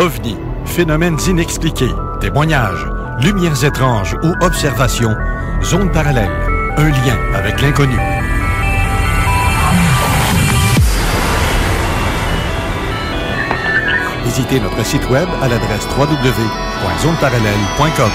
OVNI, phénomènes inexpliqués, témoignages, lumières étranges ou observations, zone parallèle, un lien avec l'inconnu. Visitez notre site web à l'adresse www.zoneparallèle.com.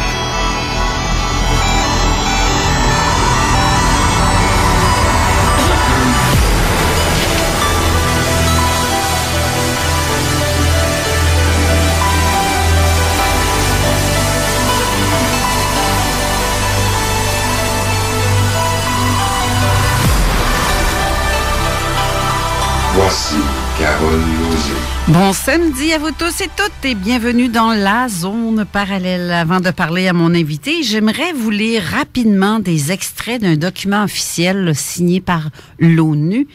Voici Carole Lauzé. Bon samedi à vous tous et toutes et bienvenue dans la zone parallèle. Avant de parler à mon invité, j'aimerais vous lire rapidement des extraits d'un document officiel signé par l'ONU.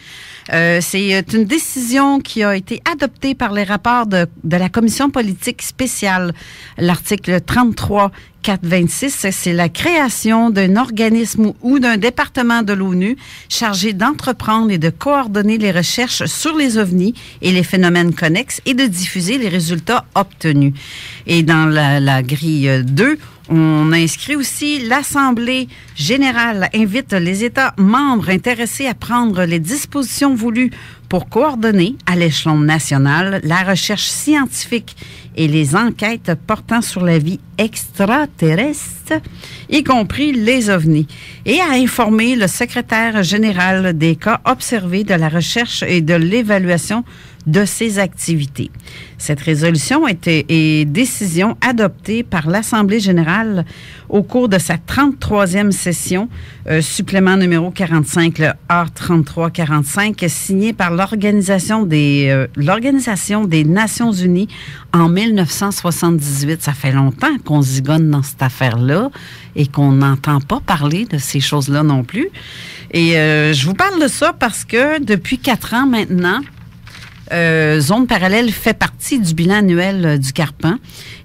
C'est une décision qui a été adoptée par les rapports de la Commission politique spéciale. L'article 33.426, c'est la création d'un organisme ou d'un département de l'ONU chargé d'entreprendre et de coordonner les recherches sur les ovnis et les phénomènes connexes et de diffuser les résultats obtenus. Et dans la grille 2, on a inscrit aussi l'Assemblée générale invite les États membres intéressés à prendre les dispositions voulues pour coordonner à l'échelon national la recherche scientifique et les enquêtes portant sur la vie extraterrestre, y compris les ovnis, et à informer le secrétaire général des cas observés de la recherche et de l'évaluation de ces activités. Cette résolution et décision adoptée par l'Assemblée générale au cours de sa 33e session, supplément numéro 45, le R3345, signé par l'Organisation des Nations unies en 1978. Ça fait longtemps qu'on zigonne dans cette affaire-là et qu'on n'entend pas parler de ces choses-là non plus. Et je vous parle de ça parce que depuis 4 ans maintenant, Zone Parallèle fait partie du bilan annuel du Carpan,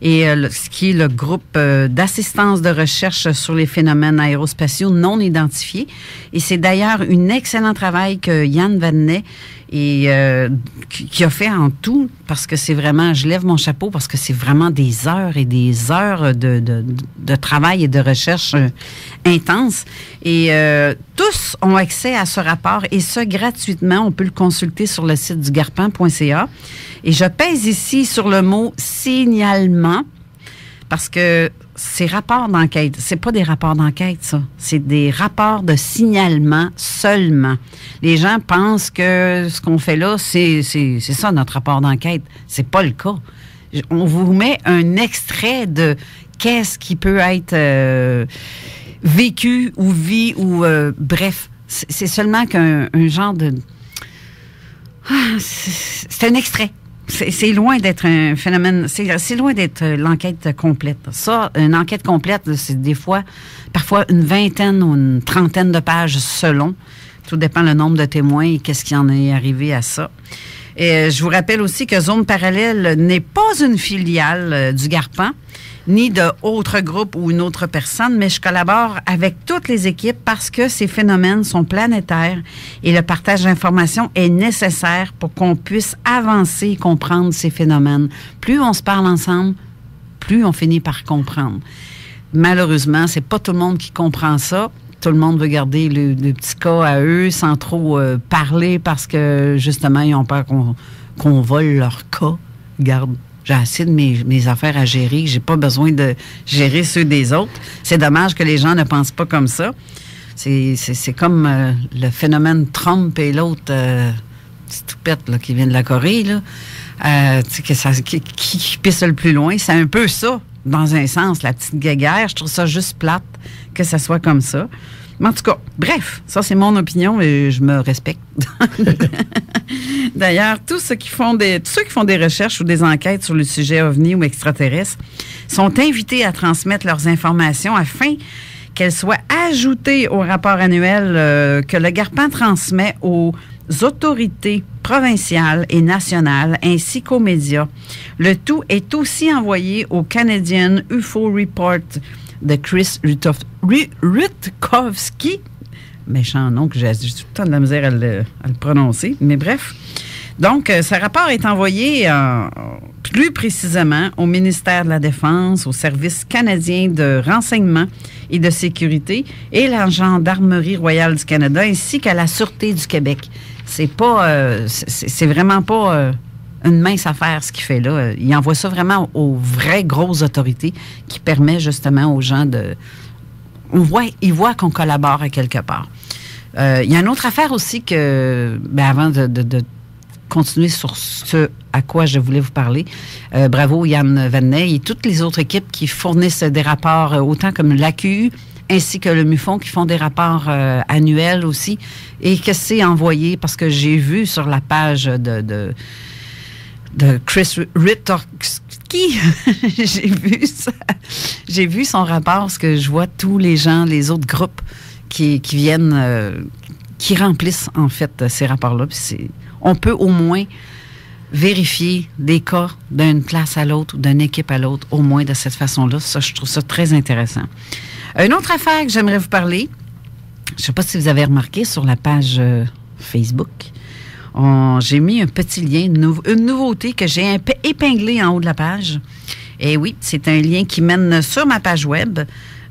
et ce qui est le groupe d'assistance de recherche sur les phénomènes aérospatiaux non identifiés. Et c'est d'ailleurs un excellent travail que Yann Vadnet qui a fait en tout, parce que c'est vraiment, je lève mon chapeau, parce que c'est vraiment des heures et des heures de travail et de recherche intense. Et tous ont accès à ce rapport, et ce, gratuitement. On peut le consulter sur le site du garpan.ca. Et je pèse ici sur le mot « signalement », parce que ces rapports d'enquête, c'est pas des rapports d'enquête, ça. C'est des rapports de signalement seulement. Les gens pensent que ce qu'on fait là, c'est ça, notre rapport d'enquête. C'est pas le cas. On vous met un extrait de qu'est-ce qui peut être vécu ou bref. C'est seulement qu'un genre de... C'est un extrait. C'est loin d'être un phénomène, c'est loin d'être l'enquête complète. Ça, une enquête complète, c'est des fois, parfois une vingtaine ou une trentaine de pages selon. Tout dépend le nombre de témoins et qu'est-ce qui en est arrivé à ça. Et je vous rappelle aussi que Zone Parallèle n'est pas une filiale du Garpan, ni d'autres groupes ou une autre personne, mais je collabore avec toutes les équipes parce que ces phénomènes sont planétaires et le partage d'informations est nécessaire pour qu'on puisse avancer et comprendre ces phénomènes. Plus on se parle ensemble, plus on finit par comprendre. Malheureusement, c'est pas tout le monde qui comprend ça. Tout le monde veut garder le petit cas à eux sans trop parler parce que, justement, ils ont peur qu'on vole leur cas. Garde. J'ai assez de mes affaires à gérer. J'ai pas besoin de gérer ceux des autres. C'est dommage que les gens ne pensent pas comme ça. C'est comme le phénomène Trump et l'autre petite toupette là, qui vient de la Corée, là, qui pisse le plus loin. C'est un peu ça, dans un sens, la petite guéguerre. Je trouve ça juste plate que ça soit comme ça. Mais en tout cas, bref, ça c'est mon opinion et je me respecte. D'ailleurs, tous ceux qui font des recherches ou des enquêtes sur le sujet ovni ou extraterrestre sont invités à transmettre leurs informations afin qu'elles soient ajoutées au rapport annuel que le Garpan transmet aux autorités provinciales et nationales ainsi qu'aux médias. Le tout est aussi envoyé au Canadian UFO Report de Chris Rutkowski. Méchant nom que j'ai tout le temps de la misère à le prononcer, mais bref. Donc, ce rapport est envoyé plus précisément au ministère de la Défense, au Service canadien de renseignement et de sécurité et la Gendarmerie royale du Canada, ainsi qu'à la Sûreté du Québec. C'est vraiment pas une mince affaire ce qu'il fait là. Il envoie ça vraiment aux vraies grosses autorités qui permet justement aux gens de... Ils voient qu'on collabore à quelque part. Il y a une autre affaire aussi que, avant de continuer sur ce à quoi je voulais vous parler. Bravo Yann Vanney et toutes les autres équipes qui fournissent des rapports, autant comme l'AQU ainsi que le MUFON, qui font des rapports annuels aussi, et que c'est envoyé, parce que j'ai vu sur la page de Chris Witkowski, j'ai vu son rapport, parce que je vois tous les gens, les autres groupes qui viennent, qui remplissent en fait ces rapports-là. Puis on peut au moins vérifier des cas d'une place à l'autre ou d'une équipe à l'autre, au moins de cette façon-là. Ça, je trouve ça très intéressant. Une autre affaire que j'aimerais vous parler, je ne sais pas si vous avez remarqué sur la page Facebook, j'ai mis un petit lien, une nouveauté que j'ai épinglée en haut de la page. Et oui, c'est un lien qui mène sur ma page web,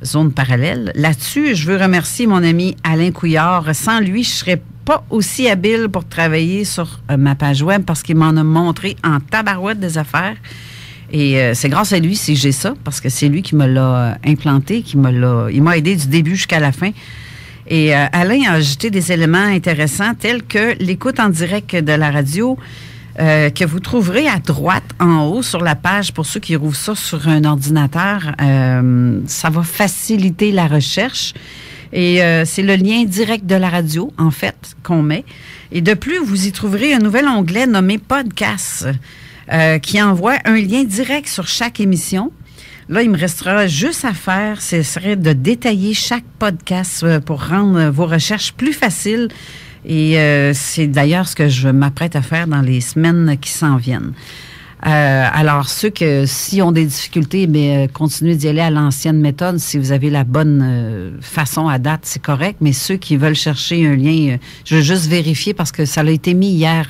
Zone Parallèle. Là-dessus, je veux remercier mon ami Alain Couillard. Sans lui, je ne serais pas aussi habile pour travailler sur ma page web parce qu'il m'en a montré en tabarouette des affaires. Et c'est grâce à lui si j'ai ça, parce que c'est lui qui me l'a implanté, il m'a aidé du début jusqu'à la fin. Et Alain a ajouté des éléments intéressants tels que l'écoute en direct de la radio, que vous trouverez à droite en haut sur la page pour ceux qui rouvrent ça sur un ordinateur. Ça va faciliter la recherche. Et c'est le lien direct de la radio, en fait, qu'on met. Et de plus, vous y trouverez un nouvel onglet nommé Podcast qui envoie un lien direct sur chaque émission. Là, il me restera juste à faire, ce serait de détailler chaque podcast pour rendre vos recherches plus faciles. Et c'est d'ailleurs ce que je m'apprête à faire dans les semaines qui s'en viennent. Alors, ceux qui ont des difficultés, mais continuez d'y aller à l'ancienne méthode. Si vous avez la bonne façon à date, c'est correct. Mais ceux qui veulent chercher un lien, je veux juste vérifier parce que ça a été mis hier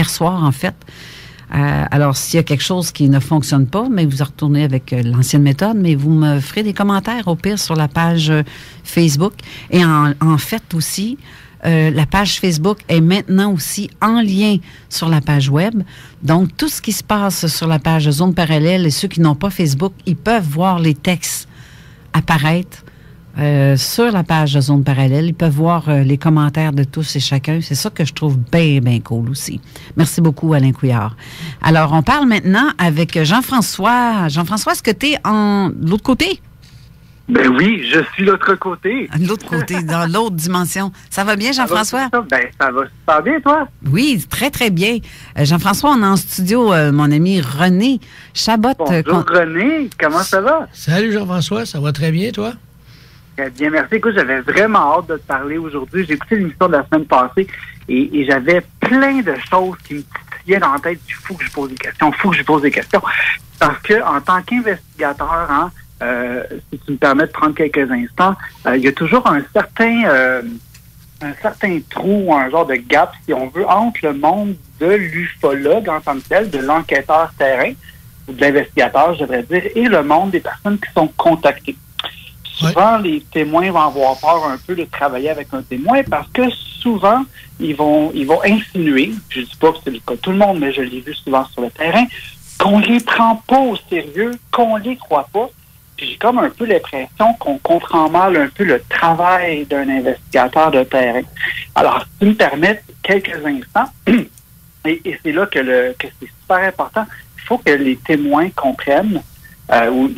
soir, en fait. Alors, s'il y a quelque chose qui ne fonctionne pas, mais vous retournez avec l'ancienne méthode, mais vous me ferez des commentaires au pire sur la page Facebook. Et en fait aussi, la page Facebook est maintenant aussi en lien sur la page web. Donc, tout ce qui se passe sur la page Zone Parallèle et ceux qui n'ont pas Facebook, ils peuvent voir les textes apparaître sur la page de Zone Parallèle. Ils peuvent voir les commentaires de tous et chacun. C'est ça que je trouve bien, bien cool aussi. Merci beaucoup, Alain Couillard. Alors, on parle maintenant avec Jean-François. Jean-François, est-ce que tu es de l'autre côté? Ben oui, je suis de l'autre côté. De l'autre côté, dans l'autre dimension. Ça va bien, Jean-François? Ça va super bien, toi? Oui, très, très bien. Jean-François, on est en studio, mon ami René Chabot. Bonjour, René. Comment ça va? Salut, Jean-François. Ça va très bien, toi? Très bien, merci. Écoute, j'avais vraiment hâte de te parler aujourd'hui. J'ai écouté l'émission de la semaine passée et j'avais plein de choses qui me titillaient dans la tête. Il faut que je pose des questions. Parce que en tant qu'investigateur, si tu me permets de prendre quelques instants, il y a toujours un certain trou, un genre de gap, si on veut, entre le monde de l'ufologue en tant que tel, de l'enquêteur terrain, ou de l'investigateur, je devrais dire, et le monde des personnes qui sont contactées. Souvent, les témoins vont avoir peur un peu de travailler avec un témoin parce que souvent, ils vont insinuer, je ne dis pas que c'est le cas de tout le monde, mais je l'ai vu souvent sur le terrain, qu'on les prend pas au sérieux, qu'on les croit pas. Puis j'ai comme un peu l'impression qu'on comprend mal un peu le travail d'un investigateur de terrain. Alors, si tu me permets quelques instants, et c'est là que c'est super important, il faut que les témoins comprennent, ou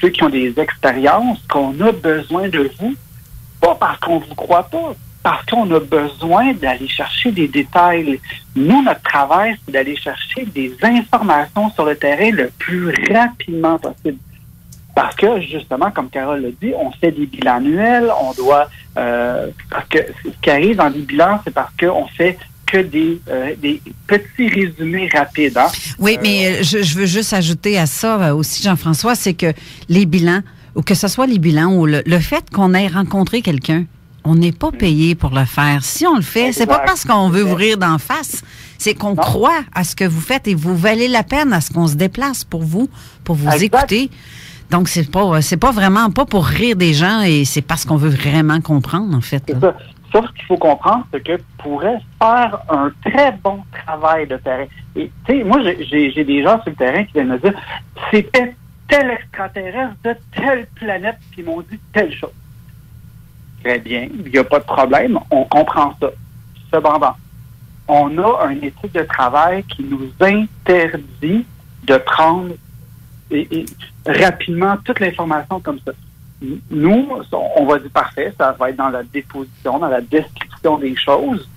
ceux qui ont des expériences, qu'on a besoin de vous, pas parce qu'on vous croit pas, parce qu'on a besoin d'aller chercher des détails. Nous, notre travail, c'est d'aller chercher des informations sur le terrain le plus rapidement possible. Parce que, justement, comme Carole l'a dit, on fait des bilans annuels, on doit... parce que ce qui arrive dans les bilans, c'est parce qu'on fait que des petits résumés rapides. Hein? Oui, mais je veux juste ajouter à ça aussi, Jean-François, c'est que les bilans, ou que ce soit les bilans, ou le fait qu'on ait rencontré quelqu'un, on n'est pas payé pour le faire. Si on le fait, c'est pas parce qu'on veut vous rire d'en face. C'est qu'on croit à ce que vous faites et vous valez la peine à ce qu'on se déplace pour vous écouter. Donc, c'est pas vraiment pas pour rire des gens et c'est parce qu'on veut vraiment comprendre, en fait. C'est ça. Sauf ce qu'il faut comprendre, c'est que pourrait faire un très bon travail de terrain. Et, tu sais, moi, j'ai des gens sur le terrain qui viennent me dire, c'était tel extraterrestre de telle planète qui m'ont dit telle chose. Très bien, il n'y a pas de problème, on comprend ça. Cependant, on a une éthique de travail qui nous interdit de prendre et rapidement toute l'information comme ça. Nous, on va dire parfait, ça va être dans la déposition, dans la description des choses,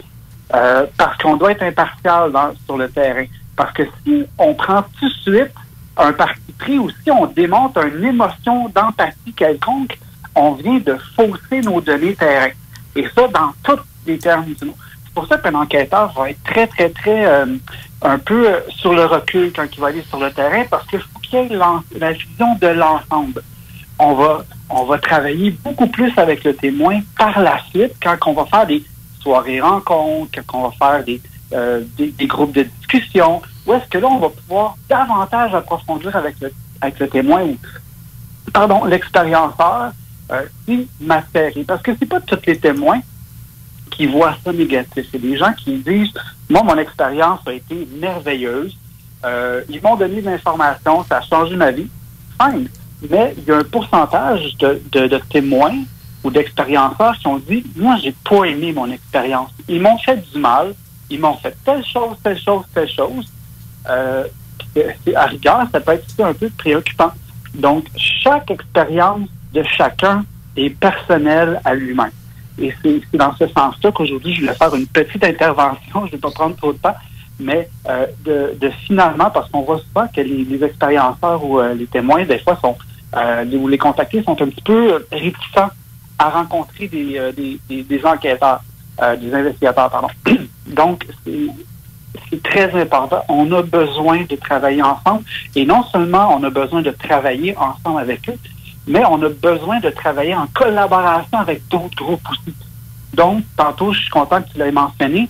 parce qu'on doit être impartial sur le terrain. Parce que si on prend tout de suite un parti pris ou si on démontre une émotion d'empathie quelconque, on vient de fausser nos données terrain. Et ça, dans tous les termes du mot. C'est pour ça qu'un enquêteur va être très, très, très un peu sur le recul quand il va aller sur le terrain, parce qu'il faut qu'il y ait la vision de l'ensemble. On va travailler beaucoup plus avec le témoin par la suite quand on va faire des soirées rencontres, quand on va faire des groupes de discussion, où est-ce que là, on va pouvoir davantage approfondir avec le témoin ou, l'expérienceur, si macéré. Parce que c'est pas tous les témoins qui voient ça négatif. C'est des gens qui disent, moi, mon expérience a été merveilleuse, ils m'ont donné de l'information, ça a changé ma vie. Fine. Mais il y a un pourcentage de témoins ou d'expérienceurs qui ont dit, moi, j'ai pas aimé mon expérience. Ils m'ont fait du mal, ils m'ont fait telle chose, telle chose, telle chose. À rigueur, ça peut être aussi un peu préoccupant. Donc, chaque expérience de chacun est personnelle à lui-même. Et c'est dans ce sens-là qu'aujourd'hui, je voulais faire une petite intervention, je ne vais pas prendre trop de temps, mais de finalement, parce qu'on voit souvent que les expérienceurs ou les témoins, des fois, ou les contactés sont un petit peu réticents à rencontrer des enquêteurs, des investigateurs, pardon. Donc, c'est très important. On a besoin de travailler ensemble. Et non seulement on a besoin de travailler ensemble avec eux, mais on a besoin de travailler en collaboration avec d'autres groupes aussi. Donc, tantôt, je suis content que tu l'aies mentionné,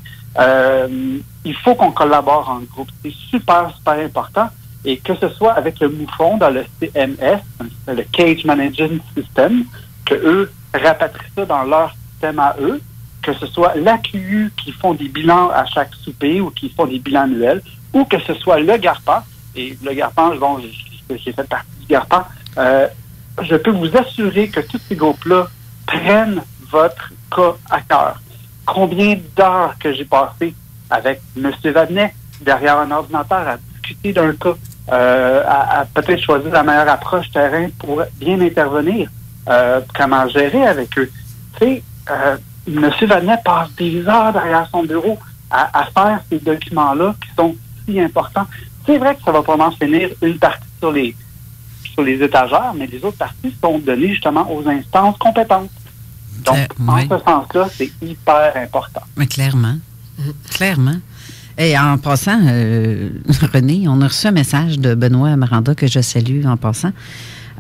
il faut qu'on collabore en groupe. C'est super, super important. Et que ce soit avec le MUFON dans le CMS, le Cage Management System, que eux rapatrient ça dans leur système à eux, que ce soit l'AQU qui font des bilans à chaque souper ou qui font des bilans annuels, ou que ce soit le GARPA, et le GARPA, bon, j'ai fait partie du GARPA, je peux vous assurer que tous ces groupes-là prennent votre cas à cœur. Combien d'heures que j'ai passé avec M. Vadnet derrière un ordinateur à discuter d'un cas, à peut-être choisir la meilleure approche terrain pour bien intervenir, comment gérer avec eux. Tu sais, M. Vadnet passe des heures derrière son bureau à faire ces documents-là qui sont si importants. C'est vrai que ça va probablement finir une partie sur les étagères, mais les autres parties sont données justement aux instances compétentes. Donc, en ce sens-là, c'est hyper important. Mais clairement. Clairement. Et en passant, René, on a reçu un message de Benoît Amaranda que je salue en passant.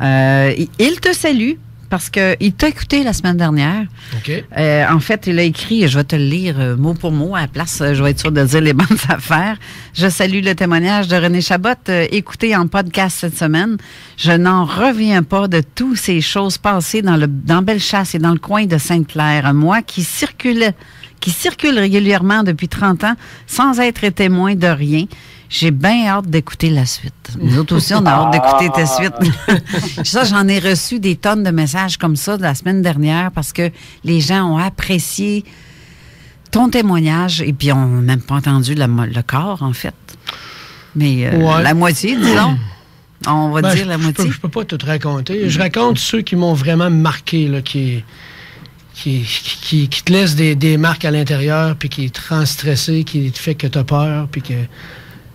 Il te salue parce qu'il t'a écouté la semaine dernière. OK. En fait, il a écrit, je vais te le lire mot pour mot, à la place, je vais être sûre de dire les bonnes affaires. Je salue le témoignage de René Chabot, écouté en podcast cette semaine. Je n'en reviens pas de toutes ces choses passées dans Bellechasse et dans le coin de Sainte-Claire. Moi qui circule régulièrement depuis 30 ans sans être témoin de rien. J'ai bien hâte d'écouter la suite. Nous autres aussi, on a hâte d'écouter ta suite. Ça, j'en ai reçu des tonnes de messages comme ça la semaine dernière parce que les gens ont apprécié ton témoignage et puis on n'a même pas entendu le corps, en fait. Mais la moitié, disons. On va dire la moitié. Je peux pas tout raconter. Je raconte ceux qui m'ont vraiment marqué, là, qui te laissent des marques à l'intérieur, puis qui te rend stressé, qui te fait que tu as peur, puis que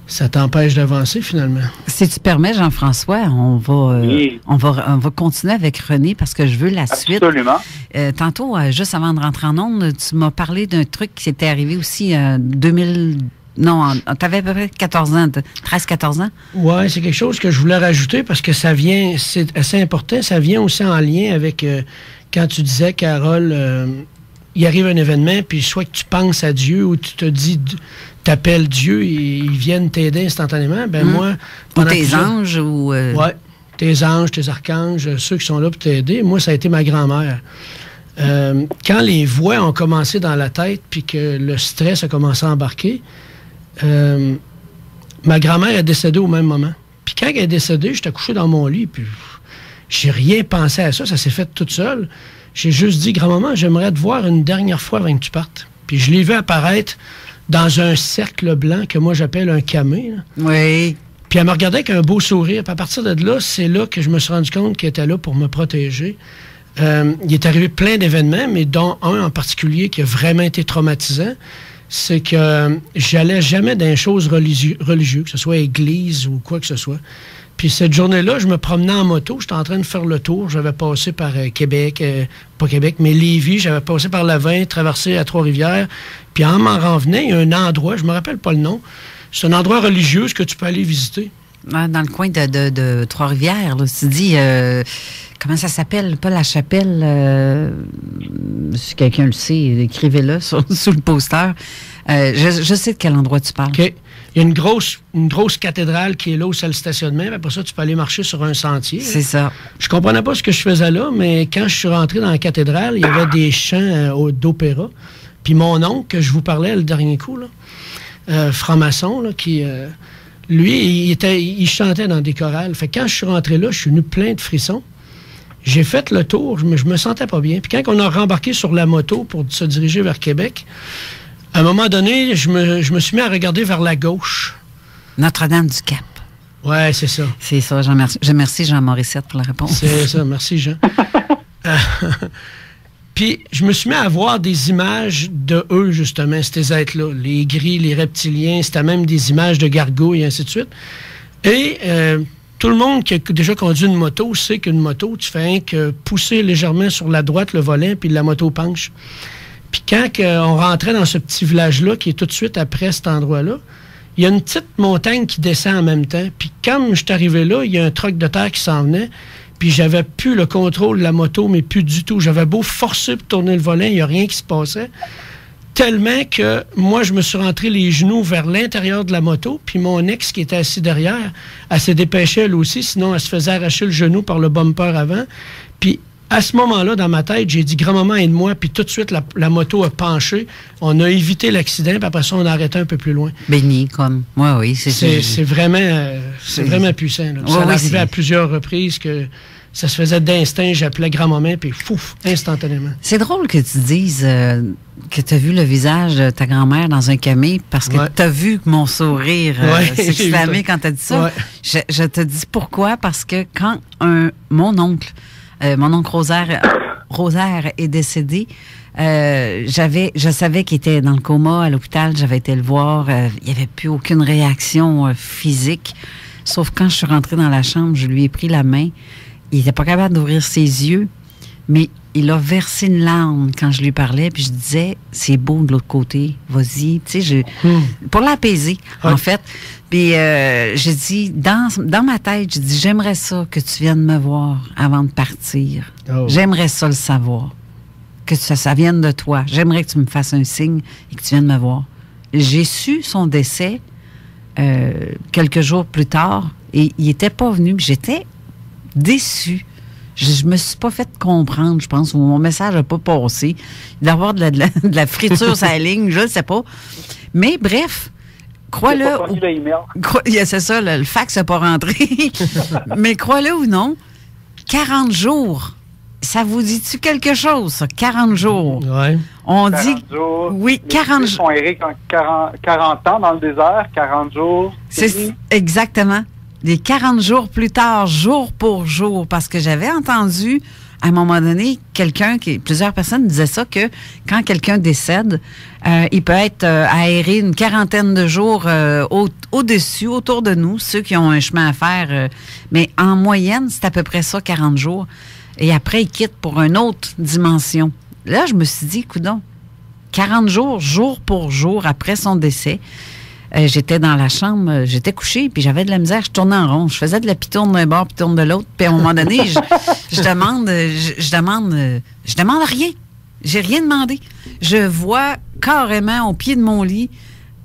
ça t'empêche d'avancer, finalement. Si tu permets, Jean-François, on va continuer avec René parce que je veux la suite. Absolument. Tantôt, juste avant de rentrer en ondes, tu m'as parlé d'un truc qui s'était arrivé aussi en 2000. Non, tu avais à peu près 14 ans, 13-14 ans? Oui, c'est quelque chose que je voulais rajouter parce que ça vient, c'est assez important, ça vient aussi en lien avec quand tu disais, Carole, il arrive un événement, puis soit que tu penses à Dieu ou tu te dis t'appelles Dieu et ils viennent t'aider instantanément. Ben moi, ou tes anges ou... Ouais, tes anges, tes archanges, ceux qui sont là pour t'aider. Moi, ça a été ma grand-mère. Quand les voix ont commencé dans la tête puis que le stress a commencé à embarquer, ma grand-mère est décédée au même moment. Puis quand elle est décédée, j'étais couché dans mon lit, puis j'ai rien pensé à ça, ça s'est fait toute seule. J'ai juste dit, grand-maman, j'aimerais te voir une dernière fois avant que tu partes. Puis je l'ai vu apparaître dans un cercle blanc que moi j'appelle un camé. Là. Oui. Puis elle me regardait avec un beau sourire. Puis à partir de là, c'est là que je me suis rendu compte qu'elle était là pour me protéger. Il est arrivé plein d'événements, mais dont un en particulier qui a vraiment été traumatisant, c'est que j'allais jamais dans les choses religieuses, que ce soit église ou quoi que ce soit. Puis cette journée-là, je me promenais en moto, j'étais en train de faire le tour, j'avais passé par Québec, pas Québec, mais Lévis, j'avais passé par Lavin, traversé à Trois-Rivières, puis en m'en revenant, il y a un endroit, je me rappelle pas le nom, c'est un endroit religieux que tu peux aller visiter. Dans le coin de Trois-Rivières, là, tu dis, comment ça s'appelle? Pas la chapelle, si quelqu'un le sait, écrivez-le sous le poster. Je sais de quel endroit tu parles. OK. Il y a une grosse cathédrale qui est là où c'est le stationnement. Après ça, tu peux aller marcher sur un sentier. C'est ça. Je comprenais pas ce que je faisais là, mais quand je suis rentré dans la cathédrale, il y avait des chants d'opéra. Puis mon oncle, que je vous parlais le dernier coup, là, franc-maçon, là, qui... lui, il chantait dans des chorales. Fait que quand je suis rentré là, je suis venu plein de frissons. J'ai fait le tour, je me sentais pas bien. Puis quand on a rembarqué sur la moto pour se diriger vers Québec, à un moment donné, je me suis mis à regarder vers la gauche. Notre-Dame-du-Cap. Ouais, c'est ça. C'est ça. Je remercie Jean Morissette pour la réponse. C'est ça. Merci, Jean. Puis, je me suis mis à voir des images de eux, justement, ces êtres-là. Les gris, les reptiliens, c'était même des images de gargouilles, et ainsi de suite. Et tout le monde qui a déjà conduit une moto sait qu'une moto, tu fais que pousser légèrement sur la droite le volant, puis la moto penche. Puis quand on rentrait dans ce petit village-là, qui est tout de suite après cet endroit-là, il y a une petite montagne qui descend en même temps. Puis quand je suis arrivé là, il y a un truck de terre qui s'en venait. Puis j'avais plus le contrôle de la moto, mais plus du tout. J'avais beau forcer pour tourner le volant, il n'y a rien qui se passait. Tellement que moi, je me suis rentré les genoux vers l'intérieur de la moto, puis mon ex qui était assis derrière, elle s'est dépêchée elle aussi, sinon elle se faisait arracher le genou par le bumper avant. Puis à ce moment-là, dans ma tête, j'ai dit « Grand-maman, aide-moi », puis tout de suite, la moto a penché. On a évité l'accident, puis après ça, on a arrêté un peu plus loin. Béni, comme. Oui, c'est vraiment puissant. Là. Ça arrivait à plusieurs reprises que ça se faisait d'instinct, j'appelais grand-maman, puis fouf, instantanément. C'est drôle que tu dises que tu as vu le visage de ta grand-mère dans un camé, parce que tu as vu mon sourire s'est exclamé quand tu as dit ça. Ouais. Je te dis pourquoi, parce que quand mon oncle Rosaire est décédé, je savais qu'il était dans le coma à l'hôpital, j'avais été le voir, il n'y avait plus aucune réaction physique, sauf quand je suis rentrée dans la chambre, je lui ai pris la main, il n'était pas capable d'ouvrir ses yeux, mais il a versé une larme quand je lui parlais, puis je disais, c'est beau de l'autre côté, vas-y, tu sais, pour l'apaiser, en fait. Puis j'ai dit, dans ma tête, j'ai dit, j'aimerais ça que tu viennes me voir avant de partir. Oh. J'aimerais ça le savoir, que ça vienne de toi. J'aimerais que tu me fasses un signe et que tu viennes me voir. J'ai su son décès quelques jours plus tard et il n'était pas venu. J'étais déçue. Je me suis pas fait comprendre, je pense, ou mon message n'a pas passé. D'avoir de la friture sur la ligne, je ne sais pas. Mais bref, crois-le. C'est ça, le fax n'a pas rentré. Mais crois-le ou non, 40 jours. Ça vous dit-tu quelque chose, ça? 40 jours. Oui. On dit. Jours. Oui, 40 jours. Ils sont errés 40 ans dans le désert, 40 jours. C'est exactement. Les 40 jours plus tard, jour pour jour, parce que j'avais entendu, à un moment donné, plusieurs personnes disaient ça, que quand quelqu'un décède, il peut être aéré une quarantaine de jours au-dessus, autour de nous, ceux qui ont un chemin à faire. Mais en moyenne, c'est à peu près ça, 40 jours. Et après, il quitte pour une autre dimension. Là, je me suis dit, coudonc, 40 jours, jour pour jour, après son décès, j'étais dans la chambre, j'étais couchée, puis j'avais de la misère, je tournais en rond. Je faisais de la pitourne d'un bord, pitourne de l'autre, puis à un moment donné, je demande rien. J'ai rien demandé. Je vois carrément au pied de mon lit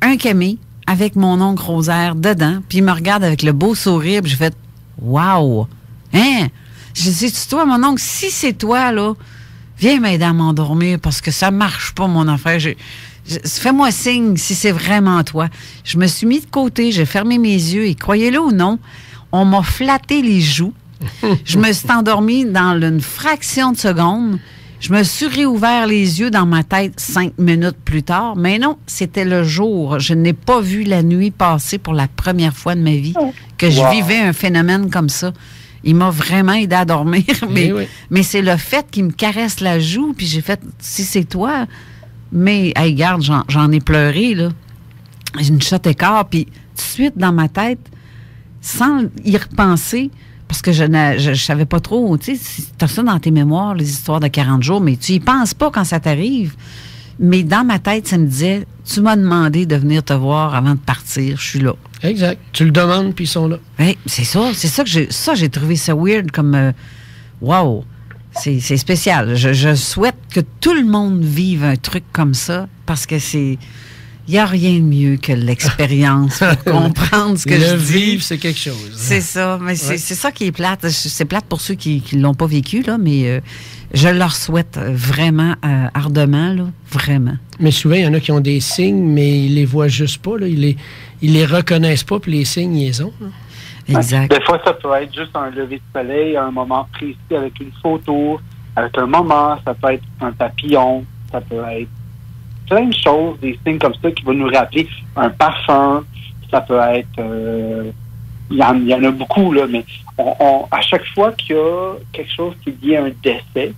un camé avec mon oncle Rosaire dedans, puis il me regarde avec le beau sourire, puis j'ai fait « Wow! Hein? » Je dis, c'est toi, mon oncle, si c'est toi, là, viens m'aider à m'endormir parce que ça marche pas, mon affaire. Fais-moi signe si c'est vraiment toi. Je me suis mis de côté, j'ai fermé mes yeux et croyez-le ou non, on m'a flatté les joues. Je me suis endormie dans une fraction de seconde. Je me suis réouvert les yeux dans ma tête 5 minutes plus tard. Mais non, c'était le jour. Je n'ai pas vu la nuit passer pour la première fois de ma vie que je vivais un phénomène comme ça. Il m'a vraiment aidé à dormir. Mais c'est le fait qu'il me caresse la joue, puis j'ai fait, si c'est toi... Mais, hey, regarde, j'en ai pleuré, là. J'ai une shot écart, puis tout de suite, dans ma tête, sans y repenser, parce que je savais pas trop, tu sais, t'as ça dans tes mémoires, les histoires de 40 jours, mais tu y penses pas quand ça t'arrive. Mais dans ma tête, ça me disait, tu m'as demandé de venir te voir avant de partir, je suis là. Exact. Tu le demandes, puis ils sont là. Hey, c'est ça que j'ai trouvé ça weird, comme, wow. C'est spécial. Je souhaite que tout le monde vive un truc comme ça parce que il n'y a rien de mieux que l'expérience pour comprendre ce que je dis. Le vivre, c'est quelque chose. C'est ça. Mais c'est ça qui est plate. C'est plate pour ceux qui ne l'ont pas vécu, là, mais je leur souhaite vraiment ardemment, là, vraiment. Mais souvent, il y en a qui ont des signes, mais ils les voient juste pas. Là. Ils les reconnaissent pas, puis les signes, ils les ont. Là. Exact. Des fois, ça peut être juste un lever de soleil, un moment précis avec une photo, avec un moment, ça peut être un papillon, ça peut être plein de choses, des signes comme ça qui vont nous rappeler un parfum, ça peut être... il y en a beaucoup, là, mais à chaque fois qu'il y a quelque chose qui dit un décès,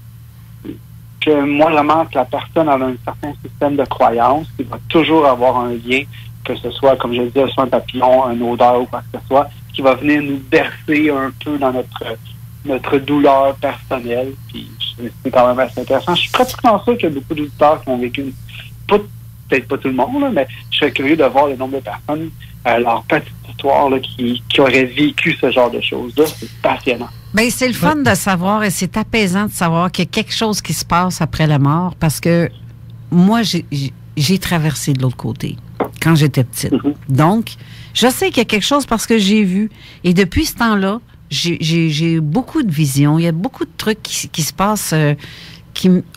que moi, vraiment, que la personne a un certain système de croyance, il va toujours avoir un lien, que ce soit, comme je le disais, soit un papillon, une odeur ou quoi que ce soit, qui va venir nous bercer un peu dans notre douleur personnelle. Puis c'est quand même assez intéressant. Je suis pratiquement sûr qu'il y a beaucoup d'auditeurs qui ont vécu, peut-être pas tout le monde, là, mais je serais curieux de voir le nombre de personnes, leur petite histoire là, qui auraient vécu ce genre de choses-là. C'est passionnant. Bien, c'est le fun de savoir et c'est apaisant de savoir qu'il y a quelque chose qui se passe après la mort parce que moi, j'ai traversé de l'autre côté quand j'étais petite. Mm-hmm. Donc, je sais qu'il y a quelque chose parce que j'ai vu. Et depuis ce temps-là, j'ai beaucoup de visions. Il y a beaucoup de trucs qui se passent,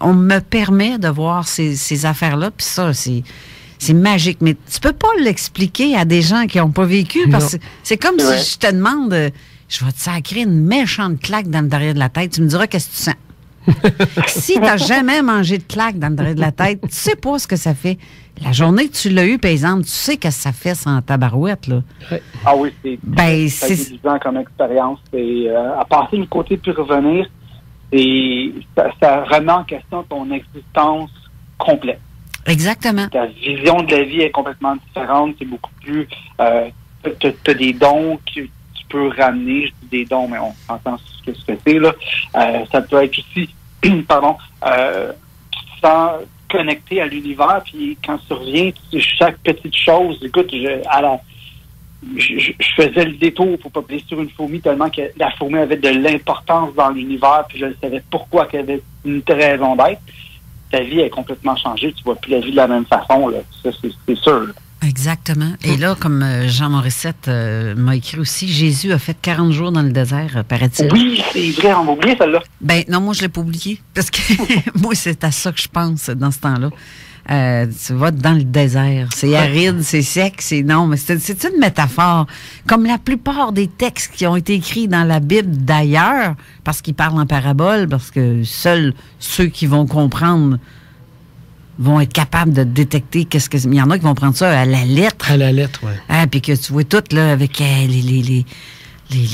on me permet de voir ces affaires-là. Puis ça, c'est magique. Mais tu peux pas l'expliquer à des gens qui n'ont pas vécu parce que c'est comme si je te demande, je vais te sacrer une méchante claque dans le derrière de la tête. Tu me diras qu'est-ce que tu sens. Si tu n'as jamais mangé de claque dans le derrière de la tête, tu sais pas ce que ça fait. La journée que tu l'as eu, par exemple, tu sais qu'est-ce que ça fait sans tabarouette, là. Ah oui, c'est évident comme expérience. Et à partir du côté puis revenir, ça remet en question ton existence complète. Exactement. Ta vision de la vie est complètement différente. C'est beaucoup plus... tu as des dons que tu peux ramener. Je dis des dons, mais on s'entend ce que c'est, là. Ça peut être aussi... pardon. Tu te sens connecté à l'univers, puis quand tu reviens, chaque petite chose... Écoute, je faisais le détour pour pas blesser une fourmi tellement que la fourmi avait de l'importance dans l'univers, puis je savais pourquoi qu'elle avait une raison d'être. Ta vie est complètement changée. Tu vois plus la vie de la même façon, là. Ça, c'est sûr. Là. Exactement. Et là, comme Jean Morissette m'a écrit aussi, Jésus a fait 40 jours dans le désert, paraît-il. Oui, c'est vrai, on m'a oublié celle-là. Ben non, moi, je l'ai pas oublié. Parce que moi, c'est à ça que je pense dans ce temps-là. Tu vas dans le désert. C'est aride, c'est sec, c'est non, mais c'est une métaphore. Comme la plupart des textes qui ont été écrits dans la Bible d'ailleurs, parce qu'ils parlent en parabole, parce que seuls ceux qui vont comprendre vont être capables de détecter qu'est-ce que... Il y en a qui vont prendre ça à la lettre. À la lettre, oui. Ah, puis que tu vois tout, là, avec les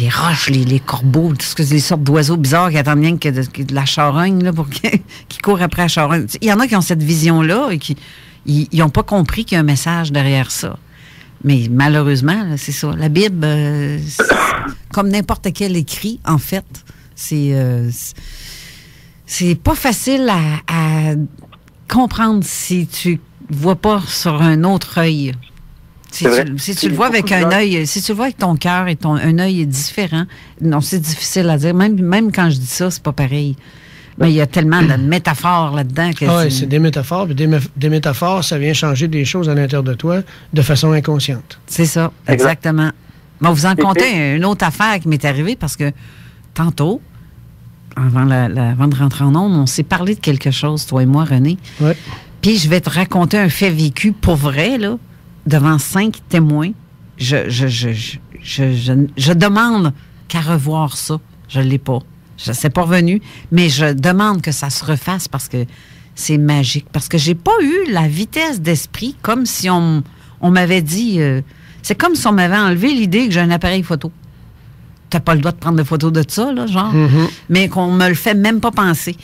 roches, les corbeaux, tout ce que c'est, les sortes d'oiseaux bizarres qui attendent bien que de la charogne, là, pour qui courent après la charogne. Il y en a qui ont cette vision-là et qui ils n'ont pas compris qu'il y a un message derrière ça. Mais malheureusement, là, c'est ça. La Bible, comme n'importe quel écrit, en fait, c'est pas facile à comprendre si tu vois pas sur un autre œil. Si tu le vois avec un œil, si tu le vois avec ton cœur et un œil différent, non, c'est difficile à dire. Même quand je dis ça, c'est pas pareil. Mais il y a tellement de métaphores là-dedans. Oui, c'est des métaphores. Puis des métaphores, ça vient changer des choses à l'intérieur de toi de façon inconsciente. C'est ça, exactement. Bon, vous en comptez une autre affaire qui m'est arrivée parce que tantôt, avant de rentrer en ondes, on s'est parlé de quelque chose, toi et moi, René. Oui. Puis je vais te raconter un fait vécu pour vrai, là, devant 5 témoins. Je demande qu'à revoir ça. Je ne l'ai pas. Je ne sais pas revenu, mais je demande que ça se refasse parce que c'est magique. Parce que j'ai pas eu la vitesse d'esprit comme si on m'avait dit... c'est comme si on m'avait enlevé l'idée que j'ai un appareil photo. T'as pas le droit de prendre des photos de ça, là, genre. Mm-hmm. Mais qu'on me le fait même pas penser.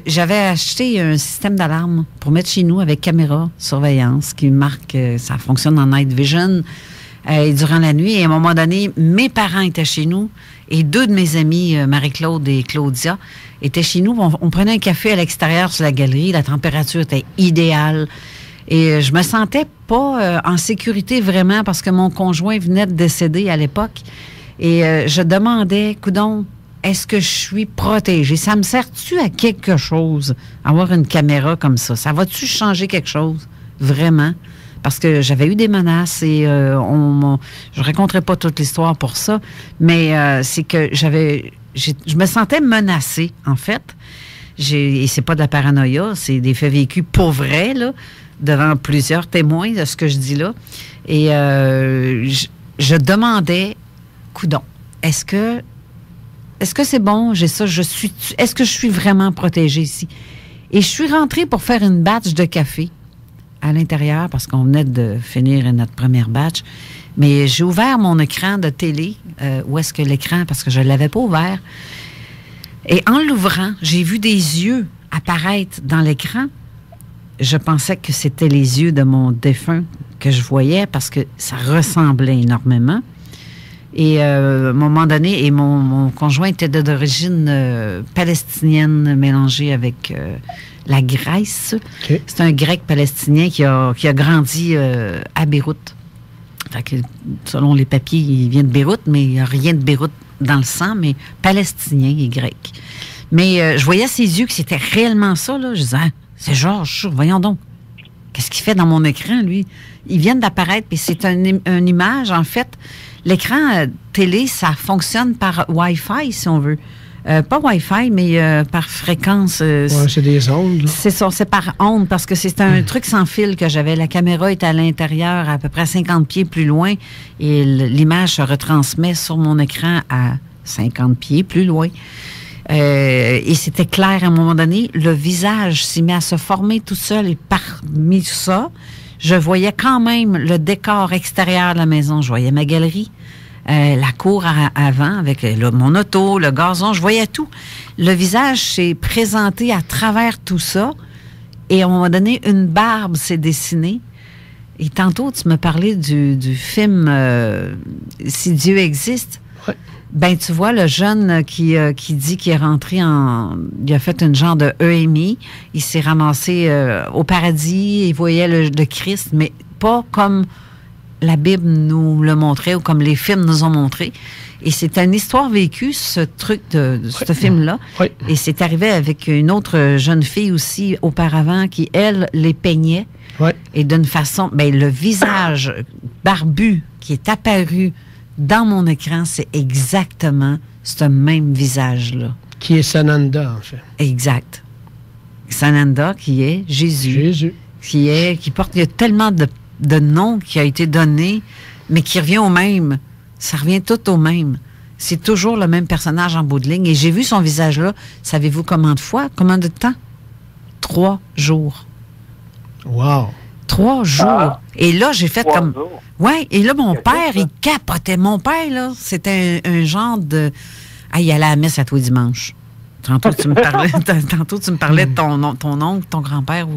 J'avais acheté un système d'alarme pour mettre chez nous avec caméra, surveillance, qui marque, ça fonctionne en night vision, durant la nuit. Et à un moment donné, mes parents étaient chez nous et 2 de mes amis, Marie-Claude et Claudia, étaient chez nous. On prenait un café à l'extérieur sur la galerie. La température était idéale. Et je me sentais pas en sécurité vraiment parce que mon conjoint venait de décéder à l'époque. Et je demandais, coudonc, est-ce que je suis protégée? Ça me sert-tu à quelque chose, avoir une caméra comme ça? Ça va-tu changer quelque chose? Vraiment? Parce que j'avais eu des menaces et je raconterai pas toute l'histoire pour ça, mais c'est que je me sentais menacée, en fait. Et c'est pas de la paranoïa, c'est des faits vécus pour vrai, là, devant plusieurs témoins de ce que je dis là. Et je demandais, coudonc, est-ce que c'est bon? J'ai ça, est-ce que je suis vraiment protégée ici? Et je suis rentrée pour faire une batch de café à l'intérieur parce qu'on venait de finir notre première batch. Mais j'ai ouvert mon écran de télé. Où est-ce que l'écran? Parce que je ne l'avais pas ouvert. Et en l'ouvrant, j'ai vu des yeux apparaître dans l'écran. Je pensais que c'était les yeux de mon défunt que je voyais parce que ça ressemblait énormément. Et à un moment donné, mon conjoint était d'origine palestinienne mélangée avec la Grèce. Okay. C'est un grec palestinien qui a grandi à Beyrouth. Fait que, selon les papiers, il vient de Beyrouth, mais il n'y a rien de Beyrouth dans le sang, mais palestinien et grec. Mais je voyais ses yeux que c'était réellement ça, là. Je disais, ah, c'est Georges, voyons donc. Qu'est-ce qu'il fait dans mon écran, lui? Ils viennent d'apparaître, puis c'est une image, en fait. L'écran télé, ça fonctionne par Wi-Fi, si on veut. Pas Wi-Fi, mais par fréquence. C'est des ondes. Là. C'est ça, c'est par onde, parce que c'est un truc sans fil que j'avais. La caméra est à l'intérieur, à peu près 50 pieds plus loin, et l'image se retransmet sur mon écran à 50 pieds plus loin. Et c'était clair à un moment donné. Le visage s'y met à se former tout seul, et parmi ça, je voyais quand même le décor extérieur de la maison. Je voyais ma galerie, la cour avant avec mon auto, le gazon. Je voyais tout. Le visage s'est présenté à travers tout ça. Et à un moment donné, une barbe s'est dessinée. Et tantôt, tu me parlais du film « Si Dieu existe ». Ouais. Ben, tu vois, le jeune qui dit qu'il est rentré il a fait une genre de EMI. Il s'est ramassé au paradis. Il voyait le Christ, mais pas comme la Bible nous le montrait ou comme les films nous ont montré. Et c'est une histoire vécue, ce truc ce film-là. Oui. Et c'est arrivé avec une autre jeune fille aussi auparavant qui, elle, les peignait. Oui. Et d'une façon, ben, le visage barbu qui est apparu dans mon écran, c'est exactement ce même visage-là. Qui est Sananda, en fait. Exact. Sananda, qui est Jésus. Jésus. Qui porte... Il y a tellement de noms qui a été donné, mais qui revient au même. Ça revient tout au même. C'est toujours le même personnage en bout de ligne. Et j'ai vu son visage-là, savez-vous combien de temps? 3 jours. Wow! 3 jours. Ah. Et là, j'ai fait 3 comme... jours. Oui, et là, mon C'est père, ça. il capotait. Mon père, là, c'était un genre de... Ah, il allait à la messe à tous les dimanches. Tantôt, tu me parlais de ton oncle, ton grand-père,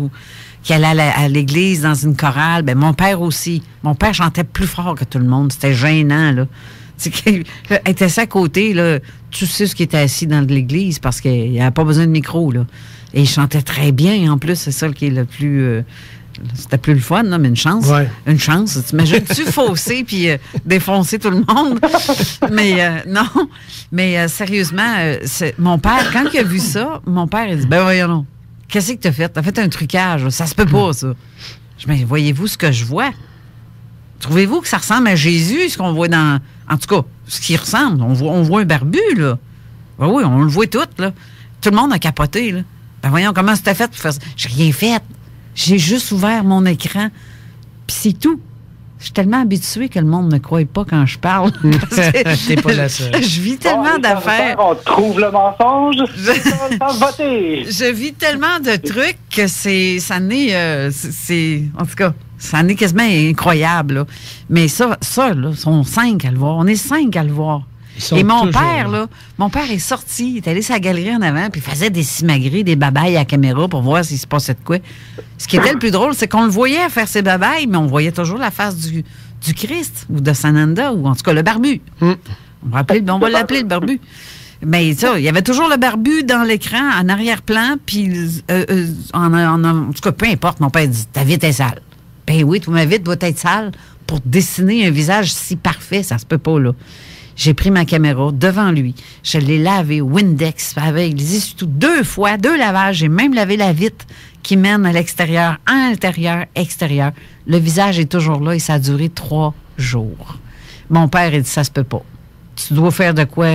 qui allait à l'église dans une chorale. Ben, mon père aussi. Mon père chantait plus fort que tout le monde. C'était gênant, là. Tu sais, il était assis à côté, là. Tu sais ce qui était assis dans l'église parce qu'il n'y avait pas besoin de micro, là. Et il chantait très bien, en plus. C'est ça qui est le plus C'était plus le fun, là, mais une chance. Ouais. Une chance. T'imagines-tu fausser puis défoncer tout le monde? Mais non. Mais sérieusement, mon père, quand il a vu ça, mon père, il dit, ben voyons non. Qu'est-ce que t'as fait? T'as fait un trucage. Là. Ça se peut pas, ça. Je dis, mais voyez-vous ce que je vois? Trouvez-vous que ça ressemble à Jésus, ce qu'on voit dans... En tout cas, ce qui ressemble. On voit un barbu, là. Ben oui, on le voit tout, là. Tout le monde a capoté, là. Ben voyons, comment c'était fait pour faire ça? J'ai rien fait. J'ai juste ouvert mon écran. Puis c'est tout. Je suis tellement habituée que le monde ne croit pas quand je parle. T'es pas la seule. Je vis tellement d'affaires. On trouve le mensonge. Voter. Je vis tellement de trucs que ça n'est... en tout cas, ça n'est quasiment incroyable. Là. Mais ça, là, sont 5 à le voir. On est 5 à le voir. Et mon père, là, mon père est sorti, il est allé sa galerie en avant, puis il faisait des simagrées, des babayes à la caméra pour voir s'il se passait de quoi. Ce qui était le plus drôle, c'est qu'on le voyait faire ses babayes, mais on voyait toujours la face du Christ, ou de Sananda, ou en tout cas le barbu. On va l'appeler le barbu. Mais ça, il y avait toujours le barbu dans l'écran, en arrière-plan, puis en tout cas, peu importe, mon père dit, ta vitre est sale. Ben oui, ma vitre doit être sale pour dessiner un visage si parfait, ça se peut pas, là. J'ai pris ma caméra devant lui. Je l'ai lavé au Windex avec les essuie-tout 2 fois, 2 lavages. J'ai même lavé la vitre qui mène à l'extérieur, à l'intérieur, extérieur. Le visage est toujours là et ça a duré 3 jours. Mon père, il dit, ça se peut pas. Tu dois faire de quoi?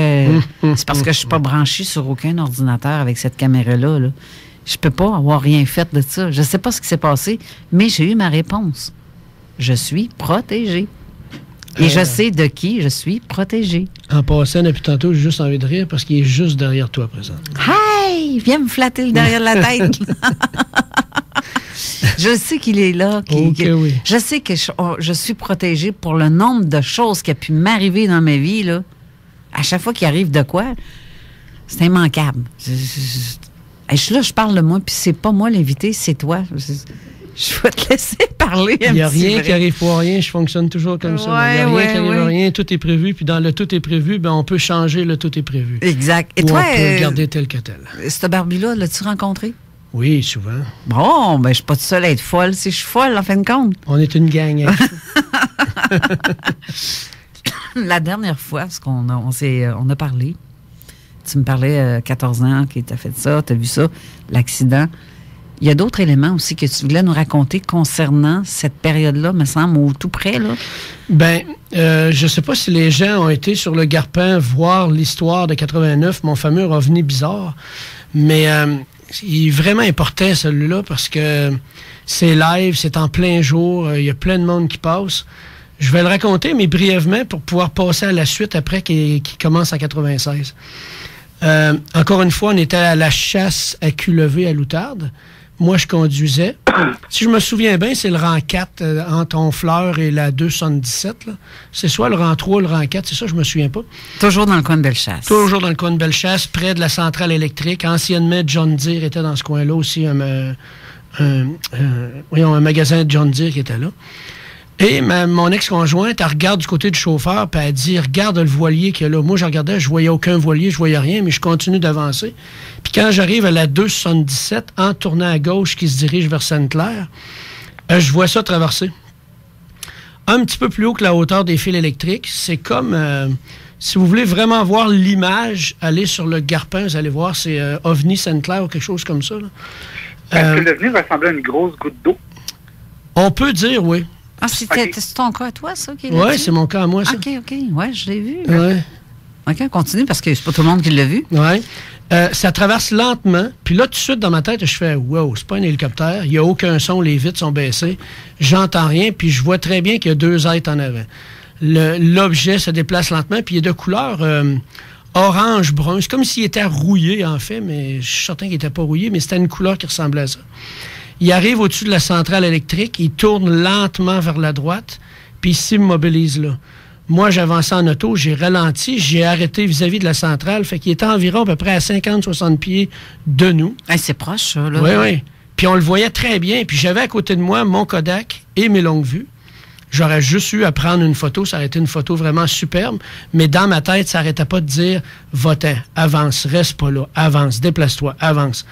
C'est parce que je suis pas branchée sur aucun ordinateur avec cette caméra-là. Là. Je peux pas avoir rien fait de ça. Je sais pas ce qui s'est passé, mais j'ai eu ma réponse. Je suis protégée. Et je sais de qui je suis protégée. En passant, depuis tantôt, j'ai juste envie de rire parce qu'il est juste derrière toi, présent. Hey! Viens me flatter le derrière de la tête. Je sais qu'il est là. Oui. Je sais que je suis protégée pour le nombre de choses qui a pu m'arriver dans ma vie. Là. À chaque fois qu'il arrive de quoi, c'est immanquable. Je parle de moi, puis c'est pas moi l'invité, c'est toi. Je vais te laisser parler. Il n'y a rien qui arrive pour rien. Je fonctionne toujours comme ça. Il n'y a rien qui arrive pour rien. Tout est prévu. Puis dans le tout est prévu, ben on peut changer le tout est prévu. Exact. Et ou toi, on peut le garder tel que tel. Ce barbu-là, l'as-tu rencontré? Oui, souvent. Bon, ben je suis pas toute seule à être folle. Si je suis folle, en fin de compte. On est une gang. La dernière fois, parce qu'on a parlé, tu me parlais 14 ans que tu as fait ça, tu as vu ça, l'accident. Il y a d'autres éléments aussi que tu voulais nous raconter concernant cette période-là, me semble, ou tout près, là? Bien, je ne sais pas si les gens ont été sur le Garpin voir l'histoire de 89, mon fameux revenu bizarre, mais il est vraiment important, celui-là, parce que c'est live, c'est en plein jour, il y a plein de monde qui passe. Je vais le raconter, mais brièvement, pour pouvoir passer à la suite après qui commence en 96. Encore une fois, on était à la chasse à cul levé à Loutarde. Moi, je conduisais. Si je me souviens bien, c'est le rang 4 entre Honfleur et la 277. Là. C'est soit le rang 3 ou le rang 4, c'est ça, je me souviens pas. Toujours dans le coin de Bellechasse. Toujours dans le coin de Bellechasse, près de la centrale électrique. Anciennement, John Deere était dans ce coin-là aussi, un magasin de John Deere qui était là. Et mon ex-conjointe, elle regarde du côté du chauffeur, puis elle dit, regarde le voilier qu'il y a là. Moi, je regardais, je voyais aucun voilier, je voyais rien, mais je continue d'avancer. Puis quand j'arrive à la 277, en tournant à gauche, qui se dirige vers Sainte-Claire, je vois ça traverser. Un petit peu plus haut que la hauteur des fils électriques. C'est comme, si vous voulez vraiment voir l'image, allez sur le Garpin, vous allez voir, c'est OVNI Sainte-Claire ou quelque chose comme ça. Est-ce que l'OVNI ressemblait à une grosse goutte d'eau? On peut dire, oui. Ah, c'est ton cas à toi, ça? Oui, c'est mon cas à moi, ça. OK. Oui, je l'ai vu. Oui. OK, continue, parce que c'est pas tout le monde qui l'a vu. Oui. Ça traverse lentement. Puis là, tout de suite, dans ma tête, je fais « Wow, c'est pas un hélicoptère. Il n'y a aucun son, les vitres sont baissées. J'entends rien, puis je vois très bien qu'il y a 2 êtres en avant. L'objet se déplace lentement, puis il est de couleur orange-brun. C'est comme s'il était rouillé, en fait, mais je suis certain qu'il n'était pas rouillé, mais c'était une couleur qui ressemblait à ça. Il arrive au-dessus de la centrale électrique, il tourne lentement vers la droite, puis il s'immobilise là. Moi, j'avançais en auto, j'ai ralenti, j'ai arrêté vis-à-vis de la centrale, fait qu'il était environ à peu près à 50-60 pieds de nous. Hey, c'est proche, ça, là. Oui. Puis on le voyait très bien, puis j'avais à côté de moi mon Kodak et mes longues vues. J'aurais juste eu à prendre une photo, ça aurait été une photo vraiment superbe, mais dans ma tête, ça n'arrêtait pas de dire « Va-t'en, avance, reste pas là, avance, déplace-toi, avance ».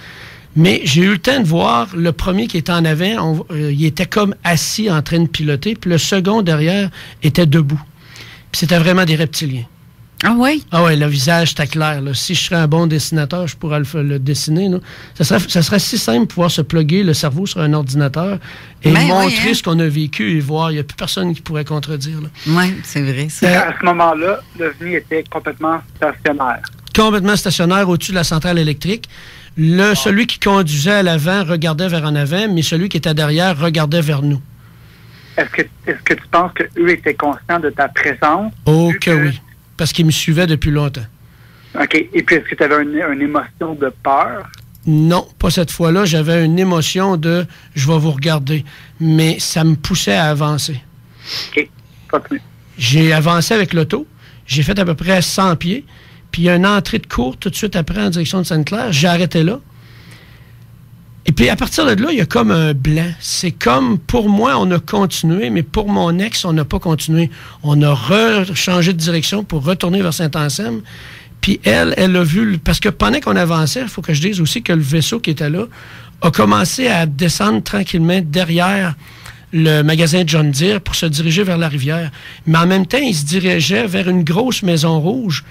Mais j'ai eu le temps de voir le premier qui était en avant, il était comme assis en train de piloter, puis le second derrière était debout. Puis c'était vraiment des reptiliens. Ah oui? Ah oui, le visage était clair. Là. Si je serais un bon dessinateur, je pourrais le dessiner. Là. Ça serait si simple de pouvoir se plugger le cerveau sur un ordinateur et montrer ce qu'on a vécu et voir. Il n'y a plus personne qui pourrait contredire. Oui, c'est vrai. À ce moment-là, l'OVNI était complètement stationnaire. Complètement stationnaire au-dessus de la centrale électrique. Celui qui conduisait à l'avant regardait vers en avant, mais celui qui était derrière regardait vers nous. Est-ce que tu penses qu'eux étaient conscients de ta présence? Oh que oui, parce qu'ils me suivaient depuis longtemps. OK. Et puis, est-ce que tu avais une émotion de peur? Non, pas cette fois-là. J'avais une émotion de « je vais vous regarder », mais ça me poussait à avancer. OK. Continue. J'ai avancé avec l'auto. J'ai fait à peu près 100 pieds. Puis il y a une entrée de cour tout de suite après en direction de Sainte-Claire. J'ai arrêté là. Et puis à partir de là, il y a comme un blanc. C'est comme, pour moi, on a continué, mais pour mon ex, on n'a pas continué. On a changé de direction pour retourner vers Saint-Anselme. Puis elle a vu... Parce que pendant qu'on avançait, il faut que je dise aussi que le vaisseau qui était là a commencé à descendre tranquillement derrière le magasin John Deere pour se diriger vers la rivière. Mais en même temps, il se dirigeait vers une grosse maison rouge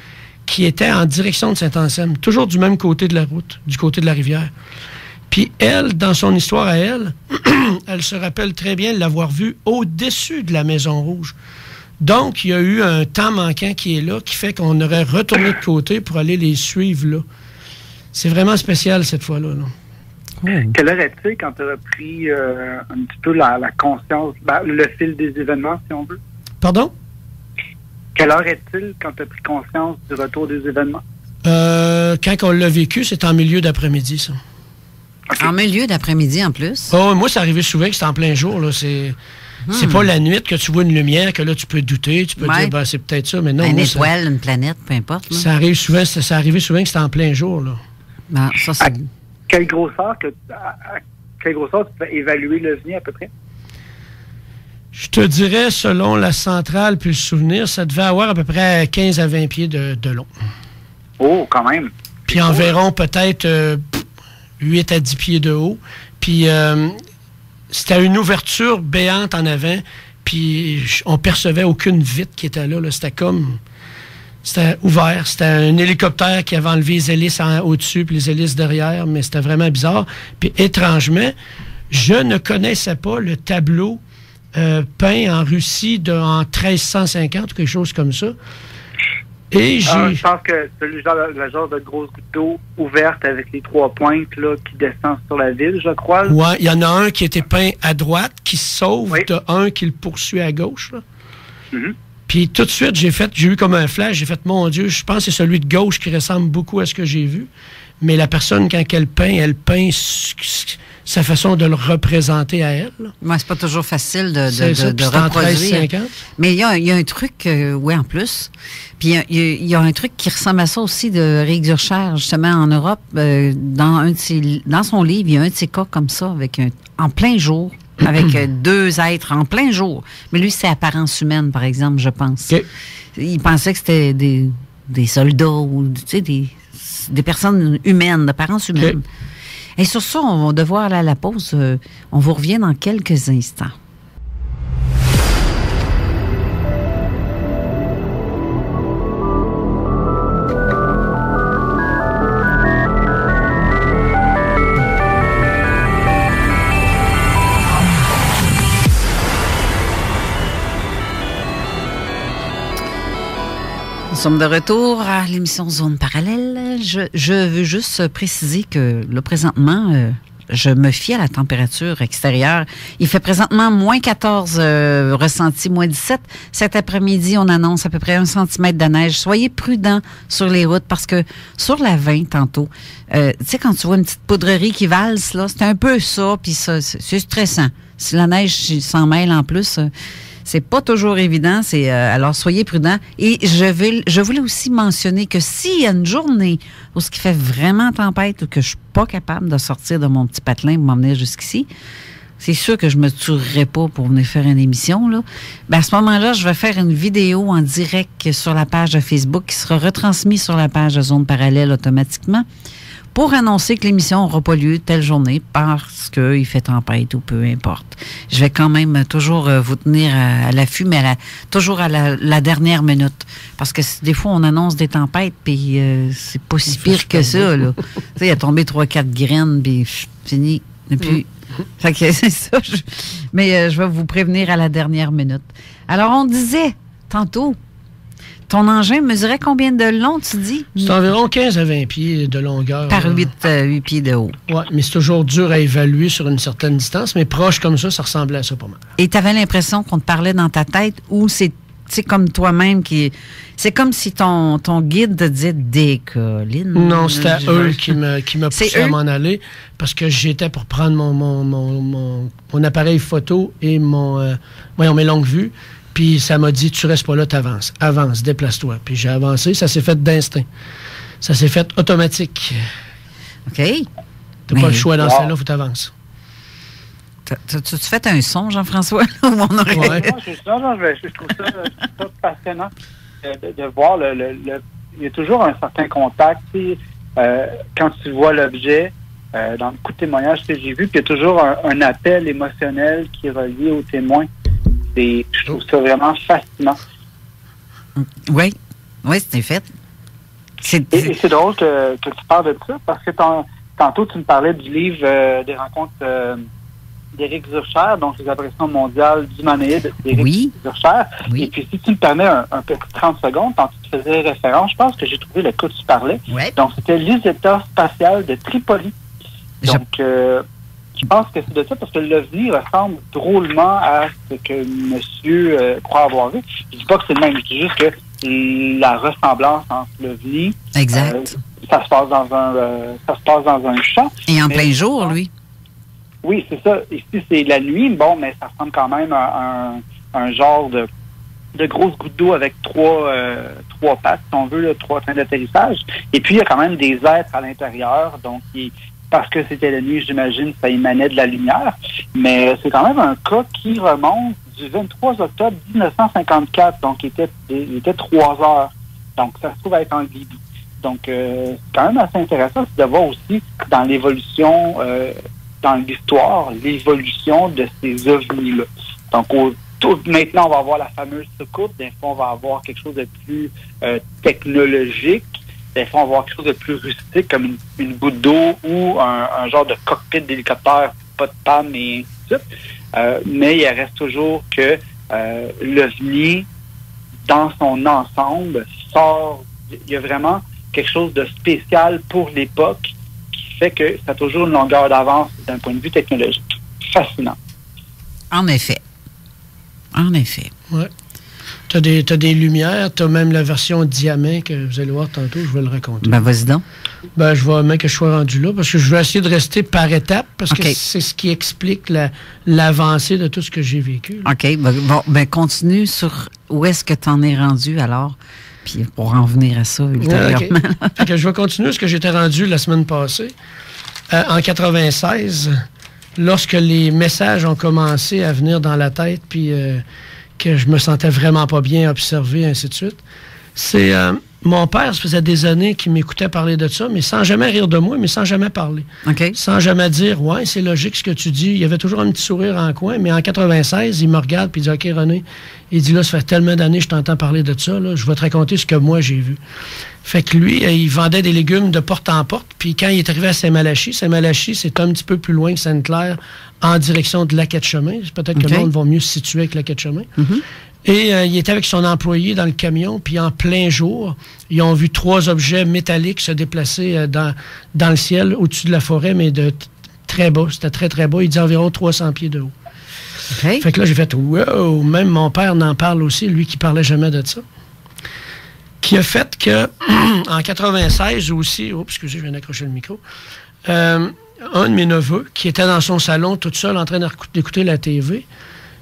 qui était en direction de Saint-Anselme, toujours du même côté de la route, du côté de la rivière. Puis elle, dans son histoire à elle, elle se rappelle très bien l'avoir vue au-dessus de la Maison Rouge. Donc, il y a eu un temps manquant qui est là, qui fait qu'on aurait retourné de côté pour aller les suivre là. C'est vraiment spécial cette fois-là. Là. Quelle heure est-il quand tu as repris un petit peu la conscience, le fil des événements, si on veut? Pardon? Quelle heure est-il quand tu as pris conscience du retour des événements? Quand on l'a vécu, c'est en milieu d'après-midi, ça. Okay. En milieu d'après-midi, en plus? Oh, moi, ça arrivait souvent que c'était en plein jour. Là. C'est pas la nuit que tu vois une lumière, que là, tu peux douter, tu peux dire, c'est peut-être ça, mais non. Une étoile, une planète, peu importe. Là. Ça arrivait souvent que c'était en plein jour, là. Ben, ça, c'est... À quelle grosseur tu peux évaluer l'OVNI à peu près? Je te dirais, selon la centrale puis le souvenir, ça devait avoir à peu près 15 à 20 pieds de long. Oh, quand même. Puis environ peut-être 8 à 10 pieds de haut. Puis c'était une ouverture béante en avant, puis on percevait aucune vitre qui était là. C'était ouvert. C'était un hélicoptère qui avait enlevé les hélices au-dessus puis les hélices derrière, mais c'était vraiment bizarre. Puis étrangement, je ne connaissais pas le tableau peint en Russie en 1350 ou quelque chose comme ça. Et je pense que c'est le genre de grosse goutte d'eau ouverte avec les 3 pointes là, qui descendent sur la ville, je crois. Oui, il y en a un qui était peint à droite, qui se sauve de un qui le poursuit à gauche. Là. Mm-hmm. Puis tout de suite, j'ai eu comme un flash, j'ai fait, mon Dieu, je pense que c'est celui de gauche qui ressemble beaucoup à ce que j'ai vu. Mais la personne, quand elle peint sa façon de le représenter à elle. Oui, c'est pas toujours facile de reproduire. 1350. Mais il y a un truc, oui, en plus. Puis il y a un truc qui ressemble à ça aussi de Rick Durcher, justement, en Europe. Dans son livre, il y a un de ces cas comme ça, en plein jour, avec 2 êtres en plein jour. Mais lui, c'est apparence humaine, par exemple, je pense. Okay. Il pensait que c'était des soldats ou, tu sais, des personnes humaines, d'apparence humaine. Okay. Et sur ça, on va devoir aller à la pause. On vous revient dans quelques instants. Nous sommes de retour à l'émission Zone Parallèle. Je veux juste préciser que là, présentement, je me fie à la température extérieure. Il fait présentement moins 14, ressenti moins 17. Cet après-midi, on annonce à peu près 1 centimètre de neige. Soyez prudents sur les routes parce que sur la 20 tantôt, tu sais, quand tu vois une petite poudrerie qui valse, là, c'est un peu ça, puis ça, c'est stressant. Si la neige s'en mêle en plus... c'est pas toujours évident. Alors, soyez prudents. Et je voulais aussi mentionner que s'il y a une journée où ce qui fait vraiment tempête ou que je suis pas capable de sortir de mon petit patelin pour m'emmener jusqu'ici, c'est sûr que je me tuerai pas pour venir faire une émission, là. À ce moment-là, je vais faire une vidéo en direct sur la page de Facebook qui sera retransmise sur la page de Zone Parallèle automatiquement pour annoncer que l'émission n'aura pas lieu telle journée parce qu'il fait tempête ou peu importe. Je vais quand même toujours vous tenir à l'affût, mais toujours à la dernière minute. Parce que des fois, on annonce des tempêtes, puis c'est pas si pire que ça, là. Tu sais, il a tombé 3-4 graines, puis fini. Et puis, fait que c'est ça. Mais je vais vous prévenir à la dernière minute. Alors, on disait tantôt, ton engin mesurait combien de long, tu dis? C'est environ 15 à 20 pieds de longueur. Par 8 pieds de haut. Oui, mais c'est toujours dur à évaluer sur une certaine distance, mais proche comme ça ressemblait à ça pas mal. Et tu avais l'impression qu'on te parlait dans ta tête ou c'est comme toi-même qui... C'est comme si ton guide te disait « décolline ». Non, c'était eux qui m'a poussé à m'en aller parce que j'étais pour prendre mon appareil photo et mes longues vues. Puis ça m'a dit, tu restes pas là, t'avances. Avance, déplace-toi. Puis j'ai avancé, ça s'est fait d'instinct. Ça s'est fait automatique. OK. T'as pas le choix dans celle-là, faut t'avances. Tu fait un son, Jean-François? Ouais. Non, je trouve ça passionnant de voir il y a toujours un certain contact. Quand tu vois l'objet, dans beaucoup de témoignages que j'ai vus, puis il y a toujours un appel émotionnel qui est relié au témoin. Je trouve ça vraiment fascinant. Oui, c'était fait. Et c'est drôle que tu parles de ça, parce que tantôt, tu me parlais du livre des rencontres d'Éric Zurcher, donc les impressions mondiales d'humanoïdes d'Éric Zurcher. Oui. Et puis, si tu me permets un petit 30 secondes, quand tu te faisais référence, je pense que j'ai trouvé le cas que tu parlais. Oui. Donc, c'était les états spatiaux de Tripoli. Donc, je pense que c'est de ça, parce que l'OVNI ressemble drôlement à ce que monsieur croit avoir vu. Je dis pas que c'est le même, je dis juste que la ressemblance entre l'OVNI... Exact. Ça se passe dans un champ. Et en plein jour, lui. Oui, c'est ça. Ici, c'est la nuit, bon, mais ça ressemble quand même à un genre de grosses gouttes d'eau avec trois pattes, si on veut, là, 3 trains d'atterrissage. Et puis, il y a quand même des êtres à l'intérieur, donc parce que c'était la nuit, j'imagine, ça émanait de la lumière. Mais c'est quand même un cas qui remonte du 23 octobre 1954. Donc, il était 3 heures. Donc, ça se trouve être en Libye. Donc, c'est quand même assez intéressant de voir aussi dans l'évolution, dans l'histoire, l'évolution de ces ovnis-là. Donc, maintenant, on va avoir la fameuse soucoupe. Des fois, on va avoir quelque chose de plus technologique. Des fois, on va avoir quelque chose de plus rustique, comme une goutte d'eau ou un genre de cockpit d'hélicoptère, pas de panne, et ainsi de suite. Mais il reste toujours que l'OVNI, dans son ensemble, sort... Il y a vraiment quelque chose de spécial pour l'époque qui fait que ça a toujours une longueur d'avance d'un point de vue technologique. Fascinant. En effet. Oui. Tu as des lumières, tu as même la version diamant que vous allez voir tantôt, je vais le raconter. Ben, vas-y donc. Ben, je vois même que je sois rendu là, parce que je vais essayer de rester par étapes, parce que c'est ce qui explique l'avancée de tout ce que j'ai vécu. Là. OK. Ben, continue sur où est-ce que tu en es rendu, alors, puis pour en venir à ça, ultérieurement. Okay. Fait que je vais continuer ce que j'étais rendu la semaine passée. En 96, lorsque les messages ont commencé à venir dans la tête, puis... que je me sentais vraiment pas bien observé, ainsi de suite. C'est mon père, ça faisait des années qu'il m'écoutait parler de ça, mais sans jamais rire de moi, mais sans jamais parler. Okay. Sans jamais dire, ouais, c'est logique ce que tu dis. Il y avait toujours un petit sourire en coin, mais en 96, il me regarde puis il dit, OK, René, il dit, là, ça fait tellement d'années que je t'entends parler de ça, là, je vais te raconter ce que moi j'ai vu. Fait que lui, il vendait des légumes de porte en porte, puis quand il est arrivé à Saint-Malachie, c'est un petit peu plus loin que Sainte-Claire, en direction de Lac-Chemin. Peut-être que le monde va mieux se situer avec Lac-Chemin. Mm-hmm. Et il était avec son employé dans le camion, puis en plein jour, ils ont vu 3 objets métalliques se déplacer dans le ciel, au-dessus de la forêt, mais de très bas. C'était très, très bas. Il dit environ 300 pieds de haut. Okay. Fait que là, j'ai fait « Wow! » Même mon père n'en parle aussi, lui qui parlait jamais de ça. Qui a fait que, en 96 aussi, excusez, je viens d'accrocher le micro, un de mes neveux, qui était dans son salon tout seul en train d'écouter la TV,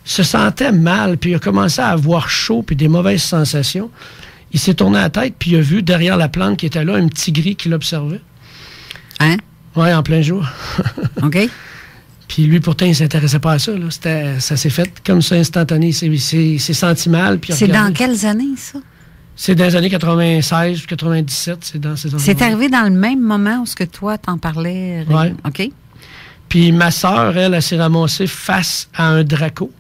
se sentait mal, puis il a commencé à avoir chaud, puis des mauvaises sensations. Il s'est tourné la tête, puis il a vu derrière la plante qui était là, un petit gris qui l'observait. Hein? Oui, en plein jour. OK. Puis lui, pourtant, il ne s'intéressait pas à ça. Là. Ça s'est fait comme ça, instantané. Il s'est senti mal. Puis c'est dans quelles années, ça? C'est dans les années 96 ou 97, c'est dans ces C'est arrivé dans le même moment où ce que toi, t'en parlais? Oui. OK. Puis ma sœur, elle s'est ramassée face à un Draco.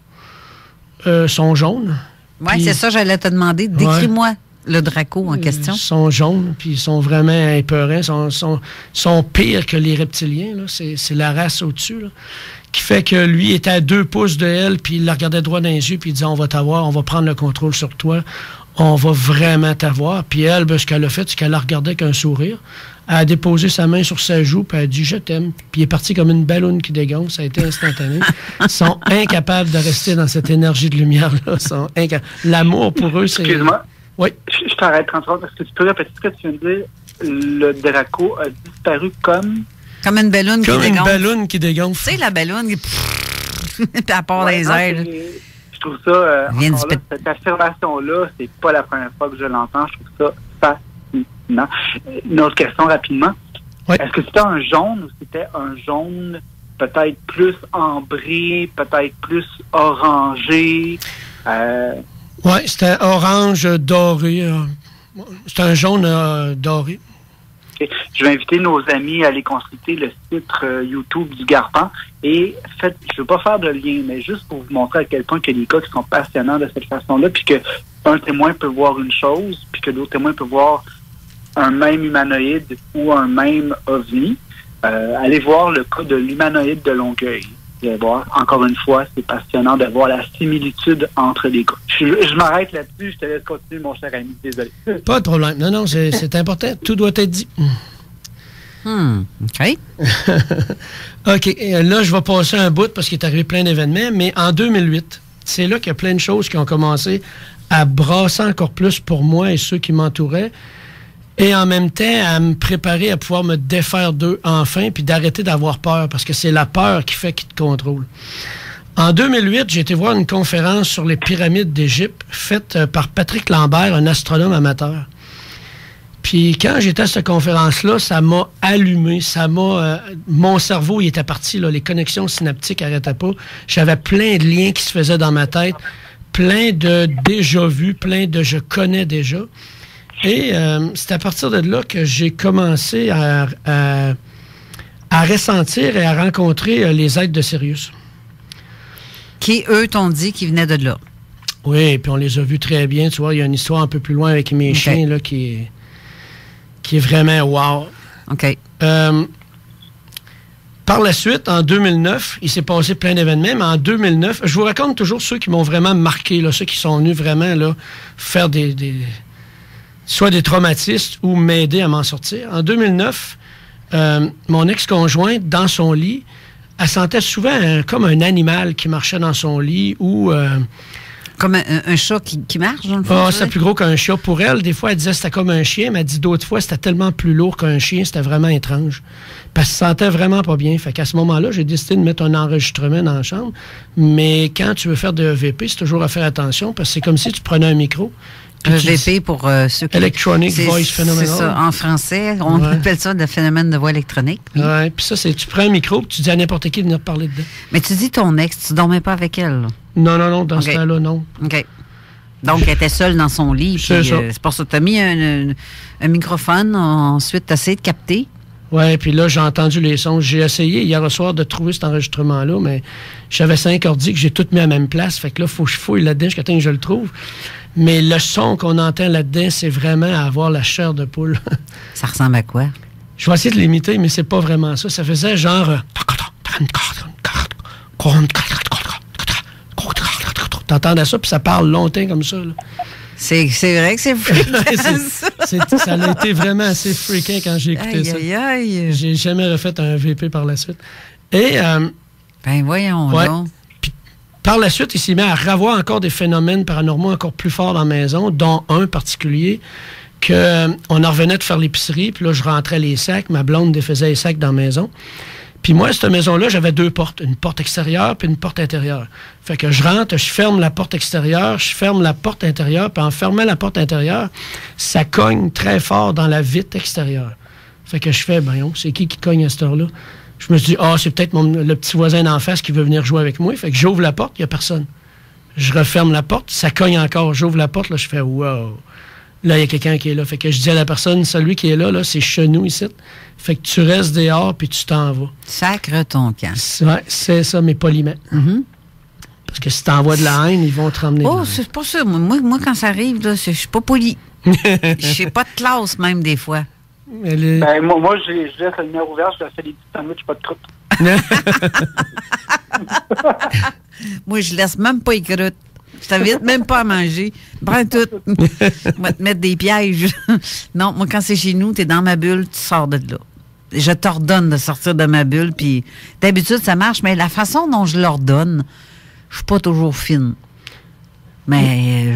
Sont jaunes. Oui, c'est ça, j'allais te demander. Décris-moi le Draco en question. Ils sont jaunes, puis ils sont vraiment épeurants. Ils sont pires que les reptiliens. Là. C'est la race au-dessus. Là, qui fait que lui était à 2 pouces de elle, puis il la regardait droit dans les yeux, puis il disait, on va t'avoir, on va prendre le contrôle sur toi. On va vraiment t'avoir. Puis elle, ben, ce qu'elle a fait, c'est qu'elle la regardait avec un sourire. Elle a déposé sa main sur sa joue, puis elle a dit « Je t'aime ». Puis il est parti comme une balloune qui dégonfle. Ça a été instantané. Ils sont incapables de rester dans cette énergie de lumière-là. L'amour pour eux, c'est... Excuse-moi. Oui. Je t'arrête 30 secondes. Est-ce que tu peux répéter ce que tu viens de dire? Le Draco a disparu comme... Comme une balloune qui dégonfle. Comme une balloune qui dégonfle. Tu sais, la balloune qui... Puis elle part dans les airs. Je trouve ça... cette affirmation-là, c'est pas la première fois que je l'entends. Je trouve ça fascinant. Une autre question rapidement. Oui. Est-ce que c'était un jaune ou c'était un jaune peut-être plus ambré, peut-être plus orangé? Oui, c'était orange doré. C'était un jaune doré. Okay. Je vais inviter nos amis à aller consulter le site YouTube du Garpan. Et je ne veux pas faire de lien, mais juste pour vous montrer à quel point que les gars qui sont passionnants de cette façon-là, puis qu'un témoin peut voir une chose, puis que l'autre témoin peut voir un même humanoïde ou un même ovni. Allez voir le cas de l'humanoïde de Longueuil. Vous allez voir, encore une fois, c'est passionnant de voir la similitude entre les gars. Je m'arrête là-dessus, je te laisse continuer, mon cher ami, désolé. Pas de problème. Non, c'est important. Tout doit être dit. OK. OK. Là, je vais passer un bout parce qu'il est arrivé plein d'événements, mais en 2008, c'est là qu'il y a plein de choses qui ont commencé à brasser encore plus pour moi et ceux qui m'entouraient. Et en même temps, à me préparer à pouvoir me défaire d'eux enfin, puis d'arrêter d'avoir peur, parce que c'est la peur qui fait qu'ils te contrôle. En 2008, j'ai été voir une conférence sur les pyramides d'Égypte, faite par Patrick Lambert, un astronome amateur. Puis quand j'étais à cette conférence-là, ça m'a allumé, mon cerveau, il était parti, là, les connexions synaptiques n'arrêtaient pas. J'avais plein de liens qui se faisaient dans ma tête, plein de déjà-vus, plein de je connais déjà. Et c'est à partir de là que j'ai commencé à ressentir et à rencontrer les êtres de Sirius. Qui, eux, t'ont dit qu'ils venaient de là. Oui, puis on les a vus très bien. Tu vois, il y a une histoire un peu plus loin avec mes chiens là, qui est vraiment wow. OK. Par la suite, en 2009, il s'est passé plein d'événements, mais en 2009, je vous raconte toujours ceux qui m'ont vraiment marqué, là, ceux qui sont venus vraiment là, faire soit des traumatismes ou m'aider à m'en sortir. En 2009, mon ex-conjointe, dans son lit, elle sentait souvent comme un animal qui marchait dans son lit ou... comme un chat qui marche, dans le fond? Ah, c'était plus gros qu'un chat. Pour elle, des fois, elle disait que c'était comme un chien, mais elle dit d'autres fois, c'était tellement plus lourd qu'un chien, c'était vraiment étrange. Parce qu'elle se sentait vraiment pas bien. Fait qu'à ce moment-là, j'ai décidé de mettre un enregistrement dans la chambre. Mais quand tu veux faire de EVP, c'est toujours à faire attention, parce que c'est comme si tu prenais un micro. EVP pour ceux qui... Electronic Voice Phenomenon. C'est ça. En français, on appelle ça le phénomène de voix électronique. Oui, puis ça, c'est tu prends un micro puis tu dis à n'importe qui de venir parler dedans. Mais tu dis ton ex, tu dormais pas avec elle, là? Non, dans ce temps-là, non. OK. Donc, elle était seule dans son lit. C'est ça. C'est pour ça que tu as mis un microphone, ensuite tu as essayé de capter. Oui, puis là, j'ai entendu les sons. J'ai essayé hier soir de trouver cet enregistrement-là, mais j'avais 5 ordi que j'ai tout mis à la même place. Fait que là, il faut que je fouille là-dedans jusqu'à temps que je le trouve. Mais le son qu'on entend là-dedans, c'est vraiment à avoir la chair de poule. Ça ressemble à quoi? Je vais essayer de l'imiter, mais c'est pas vraiment ça. Ça faisait genre... T'entendais ça, puis ça parle longtemps comme ça. Là. C'est vrai que c'est fréquent, ça a été vraiment assez fréquent quand j'ai écouté ça. Aïe. J'ai jamais refait un VP par la suite. Et... ben voyons donc. Puis, par la suite, il s'est mis à revoir encore des phénomènes paranormaux encore plus forts dans la maison, dont un particulier, qu'on en revenait de faire l'épicerie, puis là, je rentrais les sacs, ma blonde défaisait les sacs dans la maison. Puis moi, cette maison-là, j'avais 2 portes. Une porte extérieure puis une porte intérieure. Fait que je rentre, je ferme la porte extérieure, je ferme la porte intérieure, puis en fermant la porte intérieure, ça cogne très fort dans la vitre extérieure. Fait que je fais, c'est qui cogne à cette heure-là? Je me suis dit, c'est peut-être le petit voisin d'en face qui veut venir jouer avec moi. Fait que j'ouvre la porte, il n'y a personne. Je referme la porte, ça cogne encore. J'ouvre la porte, là, je fais, wow. là, il y a quelqu'un qui est là. Fait que je dis à la personne, celui qui est là, c'est chez nous ici. Fait que tu restes dehors, puis tu t'en vas. Sacre ton camp. Ouais, c'est ça, mais poliment. Parce que si t'envoies de la haine, ils vont te ramener. Oh, c'est pas ça. Moi, quand ça arrive, là, je suis pas poli. Je n'ai pas de classe, même, des fois. Ben, moi, je laisse la lumière ouverte, je leur fais des petits sandwichs, pas de croûte. Moi, je laisse même pas les croûtes. Je t'invite même pas à manger. Prends tout. On va te mettre des pièges. Non, moi, quand c'est chez nous, t'es dans ma bulle, tu sors de là. Je t'ordonne de sortir de ma bulle, puis d'habitude, ça marche, mais la façon dont je l'ordonne, je suis pas toujours fine. Mais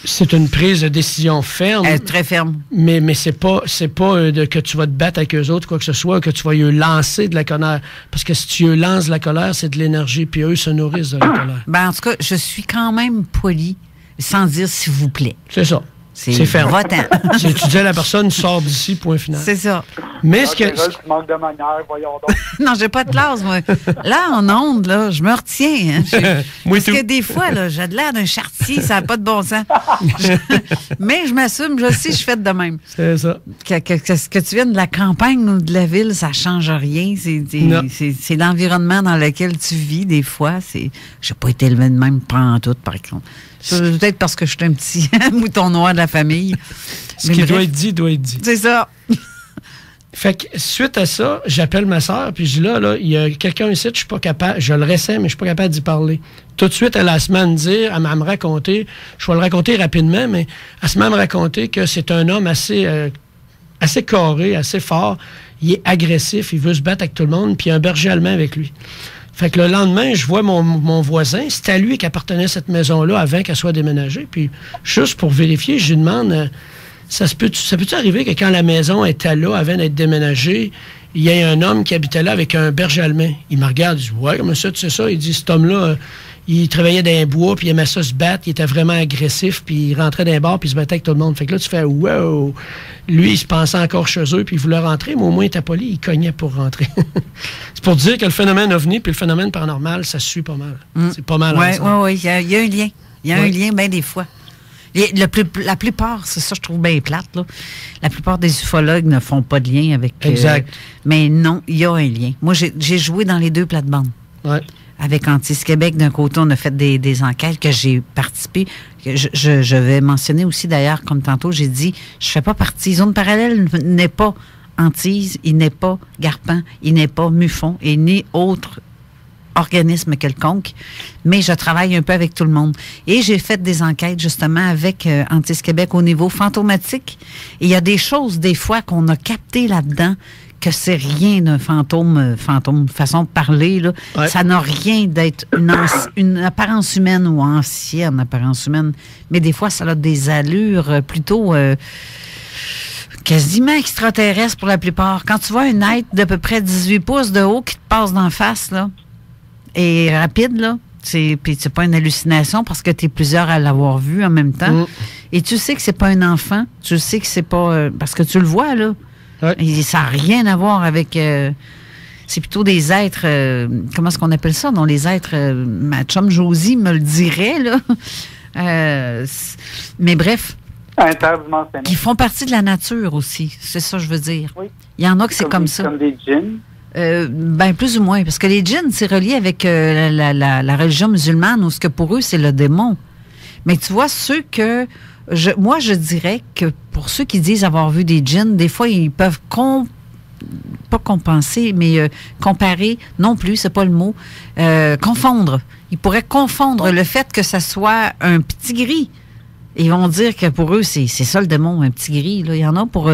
c'est une prise de décision ferme. Très ferme. Mais c'est pas que tu vas te battre avec eux autres, quoi que ce soit, que tu vas eux lancer de la colère. Parce que si tu eux lances de la colère, c'est de l'énergie, puis eux se nourrissent de la colère. Ben, en tout cas, je suis quand même poli, sans dire s'il vous plaît. C'est ça. C'est ferme. Va-t'en. Tu dis à la personne, sors d'ici, point final. C'est ça. Mais ce que. Tu manques de manière, voyons donc. Non, j'ai pas de classe, moi. Là, en onde, là, je me retiens. Hein. Parce que des fois, là, j'ai de l'air d'un chartier, ça n'a pas de bon sens. Mais je m'assume, je sais, je fais de même. C'est ça. Que tu viennes de la campagne ou de la ville, ça change rien. C'est l'environnement dans lequel tu vis, des fois. J'ai pas été élevé de même, pas en tout, par exemple. Peut-être parce que je suis un petit mouton noir de la famille. Ce qui doit être dit, doit être dit. C'est ça. Fait que, suite à ça, j'appelle ma soeur, puis je dis là, il y a quelqu'un ici, je suis pas capable, je le ressaie, mais je suis pas capable d'y parler. Tout de suite, elle a se met à me dire, elle m'a me raconter, je vais le raconter rapidement, mais elle se met à me raconter que c'est un homme assez carré, assez fort, il est agressif, il veut se battre avec tout le monde, puis il y a un berger allemand avec lui. Fait que le lendemain, je vois mon voisin, c'est à lui qu'appartenait cette maison-là avant qu'elle soit déménagée. Puis, juste pour vérifier, je lui demande, ça peut-tu arriver que quand la maison était là, avant d'être déménagée, il y a un homme qui habitait là avec un berger allemand? Il me regarde, il dit, ouais, comme ça, tu sais ça? Il dit, cet homme-là, il travaillait dans un bois, puis il aimait ça se battre, il était vraiment agressif, puis il rentrait dans les bars, puis il se battait avec tout le monde. Fait que là, tu fais, wow! Lui, il se pensait encore chez eux, puis il voulait rentrer, mais au moins, il était poli, il cognait pour rentrer. C'est pour dire que le phénomène ovni puis le phénomène paranormal, ça se suit pas mal. C'est pas mal. Oui, il y a un lien. Il y a un lien, bien des fois. La plupart, c'est ça, je trouve bien plate, là. La plupart des ufologues ne font pas de lien avec... Exact. Mais non, il y a un lien. Moi, j'ai joué dans les deux plates-bandes. Ouais. Avec Antis Québec, d'un côté, on a fait des enquêtes que j'ai participé. Je vais mentionner aussi, d'ailleurs, comme tantôt, j'ai dit, je fais pas partie. Zone Parallèle n'est pas Antise, il n'est pas Garpan, il n'est pas MUFON, et ni autre organisme quelconque, mais je travaille un peu avec tout le monde. Et j'ai fait des enquêtes, justement, avec Antis Québec au niveau fantomatique. Et il y a des choses, des fois, qu'on a captées là-dedans, que c'est rien d'un fantôme, façon de parler, là. Ouais. Ça n'a rien d'être une apparence humaine ou ancienne apparence humaine. Mais des fois, ça a des allures plutôt quasiment extraterrestres pour la plupart. Quand tu vois un être d'à peu près 18 pouces de haut qui te passe d'en face, là, et rapide, là, puis c'est pas une hallucination parce que tu es plusieurs à l'avoir vu en même temps. Et tu sais que c'est pas un enfant. Tu sais que c'est pas... parce que tu le vois, là. Ouais. Et ça n'a rien à voir avec... c'est plutôt des êtres... comment est-ce qu'on appelle ça? Non, les êtres... ma chum Josie me le dirait, là. Mais bref... Interdimensionnels. Qui font partie de la nature aussi. C'est ça que je veux dire. Oui. Il y en a que c'est comme ça. Comme des djinns? Ben, plus ou moins. Parce que les djinns, c'est relié avec la religion musulmane, où ce que pour eux, c'est le démon. Mais tu vois, ceux que... moi, je dirais que pour ceux qui disent avoir vu des djinns, des fois, ils peuvent pas compenser, mais comparer, non plus, c'est pas le mot, confondre. Ils pourraient confondre le fait que ça soit un petit gris. Ils vont dire que pour eux, c'est ça le démon, un petit gris. Là. Il y en a pour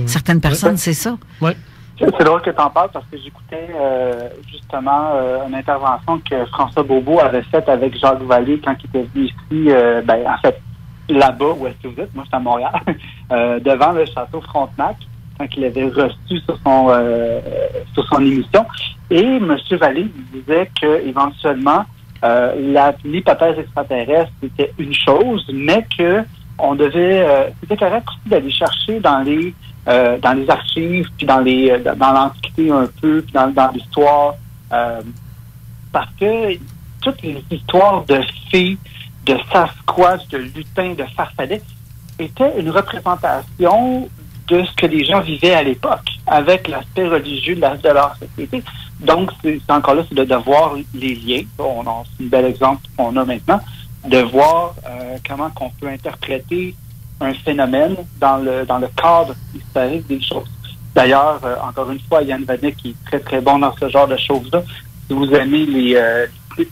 certaines personnes, c'est ça. Oui. C'est drôle que tu en parles parce que j'écoutais justement une intervention que François Beaubeau avait faite avec Jacques Vallée quand il était venu ici, en fait, là-bas, où est-ce que vous êtes? Moi, je suis à Montréal, devant le château Frontenac, quand il avait reçu sur son émission. Et M. Vallée disait qu'éventuellement, l'hypothèse extraterrestre, c'était une chose, mais que on devait... c'était correct aussi d'aller chercher dans les archives, puis dans l'Antiquité un peu, puis dans l'histoire, parce que toutes les histoires de fées, de Sasquatch, de lutins, de farfadets, était une représentation de ce que les gens vivaient à l'époque, avec l'aspect religieux de leur société. Donc, c'est encore là, c'est de voir les liens. C'est un bel exemple qu'on a maintenant, de voir comment qu'on peut interpréter un phénomène dans le cadre historique des choses. D'ailleurs, encore une fois, Yann Vanek qui est très, très bon dans ce genre de choses-là. Si vous aimez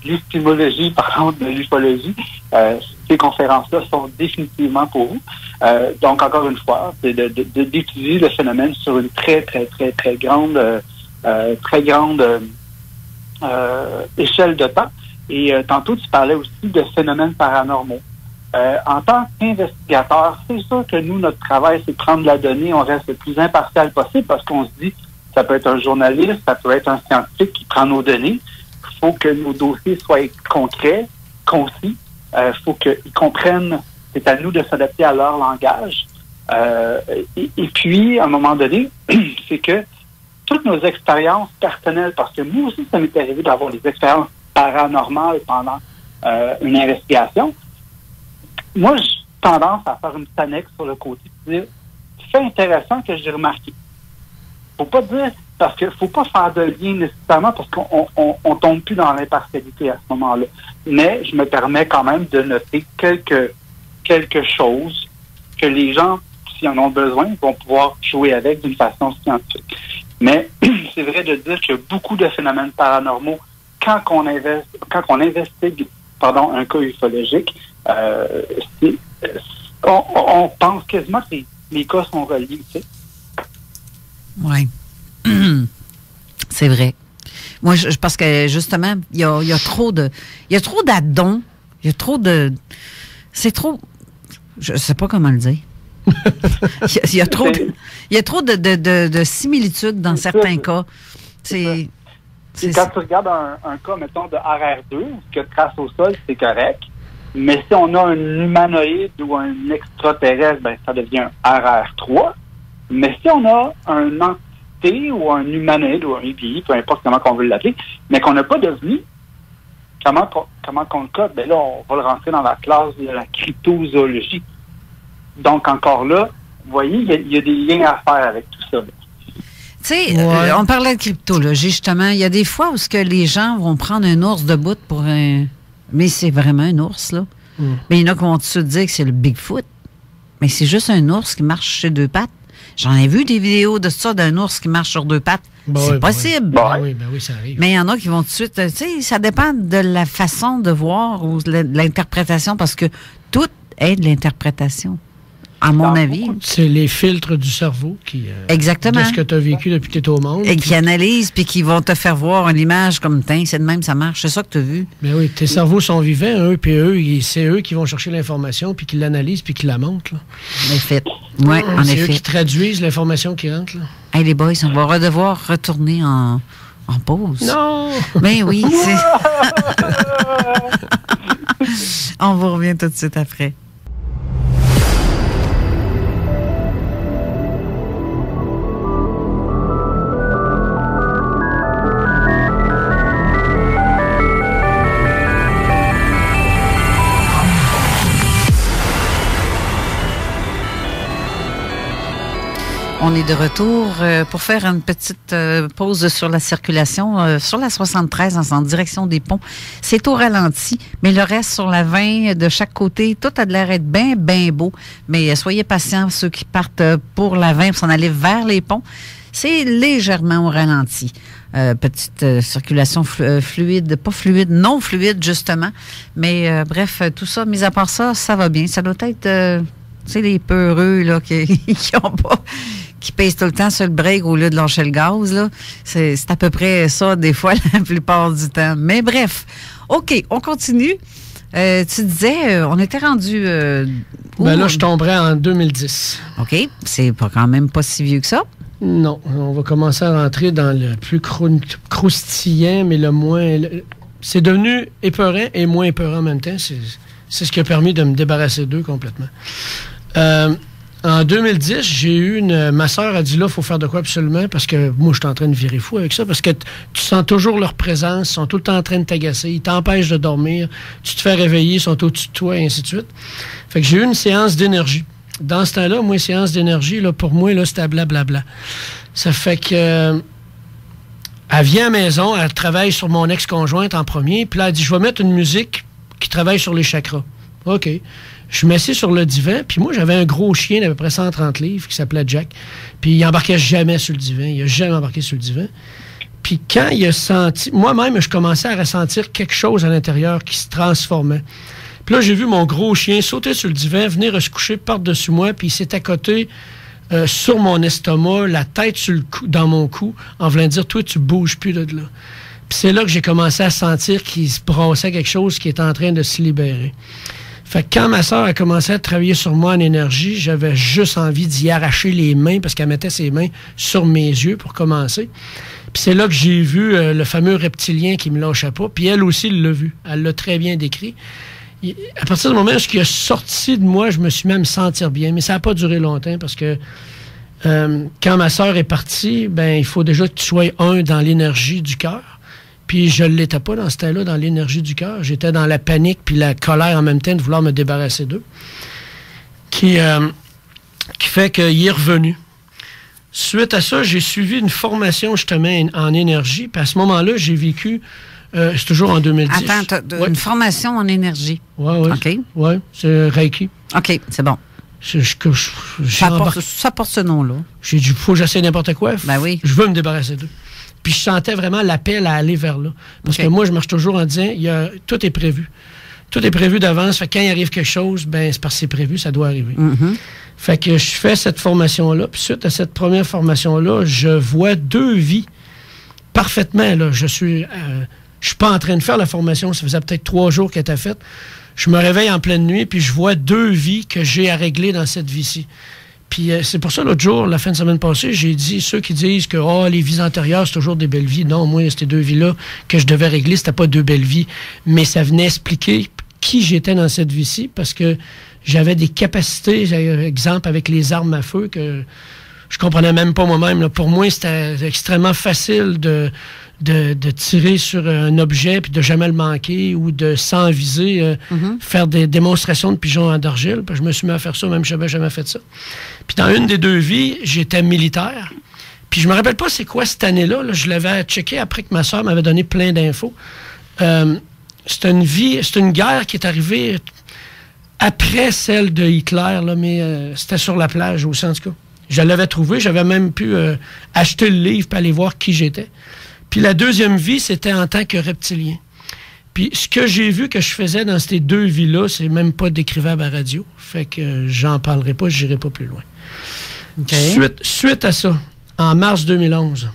l'épimologie, par contre, de l'ufologie, ces conférences-là sont définitivement pour vous. Donc, encore une fois, c'est d'étudier le phénomène sur une très, très, très, très grande échelle de temps. Et tantôt, tu parlais aussi de phénomènes paranormaux. En tant qu'investigateur, c'est sûr que nous, notre travail, c'est de prendre la donnée, on reste le plus impartial possible parce qu'on se dit, ça peut être un journaliste, ça peut être un scientifique qui prend nos données. Il faut que nos dossiers soient concrets, concis. Il faut qu'ils comprennent, c'est à nous de s'adapter à leur langage. Et puis, à un moment donné, c'est que toutes nos expériences personnelles, parce que moi aussi, ça m'est arrivé d'avoir des expériences paranormales pendant une investigation. Moi, j'ai tendance à faire une petite annexe sur le côté, de dire, c'est intéressant que j'ai remarqué. Faut pas dire, parce qu'il faut pas faire de lien nécessairement, parce qu'on tombe plus dans l'impartialité à ce moment-là. Mais je me permets quand même de noter quelque chose que les gens, s'ils en ont besoin, vont pouvoir jouer avec d'une façon scientifique. Mais c'est vrai de dire qu'il y a beaucoup de phénomènes paranormaux quand on investigue un cas ufologique. On pense quasiment que les cas sont reliés, tu sais. Oui. C'est vrai. Moi, parce que justement, il y a trop d'addons. Il y a trop de. C'est trop. Je sais pas comment le dire. Il y a trop de similitudes dans certains cas. Et quand tu regardes un cas, mettons, de RR2, que trace au sol, c'est correct. Mais si on a un humanoïde ou un extraterrestre, ben ça devient un RR3. Mais si on a un entité ou un humanoïde ou un EPI, peu importe comment on veut l'appeler, mais qu'on n'a pas devenu, comment qu'on le code? Ben là, on va le rentrer dans la classe de la cryptozoologie. Donc, encore là, vous voyez, il y a des liens à faire avec tout ça. Tu sais, on parlait de cryptologie, justement. Il y a des fois où les gens vont prendre un ours de bout pour un... Mais c'est vraiment un ours, là. Mais il y en a qui vont tout de suite dire que c'est le Bigfoot. Mais c'est juste un ours qui marche sur deux pattes. J'en ai vu des vidéos de ça, d'un ours qui marche sur deux pattes. C'est possible. Oui, ça arrive. Mais il y en a qui vont tout de suite... Tu sais, ça dépend de la façon de voir ou de l'interprétation, parce que tout est de l'interprétation. À mon avis. C'est les filtres du cerveau qui... Exactement. De ce que tu as vécu depuis que tu étais au monde. Et qui analysent, puis qui vont te faire voir une image comme, c'est de même, ça marche. C'est ça que tu as vu. Mais oui, tes cerveaux sont vivants, c'est eux qui vont chercher l'information, puis qui l'analysent, puis qui la montrent. En effet. Oui, en effet. C'est eux qui traduisent l'information qui rentre. Là. Hey, les boys, on va devoir retourner en pause. Non! Ben oui, c'est... On vous revient tout de suite après. On est de retour pour faire une petite pause sur la circulation. Sur la 73, en direction des ponts, c'est au ralenti, mais le reste sur la 20, de chaque côté, tout a de l'air d'être bien, bien beau. Mais soyez patients, ceux qui partent pour la 20 pour s'en aller vers les ponts, c'est légèrement au ralenti. Petite circulation fluide, pas fluide, non fluide, justement. Mais bref, tout ça, mis à part ça, ça va bien. Ça doit être, tu sais, les peureux, là, qui pèsent tout le temps sur le break au lieu de lâcher le gaz, là. C'est à peu près ça, des fois, la plupart du temps. Mais bref, OK, on continue. Tu disais, on était rendu... là, je tomberais en 2010. OK, c'est quand même pas si vieux que ça. Non, on va commencer à rentrer dans le plus croustillant, mais le moins... C'est devenu épeurant et moins épeurant en même temps. C'est ce qui a permis de me débarrasser d'eux complètement. En 2010, j'ai eu ma sœur a dit là, il faut faire de quoi absolument, parce que moi, je suis en train de virer fou avec ça, parce que tu sens toujours leur présence, ils sont tout le temps en train de t'agacer, ils t'empêchent de dormir, tu te fais réveiller, ils sont au-dessus de toi, et ainsi de suite. Fait que j'ai eu une séance d'énergie. dans ce temps-là, moi, séance d'énergie, là, pour moi, là, c'était blablabla. Ça fait que... elle vient à la maison, elle travaille sur mon ex-conjointe en premier, puis là, elle dit, je vais mettre une musique qui travaille sur les chakras. OK. Je m'assis sur le divan, puis moi, j'avais un gros chien d'à peu près 130 livres qui s'appelait Jack, puis il embarquait jamais sur le divan. Il n'a jamais embarqué sur le divan. Puis quand il a senti... Moi-même, je commençais à ressentir quelque chose à l'intérieur qui se transformait. Puis là, j'ai vu mon gros chien sauter sur le divan, venir se coucher par-dessus moi, puis il s'est accoté sur mon estomac, la tête sur le cou, dans mon cou, en voulant dire, toi, tu bouges plus de là. Puis c'est là que j'ai commencé à sentir qu'il se brassait quelque chose qui était en train de se libérer. Fait que quand ma soeur a commencé à travailler sur moi en énergie, j'avais juste envie d'y arracher les mains parce qu'elle mettait ses mains sur mes yeux pour commencer. Puis c'est là que j'ai vu le fameux reptilien qui me lâchait pas. Puis elle aussi l'a vu. Elle l'a très bien décrit. À partir du moment où ce qui a sorti de moi, je me suis même sentir bien. Mais ça n'a pas duré longtemps parce que quand ma soeur est partie, ben il faut déjà que tu sois dans l'énergie du cœur. Puis je ne l'étais pas dans ce temps-là, dans l'énergie du cœur. J'étais dans la panique puis la colère en même temps de vouloir me débarrasser d'eux. Qui fait qu'il est revenu. Suite à ça, j'ai suivi une formation justement en énergie. Puis à ce moment-là, j'ai vécu... c'est toujours en 2010. Attends, une formation en énergie. Oui, oui. OK. Oui, c'est Reiki. OK, c'est bon. Ça porte ce nom-là. J'ai dit, il faut que j'essaie n'importe quoi. Ben oui. Je veux me débarrasser d'eux. Puis je sentais vraiment l'appel à aller vers là. Parce que moi, je marche toujours en disant, tout est prévu. Tout est prévu d'avance. Fait que quand il arrive quelque chose, ben c'est parce que c'est prévu, ça doit arriver. Mm-hmm. Fait que je fais cette formation-là. Puis suite à cette première formation-là, je vois 2 vies parfaitement. Là. Je suis pas en train de faire la formation. Ça faisait peut-être 3 jours qu'elle était faite. Je me réveille en pleine nuit, puis je vois 2 vies que j'ai à régler dans cette vie-ci. Puis c'est pour ça, l'autre jour, la fin de semaine passée, j'ai dit, ceux qui disent que les vies antérieures, c'est toujours des belles vies. Non, moi, ces 2 vies-là que je devais régler, c'était pas 2 belles vies. Mais ça venait expliquer qui j'étais dans cette vie-ci, parce que j'avais des capacités, exemple, avec les armes à feu, que je comprenais même pas moi-même. Là. Pour moi, c'était extrêmement facile de tirer sur un objet puis de jamais le manquer ou de, sans viser, faire des démonstrations de pigeons d'argile. Je me suis mis à faire ça, même si je n'avais jamais fait ça. Puis dans une des 2 vies, j'étais militaire. Puis je me rappelle pas c'est quoi cette année-là. Là. Je l'avais checké après que ma soeur m'avait donné plein d'infos. C'est une guerre qui est arrivée après celle de Hitler, là, mais c'était sur la plage aussi, en tout cas. Je l'avais trouvé, j'avais même pu acheter le livre pour aller voir qui j'étais. Puis la 2e vie, c'était en tant que reptilien. Puis ce que j'ai vu que je faisais dans ces 2 vies-là, c'est même pas décrivable à radio. Fait que j'en parlerai pas, je n'irai pas plus loin. Okay. Suite à ça, en mars 2011,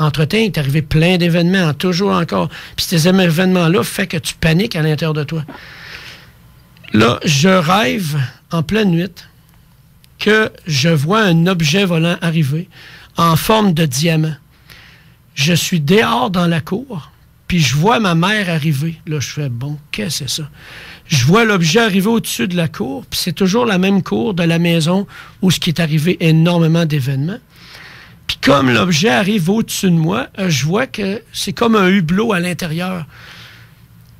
entre-temps, il est arrivé plein d'événements, toujours encore. Puis ces événements-là font que tu paniques à l'intérieur de toi. Là, je rêve en pleine nuit que je vois un objet volant arriver en forme de diamant. Je suis dehors dans la cour, puis je vois ma mère arriver. Là, je fais, bon, qu'est-ce que c'est ça? Je vois l'objet arriver au-dessus de la cour, puis c'est toujours la même cour de la maison où ce qui est arrivé énormément d'événements. Puis comme l'objet arrive au-dessus de moi, je vois que c'est comme un hublot à l'intérieur.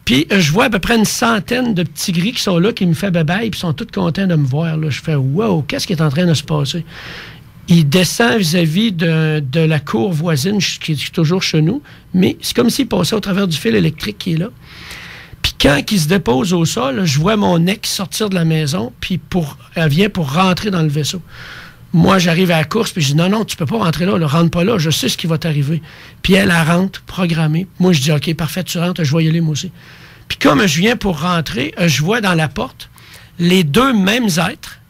Puis je vois à peu près une centaine de petits gris qui sont là, qui me font bye-bye, puis sont tous contents de me voir. Là. Je fais, wow, qu'est-ce qui est en train de se passer? Il descend vis-à-vis de la cour voisine qui est toujours chez nous, mais c'est comme s'il passait au travers du fil électrique qui est là. Puis quand il se dépose au sol, je vois mon ex sortir de la maison, puis elle vient pour rentrer dans le vaisseau. Moi, j'arrive à la course, puis je dis, non, tu peux pas rentrer là, rentre pas là, je sais ce qui va t'arriver. Puis elle rentre, programmée. Moi, je dis, OK, parfait, tu rentres, je vais y aller moi aussi. Puis comme je viens pour rentrer, je vois dans la porte les 2 mêmes êtres,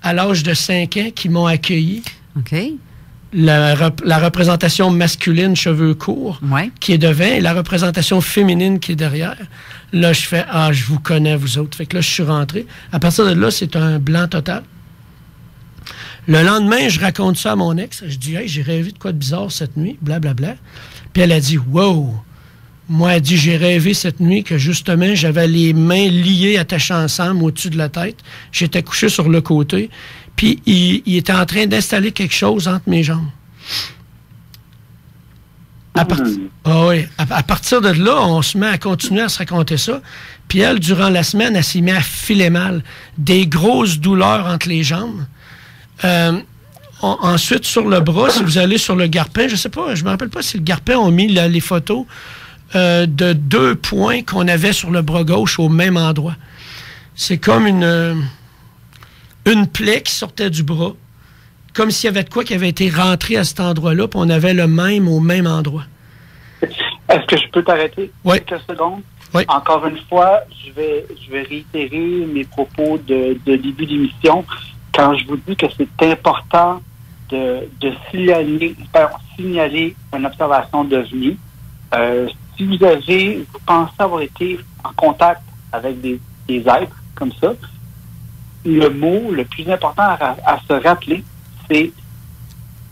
à l'âge de 5 ans, qui m'ont accueilli. OK. La représentation masculine, cheveux courts, qui est devant, et la représentation féminine qui est derrière. Là, je fais, je vous connais, vous autres. Fait que là, je suis rentré. À partir de là, c'est un blanc total. Le lendemain, je raconte ça à mon ex. Je dis, hey, j'ai rêvé de quoi de bizarre cette nuit, blablabla. Puis elle a dit, wow! Moi, elle dit, j'ai rêvé cette nuit que justement, j'avais les mains liées, attachées ensemble au-dessus de la tête. J'étais couché sur le côté. Puis il était en train d'installer quelque chose entre mes jambes. À partir de là, on se met à continuer à se raconter ça. Puis elle, durant la semaine, elle s'est mise à filer mal. Des grosses douleurs entre les jambes. Ensuite, sur le bras, si vous allez sur le garpin, je sais pas, je me rappelle pas si le garpin ont mis les photos de 2 points qu'on avait sur le bras gauche au même endroit. C'est comme une plaie qui sortait du bras. Comme s'il y avait de quoi qui avait été rentré à cet endroit-là, puis on avait le même au même endroit. Est-ce que je peux t'arrêter quelques secondes? Oui. Encore une fois, je vais réitérer mes propos de début d'émission quand je vous dis que c'est important de signaler une observation d'OVNI. Si vous pensez avoir été en contact avec des êtres comme ça, le mot le plus important à se rappeler, c'est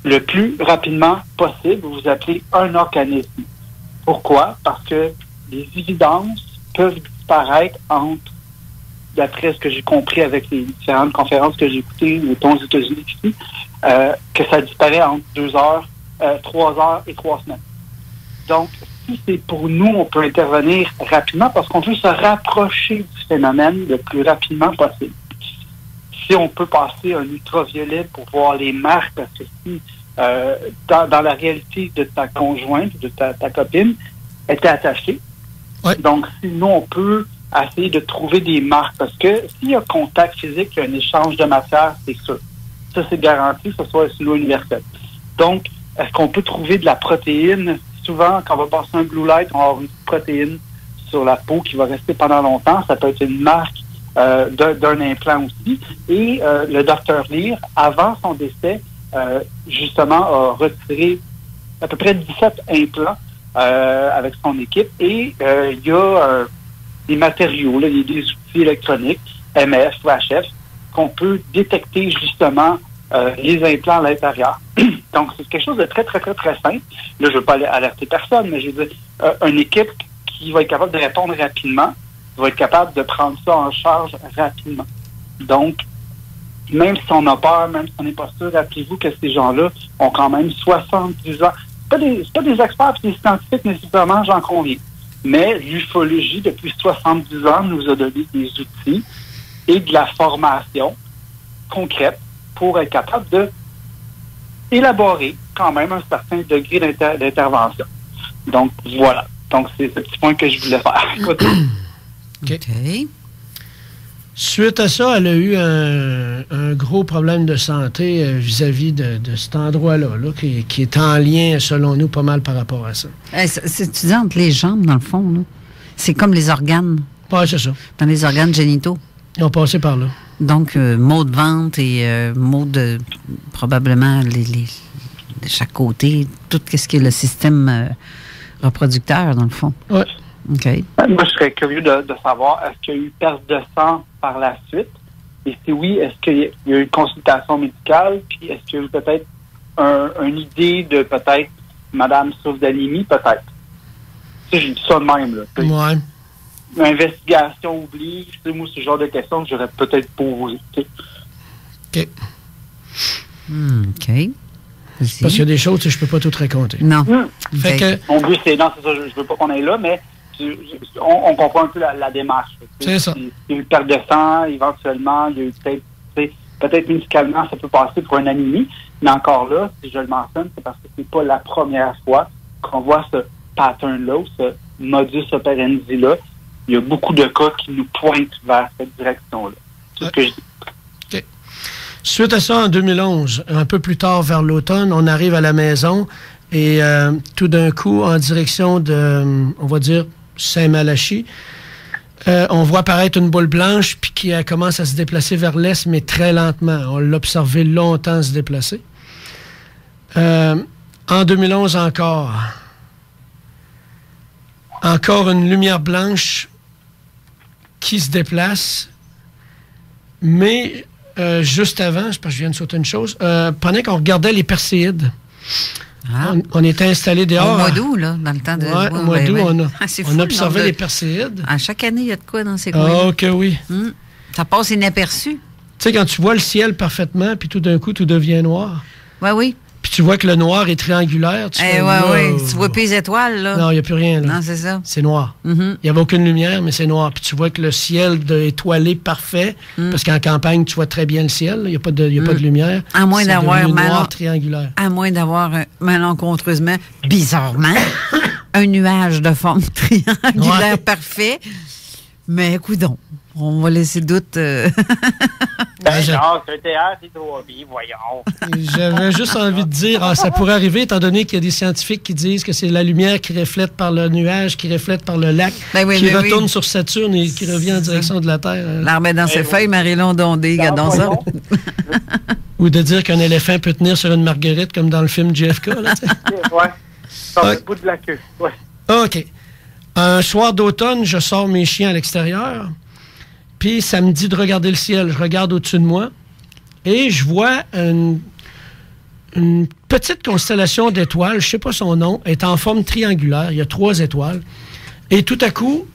le plus rapidement possible, vous appelez un organisme. Pourquoi? Parce que les évidences peuvent disparaître d'après ce que j'ai compris avec les différentes conférences que j'ai écoutées, mettons aux États-Unis ici, que ça disparaît entre 2 heures, 3 heures et 3 semaines. Donc, si c'est pour nous, on peut intervenir rapidement parce qu'on veut se rapprocher du phénomène le plus rapidement possible. Si on peut passer un ultraviolet pour voir les marques, parce que si dans la réalité de ta conjointe, de ta copine, était attachée, donc si nous, on peut essayer de trouver des marques, parce que s'il y a contact physique, il y a un échange de matière, c'est sûr. Ça, c'est garanti, que ce soit sur l'eau universelle. Donc, est-ce qu'on peut trouver de la protéine? Souvent, quand on va passer un blue light, on va avoir une protéine sur la peau qui va rester pendant longtemps. Ça peut être une marque d'un implant aussi. Et le docteur Lear, avant son décès, justement, a retiré à peu près 17 implants avec son équipe. Et il y a des matériaux, là, il y a des outils électroniques, MF ou HF, qu'on peut détecter justement les implants à l'intérieur. Donc, c'est quelque chose de très, très, très, très simple. Là, je ne veux pas alerter personne, mais je veux dire, une équipe qui va être capable de répondre rapidement, va être capable de prendre ça en charge rapidement. Donc, même si on a peur, même si on n'est pas sûr, rappelez-vous que ces gens-là ont quand même 70 ans. C'est pas des experts et des scientifiques nécessairement, j'en conviens. Mais l'ufologie, depuis 70 ans, nous a donné des outils et de la formation concrète pour être capable de élaborer quand même un certain degré d'intervention. Donc, voilà. Donc, c'est ce petit point que je voulais faire. OK. Suite à ça, elle a eu un gros problème de santé vis-à-vis de cet endroit-là, qui est en lien, selon nous, pas mal par rapport à ça. Tu dis entre les jambes, dans le fond, là. C'est comme les organes. Oui, c'est ça. Dans les organes génitaux. Ils ont passé par là. Donc, maux de ventre et maux de probablement de chaque côté, tout ce qui est le système reproducteur, dans le fond. Oui. OK. Moi, je serais curieux de savoir, est-ce qu'il y a eu perte de sang par la suite? Et si oui, est-ce qu'il y a eu une consultation médicale? Puis est-ce qu'il y a eu peut-être une idée de peut-être Madame souffre d'anémie, peut-être? Tu sais, j'ai dit ça de même, là. Ouais. Investigation oublie, tu sais, moi, ce genre de questions que j'aurais peut-être posé. OK. OK. Parce qu'il y a des choses que je peux pas tout raconter. Non. Fait que... Mon but, c'est... Non, c'est ça, je veux pas qu'on aille là, mais on comprend un peu la démarche. C'est ça. Il y a eu perte de sang, éventuellement, il y a eu peut-être médicalement, ça peut passer pour une anémie, mais encore là, si je le mentionne, c'est parce que c'est pas la première fois qu'on voit ce pattern-là, ou ce modus operandi-là. Il y a beaucoup de cas qui nous pointent vers cette direction-là. C'est ce que je dis. OK. Suite à ça, en 2011, un peu plus tard vers l'automne, on arrive à la maison et tout d'un coup, en direction de, on va dire, Saint-Malachie, on voit apparaître une boule blanche puis qui commence à se déplacer vers l'est, mais très lentement. On l'a observé longtemps se déplacer. En 2011 encore une lumière blanche qui se déplace, mais juste avant, parce que je viens de sauter une chose, pendant qu'on regardait les perséides, on était installés dehors. Au mois d'août, là, dans le temps de... Oui, au mois d'août, on observait les perséides. À chaque année, il y a de quoi dans ces coins. Ah, OK, oui. Ça passe inaperçu. Tu sais, quand tu vois le ciel parfaitement, puis tout d'un coup, tout devient noir. Oui, oui. Puis tu vois que le noir est triangulaire. Tu vois plus les étoiles, là. Non, il n'y a plus rien, là. Non, c'est ça. C'est noir. Mm-hmm. Il n'y avait aucune lumière, mais c'est noir. Puis tu vois que le ciel étoilé parfait, parce qu'en campagne, tu vois très bien le ciel. Il n'y a pas de lumière. À moins d'avoir noir triangulaire. À moins d'avoir, malencontreusement, bizarrement, un nuage de forme triangulaire parfait. Mais coudonc, on va laisser le doute. Non, c'est un théâtre hydro-vie, voyons. J'avais juste envie de dire, ça pourrait arriver, étant donné qu'il y a des scientifiques qui disent que c'est la lumière qui reflète par le nuage, qui reflète par le lac, qui retourne sur Saturne et qui revient en direction de la Terre. L'arbre dans ses feuilles, Marie-Laure Dondé, regardons ça. Ou de dire qu'un éléphant peut tenir sur une marguerite, comme dans le film JFK. Oui, sur le bout de la queue. Ouais. OK. Un soir d'automne, je sors mes chiens à l'extérieur, puis ça me dit de regarder le ciel. Je regarde au-dessus de moi et je vois une petite constellation d'étoiles, je ne sais pas son nom, est en forme triangulaire. Il y a 3 étoiles. Et tout à coup,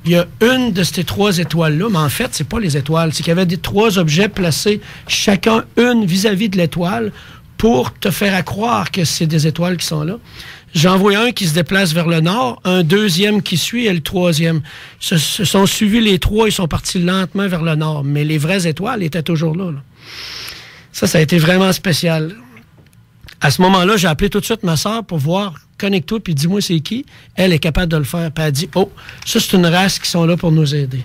il y a une de ces 3 étoiles-là, mais en fait, ce n'est pas les étoiles. C'est qu'il y avait 3 objets placés, chacun une vis-à-vis de l'étoile, pour te faire croire que c'est des étoiles qui sont là. J'en vois un qui se déplace vers le nord, un deuxième qui suit et le troisième. Se sont suivis les 3, ils sont partis lentement vers le nord. Mais les vraies étoiles étaient toujours là. Ça a été vraiment spécial. À ce moment-là, j'ai appelé tout de suite ma sœur pour voir, connecte-toi, puis dis-moi c'est qui. Elle est capable de le faire. Puis elle a dit, ça c'est une race qui sont là pour nous aider.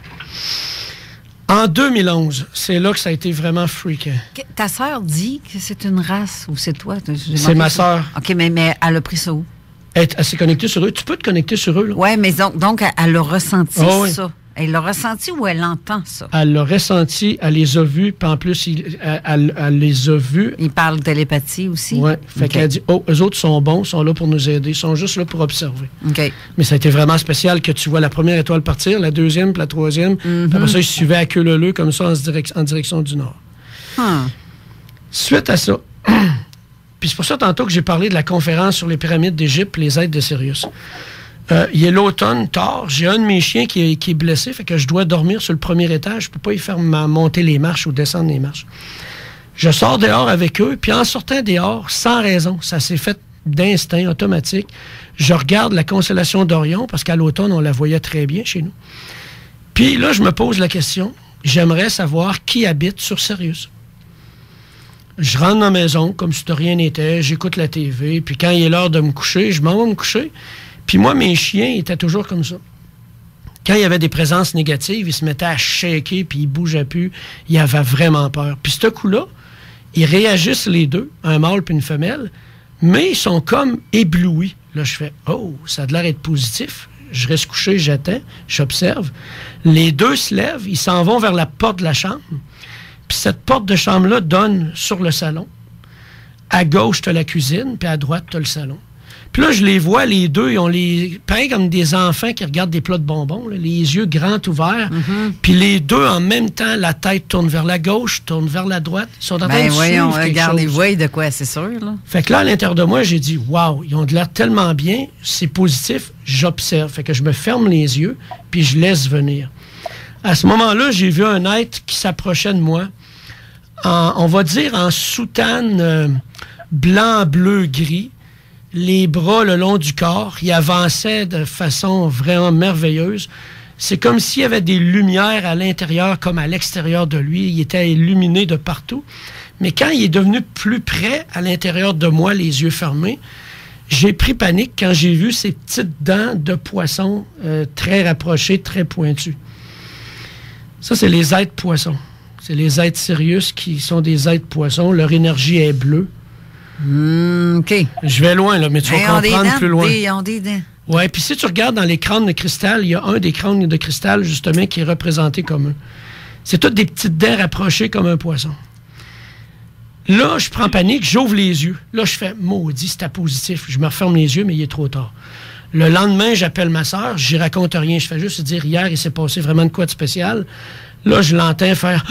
En 2011, c'est là que ça a été vraiment freakant. Ta sœur dit que c'est une race, ou c'est toi? C'est ma sœur. OK, mais elle a pris ça où? Elle s'est connectée sur eux. Tu peux te connecter sur eux, là. Oui, mais donc elle a ressenti ça. Elle l'a ressenti ou elle entend ça? Elle l'a ressenti, elle les a vus, puis en plus, elle les a vus. Il parle de télépathie aussi? Oui. Fait qu'elle dit, eux autres sont bons, sont là pour nous aider, ils sont juste là pour observer. OK. Mais ça a été vraiment spécial que tu vois la première étoile partir, la deuxième, puis la troisième. Puis après ça, ils suivaient à queue leu comme ça en direction du nord. Suite à ça, puis c'est pour ça tantôt que j'ai parlé de la conférence sur les pyramides d'Égypte, les êtres de Sirius. Il est l'automne, tard. J'ai un de mes chiens qui est blessé, fait que je dois dormir sur le premier étage. Je ne peux pas y faire monter les marches ou descendre les marches. Je sors dehors avec eux, puis en sortant dehors, sans raison, ça s'est fait d'instinct, automatique. Je regarde la constellation d'Orion, parce qu'à l'automne, on la voyait très bien chez nous. Puis là, je me pose la question, j'aimerais savoir qui habite sur Sirius. Je rentre dans la maison, comme si de rien n'était, j'écoute la TV, puis quand il est l'heure de me coucher, je m'en vais me coucher. Puis moi, mes chiens étaient toujours comme ça. Quand il y avait des présences négatives, ils se mettaient à shaker, puis ils bougeaient plus. Ils avaient vraiment peur. Puis ce coup-là, ils réagissent les deux, un mâle puis une femelle, mais ils sont comme éblouis. Là, je fais « Oh, ça a l'air d'être positif. » Je reste couché, j'attends, j'observe. Les deux se lèvent, ils s'en vont vers la porte de la chambre. Puis cette porte de chambre-là donne sur le salon. À gauche, tu as la cuisine, puis à droite, tu as le salon. Puis là, je les vois, les deux, ils ont pareil comme des enfants qui regardent des plats de bonbons, là, les yeux grands ouverts. Puis les deux, en même temps, la tête tourne vers la gauche, tourne vers la droite. Ils sont en train de suivre quelque chose. Regarde, ils voient de quoi, c'est sûr. Là. Fait que là, à l'intérieur de moi, j'ai dit, waouh, ils ont de l'air tellement bien, c'est positif, j'observe. Fait que je me ferme les yeux, puis je laisse venir. À ce moment-là, j'ai vu un être qui s'approchait de moi, on va dire en soutane blanc, bleu, gris, les bras le long du corps. Il avançait de façon vraiment merveilleuse. C'est comme s'il y avait des lumières à l'intérieur comme à l'extérieur de lui. Il était illuminé de partout. Mais quand il est devenu plus près à l'intérieur de moi, les yeux fermés, j'ai pris panique quand j'ai vu ces petites dents de poisson très rapprochées, très pointues. Ça, c'est les êtres poissons. C'est les êtres Sirius qui sont des êtres poissons. Leur énergie est bleue. OK. Je vais loin, là, mais tu vas comprendre plus loin. Ils ont des dents. Oui, puis si tu regardes dans les crânes de cristal, il y a un des crânes de cristal, justement, qui est représenté comme eux. C'est toutes des petites dents rapprochées comme un poisson. Là, je prends panique, j'ouvre les yeux. Là, je fais, maudit, c'était positif. Je me referme les yeux, mais il est trop tard. Le lendemain, j'appelle ma sœur, j'y raconte rien. Je fais juste dire, hier, il s'est passé vraiment de quoi de spécial. Là, je l'entends faire...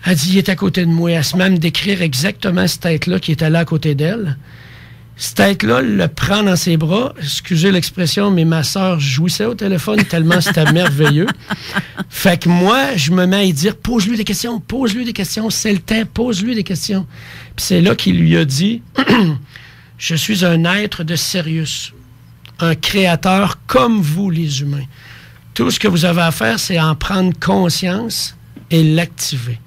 Elle dit, il est à côté de moi. Elle se met à me décrire exactement cette tête-là qui était là à côté d'elle. Cette tête-là le prend dans ses bras. Excusez l'expression, mais ma sœur jouissait au téléphone tellement c'était merveilleux. Fait que moi, je me mets à lui dire, pose-lui des questions, c'est le temps, pose-lui des questions. Puis c'est là qu'il lui a dit, je suis un être de Sirius, un créateur comme vous, les humains. Tout ce que vous avez à faire, c'est en prendre conscience et l'activer.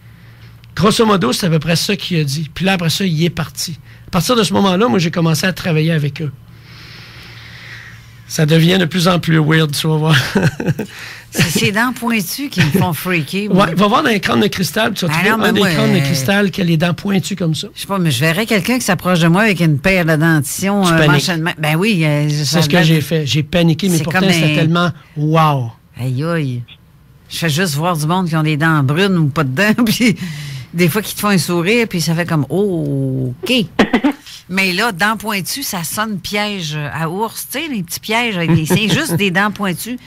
Grosso modo, c'est à peu près ça qu'il a dit. Puis là, après ça, il est parti. À partir de ce moment-là, moi, j'ai commencé à travailler avec eux. Ça devient de plus en plus weird, tu vas voir. C'est ces dents pointues qui me font freaker. Ouais, va voir dans les crânes de cristal, tu vas trouver un des crânes de cristal qui a les dents pointues comme ça. Je sais pas, mais je verrais quelqu'un qui s'approche de moi avec une paire de dentition. Ben oui. C'est ce que j'ai fait. J'ai paniqué, mais pourtant, c'était tellement wow. Aïe, aïe. Je fais juste voir du monde qui ont des dents brunes ou pas de dents, puis des fois qui te font un sourire, puis ça fait comme oh, OK. Mais là, dents pointues, ça sonne piège à ours, tu sais, les petits pièges avec des c'est juste des dents pointues.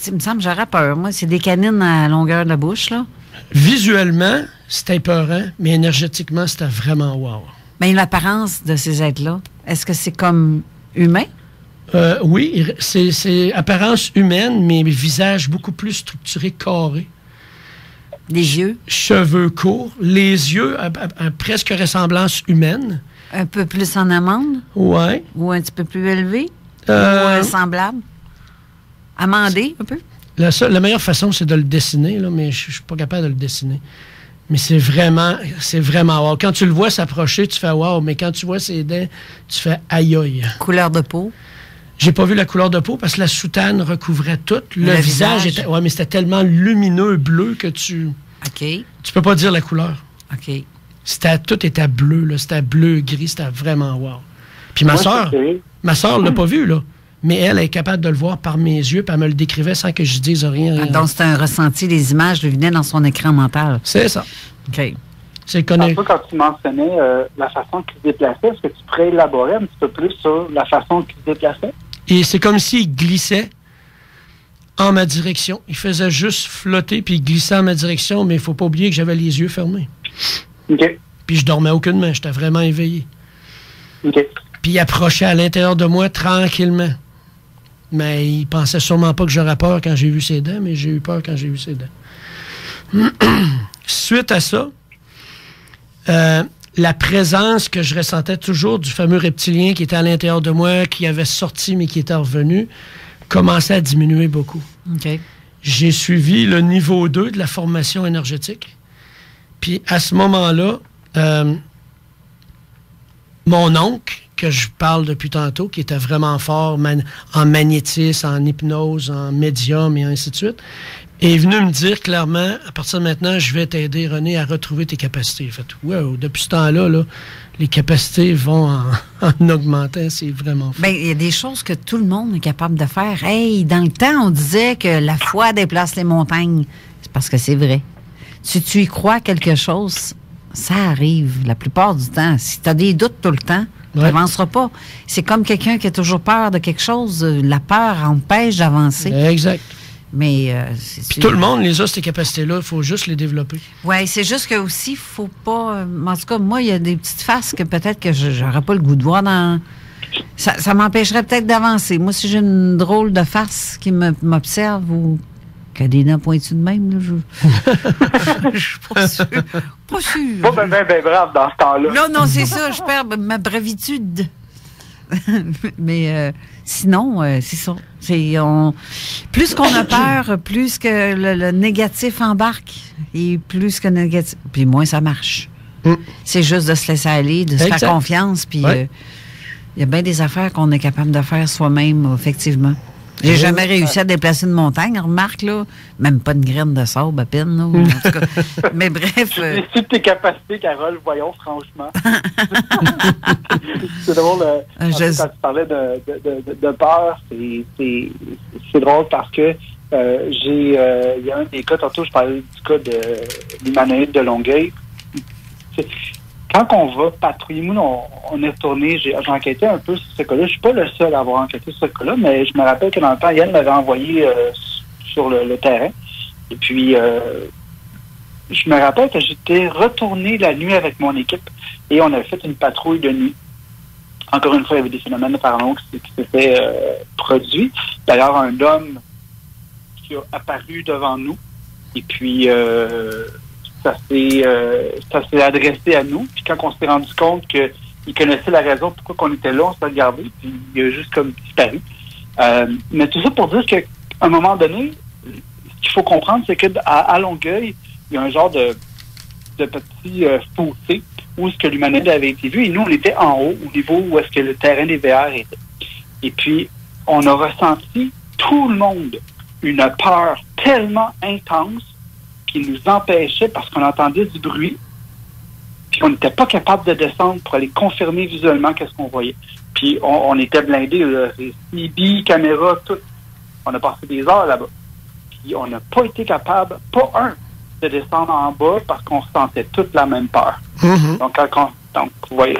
Il me semble que j'aurais peur. Moi, c'est des canines à longueur de la bouche, là. Visuellement, c'était épeurant, mais énergétiquement, c'était vraiment wow. Mais l'apparence de ces êtres-là, est-ce que c'est comme humain? Oui, c'est apparence humaine, mais visage beaucoup plus structuré, carré. Les yeux? Cheveux courts. Les yeux, à presque ressemblance humaine. Un peu plus en amande? Oui. Ou un petit peu plus élevé? Ou semblable? Amandé, un peu? La meilleure façon, c'est de le dessiner, là, mais je ne suis pas capable de le dessiner. Mais c'est vraiment wow. Quand tu le vois s'approcher, tu fais wow, mais quand tu vois ses dents, tu fais aïe aïe. Couleur de peau? J'ai pas vu la couleur de peau parce que la soutane recouvrait tout. Le visage était... Ouais, mais c'était tellement lumineux, bleu que tu... OK. Tu peux pas dire la couleur. OK. Tout était bleu, là. C'était bleu-gris. C'était vraiment wow. Puis ma sœur l'a pas vu, là. Mais elle est capable de le voir par mes yeux, puis elle me le décrivait sans que je dise rien. Donc, c'est un ressenti, les images lui venaient dans son écran mental. C'est ça. OK. C'est connu. Quand tu mentionnais la façon qu'il se déplaçait, est-ce que tu pourrais élaborer un petit peu plus sur la façon qu'il se déplaçait? Et c'est comme s'il glissait en ma direction. Il faisait juste flotter, puis il glissait en ma direction, mais il ne faut pas oublier que j'avais les yeux fermés. OK. Puis je dormais aucunement, j'étais vraiment éveillé. OK. Puis il approchait à l'intérieur de moi tranquillement. Mais il pensait sûrement pas que j'aurais peur quand j'ai vu ses dents, mais j'ai eu peur quand j'ai vu ses dents. Suite à ça, la présence que je ressentais toujours du fameux reptilien qui était à l'intérieur de moi, qui avait sorti mais qui était revenu, commençait à diminuer beaucoup. OK. J'ai suivi le niveau 2 de la formation énergétique. Puis à ce moment-là, mon oncle, que je parle depuis tantôt, qui était vraiment fort en magnétisme, en hypnose, en médium et ainsi de suite, est venu me dire clairement, à partir de maintenant, je vais t'aider, René, à retrouver tes capacités. Fait, wow, depuis ce temps-là, là, les capacités vont en augmentant, c'est vraiment fort. Bien, il y a des choses que tout le monde est capable de faire. Hey, dans le temps, on disait que la foi déplace les montagnes. C'est parce que c'est vrai. Si tu y crois quelque chose, ça arrive la plupart du temps. Si tu as des doutes tout le temps, tu n'avanceras pas. C'est comme quelqu'un qui a toujours peur de quelque chose. La peur empêche d'avancer. Exact. Mais puis tout le monde les a, ces capacités-là. Il faut juste les développer. Oui, c'est juste que aussi, il ne faut pas... en tout cas, moi, il y a des petites faces que peut-être que je n'aurais pas le goût de voir dans... Ça m'empêcherait peut-être d'avancer. Moi, si j'ai une drôle de face qui m'observe ou qui a des dents pointues de même, là, je suis pas sûre. Pas sûre. Pas ben brave dans ce temps-là. Non, c'est ça. Je perds ma bravitude. Mais sinon, c'est ça. Plus qu'on a peur, plus que le négatif embarque. Et plus que négatif. Puis moins ça marche. C'est juste de se laisser aller, de se faire confiance. Puis il y a bien des affaires qu'on est capable de faire soi-même, effectivement. J'ai jamais réussi à déplacer une montagne, remarque, là. Même pas une graine de sable à peine, là. En tout cas. Mais bref. C'est de tes capacités, Carole, voyons, franchement. C'est drôle. Quand tu parlais de peur, c'est drôle parce que il y a un des cas, tantôt, je parlais du cas de l'humanoïde de Longueuil. Quand on va patrouiller, nous, on est retourné, j'ai enquêté un peu sur ce cas-là. Je suis pas le seul à avoir enquêté sur ce cas-là, mais je me rappelle que dans le temps, Yann m'avait envoyé sur le terrain. Et puis, je me rappelle que j'étais retourné la nuit avec mon équipe et on a fait une patrouille de nuit encore une fois, il y avait des phénomènes paranormaux qui s'étaient produits. D'ailleurs, un homme qui a apparu devant nous, et puis ça s'est adressé à nous. Puis quand on s'est rendu compte qu'il connaissait la raison pourquoi on était là, on s'est regardé, puis il a juste comme disparu. Mais tout ça pour dire qu'à un moment donné, ce qu'il faut comprendre, c'est qu'à Longueuil, il y a un genre de petit fossé où est-ce que l'humanoïde avait été vu, et nous, on était en haut, au niveau où est-ce que le terrain des VR était. Et puis, on a ressenti, tout le monde, une peur tellement intense qui nous empêchait, parce qu'on entendait du bruit, puis on n'était pas capable de descendre pour aller confirmer visuellement qu'est-ce qu'on voyait. Puis, on était blindés, CB, caméra, tout. On a passé des heures là-bas. Puis, on n'a pas été capable, pas de descendre en bas parce qu'on ressentait toute la même peur. Mm-hmm. Donc, vous voyez.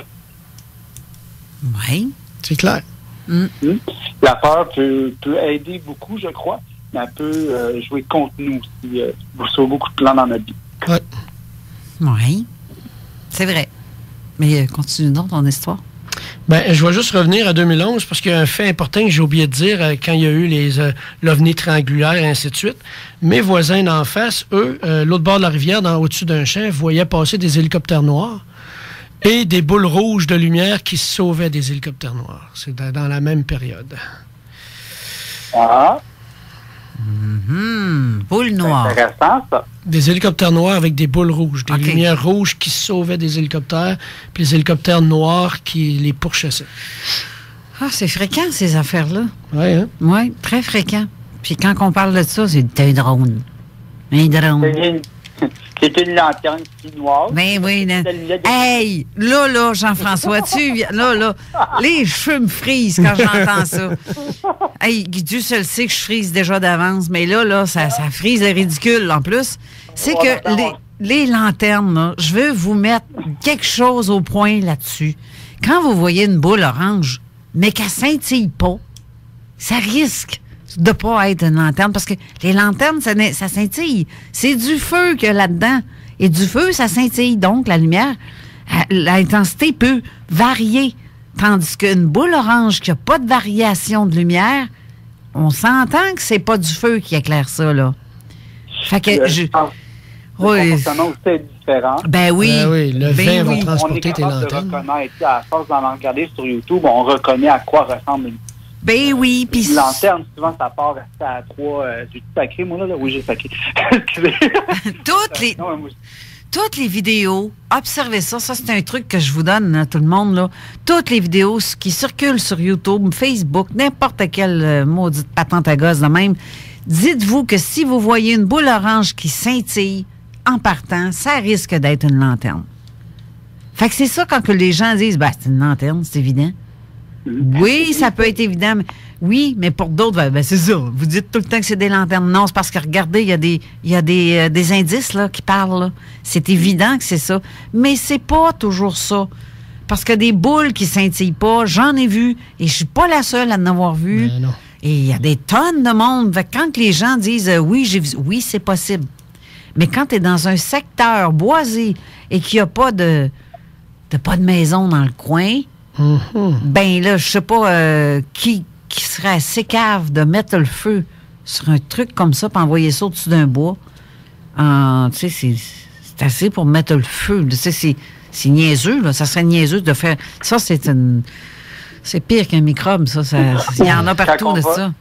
Oui. C'est clair. La peur peut aider beaucoup, je crois, mais elle peut jouer contre nous aussi sur beaucoup de plans dans notre vie. Oui. Oui. C'est vrai. Mais continue donc ton histoire. Ben, je vais juste revenir à 2011 parce qu'il y a un fait important que j'ai oublié de dire quand il y a eu l'OVNI triangulaire et ainsi de suite. Mes voisins d'en face, eux, l'autre bord de la rivière, au-dessus d'un champ, voyaient passer des hélicoptères noirs et des boules rouges de lumière qui sauvaient des hélicoptères noirs. C'est dans la même période. Ah! Boule noire. C'est intéressant, ça. Des hélicoptères noirs avec des boules rouges, des lumières rouges qui sauvaient des hélicoptères, puis les hélicoptères noirs qui les pourchassaient. Ah, c'est fréquent, ces affaires-là. Oui, hein? Oui, très fréquent. Puis quand on parle de ça, c'est un drone. Un drone. C'est une lanterne noire. Ben oui. Hey! Là, Jean-François, là, les cheveux me frisent quand j'entends ça. Hey, Dieu seul sait que je frise déjà d'avance, mais là, ça frise le ridicule. En plus, c'est que les lanternes, là, je veux vous mettre quelque chose au point là-dessus. Quand vous voyez une boule orange, mais qu'elle scintille pas, ça risque de pas être une lanterne, parce que les lanternes, ça scintille. C'est du feu qu'il y a là-dedans. Et du feu, ça scintille. Donc, la lumière, l'intensité peut varier. Tandis qu'une boule orange qui n'a pas de variation de lumière, on s'entend que c'est pas du feu qui éclaire ça, là. Fait que le comportement aussi est différent. Ben oui. Le vin va transporter tes lanternes. On est capable de reconnaître, à force d'en regarder sur YouTube, on reconnaît à quoi ressemble ben oui, puis une lanterne, souvent, ça part à 3... j'ai sacré, moi, là? Oui, j'ai sacré. Toutes les vidéos, observez ça, c'est un truc que je vous donne à tout le monde, là. Toutes les vidéos qui circulent sur YouTube, Facebook, n'importe quelle maudite patente à gosse de même, dites-vous que si vous voyez une boule orange qui scintille en partant, ça risque d'être une lanterne. Fait que c'est ça quand que les gens disent, ben, c'est une lanterne, c'est évident. Oui, ça peut être évident. Oui, mais pour d'autres, ben c'est ça. Vous dites tout le temps que c'est des lanternes. Non, c'est parce que, regardez, il y a des indices là, qui parlent. Là. C'est évident que c'est ça. Mais c'est pas toujours ça. Parce que des boules qui scintillent pas, j'en ai vu. Et je suis pas la seule à en avoir vu. Ben non. Et il y a des tonnes de monde. Quand les gens disent oui, j'ai vu, oui, c'est possible. Mais quand tu es dans un secteur boisé et qu'il n'y a pas de maison dans le coin, ben là, je sais pas qui serait assez cave de mettre le feu sur un truc comme ça pour envoyer ça au-dessus d'un bois. Tu sais, c'est assez pour mettre le feu. Tu sais, c'est niaiseux, là. Ça serait niaiseux de faire... Ça, c'est pire qu'un microbe, ça. Il y en a partout de ça.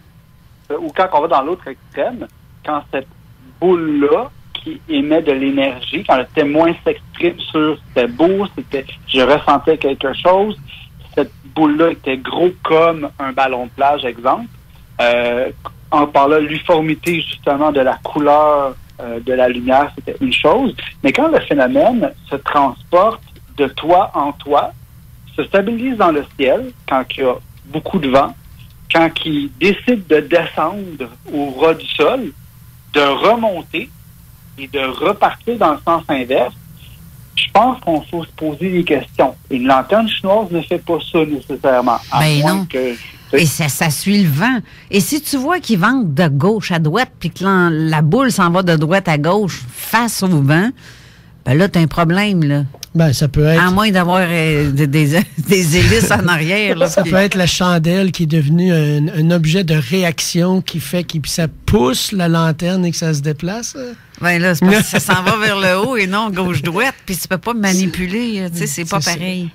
Ou quand on va dans l'autre extrême, quand cette boule-là qui émet de l'énergie, quand le témoin s'exprime sur c'était beau, je ressentais quelque chose, cette boule-là était gros comme un ballon de plage, exemple. En parlant de l'uniformité, justement, de la couleur de la lumière, c'était une chose. Mais quand le phénomène se transporte de toi en toi, se stabilise dans le ciel, quand il y a beaucoup de vent, quand il décide de descendre au ras du sol, de remonter et de repartir dans le sens inverse, je pense qu'on faut se poser des questions. Une lanterne chinoise ne fait pas ça nécessairement. Ben non. Et ça suit le vent. Et si tu vois qu'il vente de gauche à droite, puis que la boule s'en va de droite à gauche face au vent, ben là, t'as un problème, là. Ben, ça peut être... À moins d'avoir des hélices en arrière. Là, ça peut être la chandelle qui est devenue un objet de réaction qui fait que ça pousse la lanterne et que ça se déplace. Ben là, c'est parce que ça s'en va vers le haut et non gauche-droite, puis tu peux pas manipuler. Tu sais, c'est pas pareil.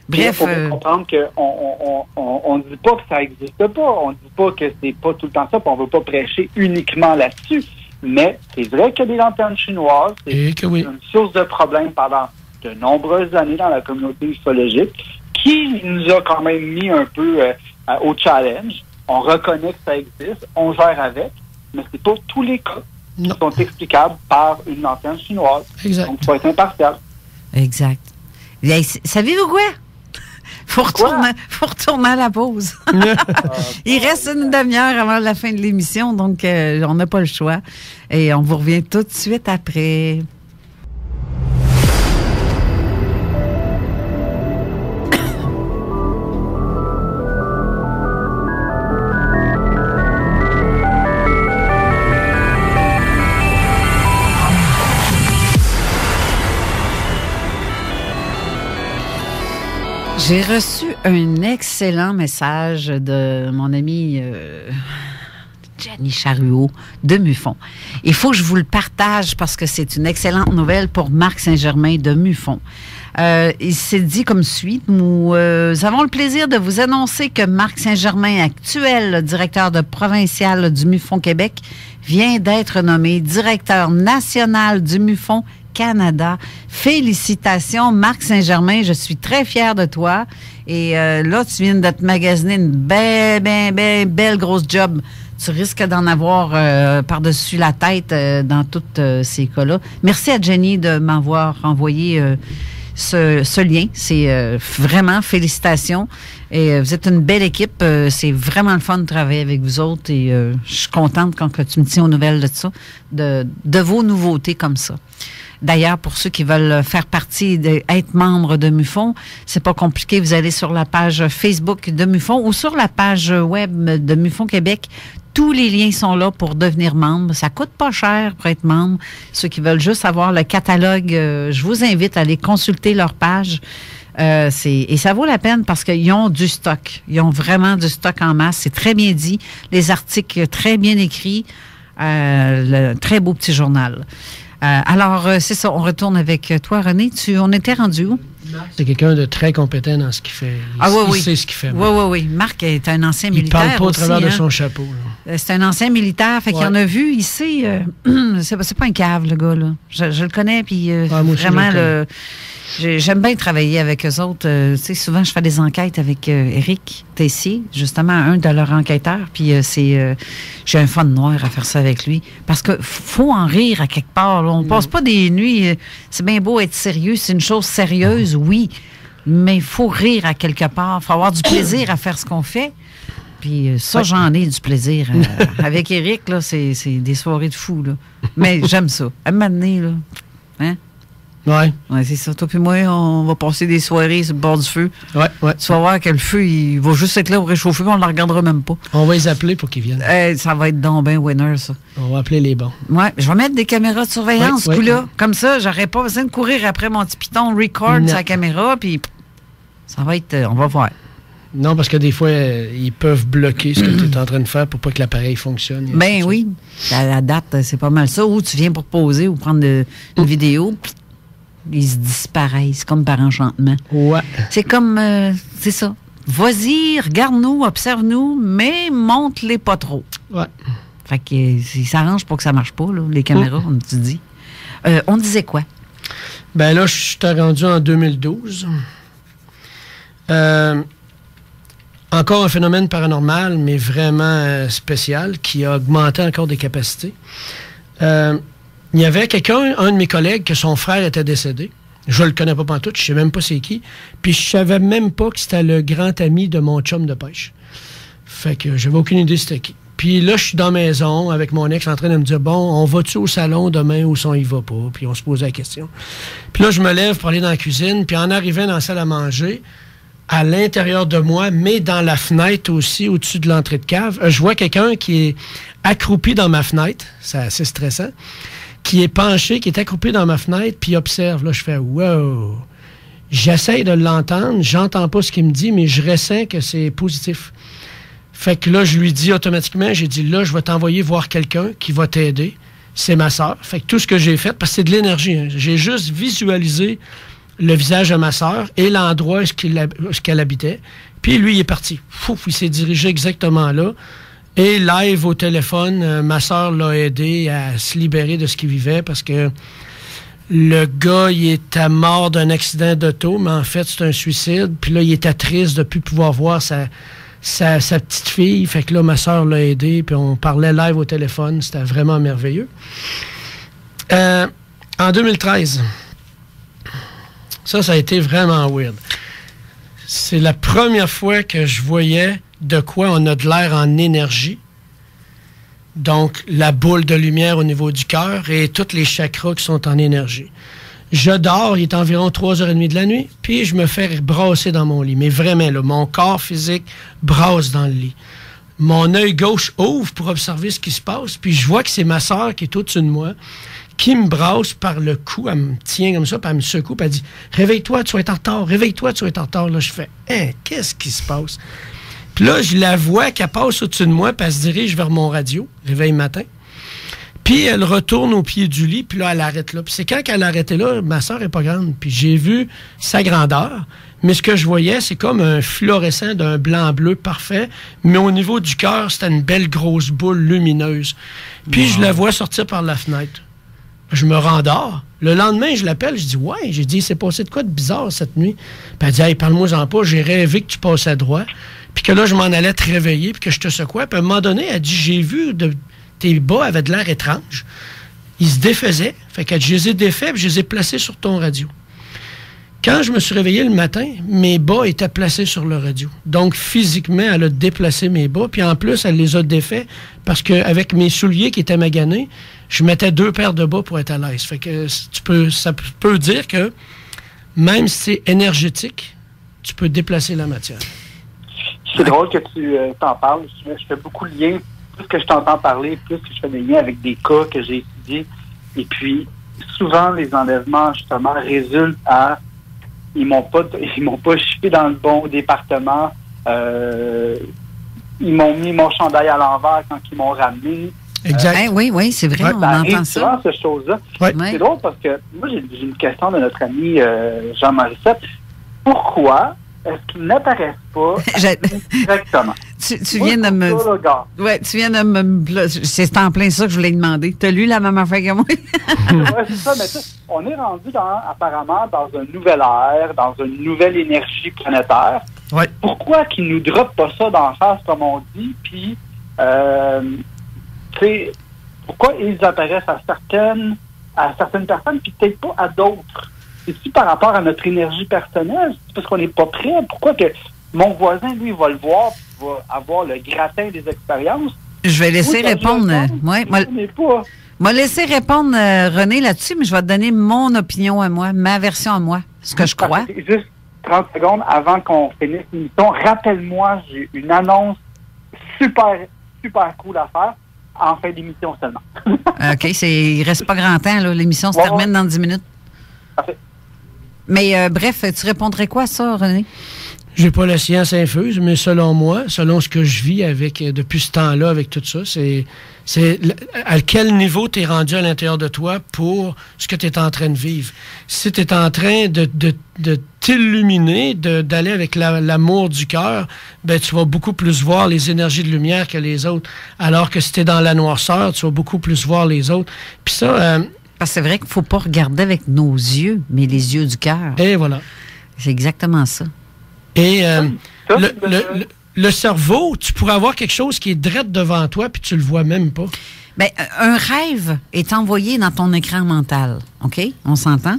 Bref. Il faut comprendre qu'on ne dit pas que ça n'existe pas. On ne dit pas que c'est pas tout le temps ça, puis on ne veut pas prêcher uniquement là-dessus. Mais c'est vrai que les lanternes chinoises, c'est une source de problème pendant de nombreuses années dans la communauté ufologique, qui nous a quand même mis un peu au challenge. On reconnaît que ça existe, on gère avec, mais c'est pas tous les cas qui sont explicables par une lanterne chinoise. Exact. Donc, il faut être impartial. Exact. Savez-vous quoi? Faut retourner à la pause. Il reste une demi-heure avant la fin de l'émission, donc on n'a pas le choix. Et on vous revient tout de suite après. J'ai reçu un excellent message de mon ami Jenny Charuot de Muffon. Il faut que je vous le partage parce que c'est une excellente nouvelle pour Marc Saint-Germain de Muffon. Il s'est dit comme suit. Nous avons le plaisir de vous annoncer que Marc Saint-Germain, actuel directeur de provincial du Muffon Québec, vient d'être nommé directeur national du Muffon Canada. Félicitations, Marc Saint-Germain. Je suis très fière de toi. Et là, tu viens de te magasiner une belle grosse job. Tu risques d'en avoir par-dessus la tête dans tous ces cas-là. Merci à Jenny de m'avoir envoyé ce lien. C'est vraiment félicitations. Et vous êtes une belle équipe. C'est vraiment le fun de travailler avec vous autres. Et je suis contente quand tu me tiens aux nouvelles de ça, de vos nouveautés comme ça. D'ailleurs, pour ceux qui veulent faire partie, être membre de Muffon, c'est pas compliqué. Vous allez sur la page Facebook de Muffon ou sur la page web de Muffon Québec. Tous les liens sont là pour devenir membre. Ça coûte pas cher pour être membre. Ceux qui veulent juste avoir le catalogue, je vous invite à aller consulter leur page. Et ça vaut la peine parce qu'ils ont du stock. Ils ont vraiment du stock en masse. C'est très bien dit. Les articles très bien écrits. Le très beau petit journal. Alors, c'est ça. On retourne avec toi, René. On était rendu où? C'est quelqu'un de très compétent dans ce qu'il fait. Il sait ce qu'il fait. Oui. Marc est un ancien militaire. Il parle pas au travers aussi, de son chapeau. C'est un ancien militaire. Fait qu'il en a vu. Il sait. C'est pas un cave, le gars, là. Je le connais. Puis vraiment, j'aime bien travailler avec eux autres. Tu sais, souvent, je fais des enquêtes avec Éric Tessier, justement, un de leurs enquêteurs. Puis j'ai un fun noir à faire ça avec lui. Parce que faut en rire à quelque part. Là. On passe pas des nuits. C'est bien beau être sérieux. C'est une chose sérieuse, oui. Mais il faut rire à quelque part. Il faut avoir du plaisir à faire ce qu'on fait. Puis ça, j'en ai du plaisir. Avec Éric, là, c'est des soirées de fou. Là. Mais j'aime ça. À un moment donné, là. Hein? Ouais, c'est ça. Toi puis moi, on va passer des soirées sur le bord du feu. Ouais. Tu vas voir que le feu, il va juste être là pour réchauffer, on ne le regardera même pas. On va les appeler pour qu'ils viennent. Ça va être donc ben winner, ça. On va appeler les bons. Ouais, je vais mettre des caméras de surveillance, ce coup-là. Comme ça, j'aurais pas besoin de courir après mon petit piton record sa caméra, puis ça va être... on va voir. Non, parce que des fois, ils peuvent bloquer ce que tu es en train de faire pour pas que l'appareil fonctionne. Ben oui. À la date, c'est pas mal ça. Ou tu viens pour poser ou prendre une vidéo, puis ils se disparaissent comme par enchantement. Ouais. C'est comme... c'est ça. Vas-y, regarde-nous, observe-nous, mais monte-les pas trop. Ouais. Fait que ils s'arrangent pour que ça marche pas, là, les caméras, comme tu dis. On disait quoi? Ben là, je suis rendu en 2012. Encore un phénomène paranormal, mais vraiment spécial, qui a augmenté encore des capacités. Il y avait un de mes collègues, que son frère était décédé. Je le connais pas pantoute, je sais même pas c'est qui. Puis je savais même pas que c'était le grand ami de mon chum de pêche. Fait que j'avais aucune idée c'était qui. Puis là, je suis dans la maison avec mon ex en train de me dire, bon, on va-tu au salon demain ou si on y va pas? Puis on se posait la question. Puis là, je me lève pour aller dans la cuisine. Puis en arrivant dans la salle à manger, à l'intérieur de moi, mais dans la fenêtre aussi, au-dessus de l'entrée de cave, je vois quelqu'un qui est accroupi dans ma fenêtre. C'est assez stressant. qui est penché, qui est accroupi dans ma fenêtre, puis il observe. Là, je fais « wow ». J'essaye de l'entendre, j'entends pas ce qu'il me dit, mais je ressens que c'est positif. Fait que là, je lui dis automatiquement, j'ai dit, là, je vais t'envoyer voir quelqu'un qui va t'aider. C'est ma sœur. Fait que tout ce que j'ai fait, parce que c'est de l'énergie, hein, j'ai juste visualisé le visage de ma sœur et l'endroit où qu'elle habitait. Puis lui, il est parti. Fouf, il s'est dirigé exactement là. Et live au téléphone, ma sœur l'a aidé à se libérer de ce qu'il vivait parce que le gars, il était mort d'un accident d'auto, mais en fait, c'est un suicide. Puis là, il était triste de ne plus pouvoir voir sa petite fille. Fait que là, ma sœur l'a aidé, puis on parlait live au téléphone. C'était vraiment merveilleux. En 2013, ça a été vraiment weird. C'est la première fois que je voyais de quoi on a de l'air en énergie. Donc, la boule de lumière au niveau du cœur et tous les chakras qui sont en énergie. Je dors, il est environ 3h30 de la nuit, puis je me fais brasser dans mon lit. Mais vraiment, là, mon corps physique brasse dans le lit. Mon œil gauche ouvre pour observer ce qui se passe, puis je vois que c'est ma sœur qui est au-dessus de moi, qui me brasse par le cou. Elle me tient comme ça, puis elle me secoue, puis elle dit « Réveille-toi, tu vas être en retard. Réveille-toi, tu vas être en retard. » Là, je fais « Hein, qu'est-ce qui se passe? » Puis là, je la vois qu'elle passe au-dessus de moi, puis elle se dirige vers mon radio, réveil matin. Puis elle retourne au pied du lit, puis là, elle arrête là. Puis c'est quand qu'elle a arrêté là, ma sœur est pas grande. Puis j'ai vu sa grandeur, mais ce que je voyais, c'est comme un fluorescent d'un blanc-bleu parfait, mais au niveau du cœur, c'était une belle grosse boule lumineuse. Puis je la vois sortir par la fenêtre. Je me rendors. Le lendemain, je l'appelle, je dis « Ouais, j'ai dit, c'est passé de quoi de bizarre cette nuit? » Puis elle dit « Hey, parle-moi-en pas, j'ai rêvé que tu passais droit. » Puis que là, je m'en allais te réveiller, puis que je te secouais. Puis à un moment donné, elle dit, j'ai vu tes bas avaient de l'air étrange. Ils se défaisaient. Fait que je les ai défaits, puis je les ai placés sur ton radio. Quand je me suis réveillé le matin, mes bas étaient placés sur le radio. Donc, physiquement, elle a déplacé mes bas. Puis en plus, elle les a défaits parce qu'avec mes souliers qui étaient maganés, je mettais 2 paires de bas pour être à l'aise. Fait que ça peut dire que même si c'est énergétique, tu peux déplacer la matière. C'est drôle que tu t'en parles. Je fais beaucoup de liens. Plus que je t'entends parler, plus que je fais des liens avec des cas que j'ai étudiés. Et puis, souvent, les enlèvements, justement, résultent à... Ils m'ont pas chié dans le bon département. Ils m'ont mis mon chandail à l'envers quand ils m'ont ramené. Exact. Oui, c'est vrai, on entend ça. Souvent, cette chose-là. Ouais. C'est drôle parce que moi, j'ai une question de notre ami Jean Morissette. Pourquoi est-ce qu'ils n'apparaissent pas directement? Tu viens de me... Ouais, tu viens de me... C'est en plein ça que je voulais demander. T'as lu la même affaire que moi? Oui, c'est ça, mais on est rendu apparemment dans une nouvelle ère, dans une nouvelle énergie planétaire. Ouais. Pourquoi qu'ils nous droppent pas ça d'en face, comme on dit, puis pourquoi ils apparaissent à certaines personnes, puis peut-être pas à d'autres? C'est-tu par rapport à notre énergie personnelle? C'est parce qu'on n'est pas prêt? Pourquoi que mon voisin, lui, va le voir, va avoir le gratin des expériences? Je vais laisser répondre. Moi, laisser répondre René là-dessus, mais je vais te donner mon opinion à moi, ma version à moi, ce que je crois. Juste 30 secondes avant qu'on finisse l'émission, rappelle-moi, j'ai une annonce super, super cool à faire en fin d'émission seulement. OK, il reste pas grand temps, là. L'émission se termine dans 10 minutes. Parfait. Mais bref, tu répondrais quoi à ça, René? J'ai pas la science infuse, mais selon moi, selon ce que je vis depuis ce temps-là, avec tout ça, c'est à quel niveau tu es rendu à l'intérieur de toi pour ce que tu es en train de vivre. Si tu es en train de t'illuminer, d'aller avec l'amour du cœur, ben tu vas beaucoup plus voir les énergies de lumière que les autres. Alors que si tu es dans la noirceur, tu vas beaucoup plus voir les autres. Puis ça... Parce que c'est vrai qu'il ne faut pas regarder avec nos yeux, mais les yeux du cœur. Et voilà. C'est exactement ça. Et le cerveau, tu pourrais avoir quelque chose qui est direct devant toi, puis tu le vois même pas. Bien, un rêve est envoyé dans ton écran mental, OK? On s'entend?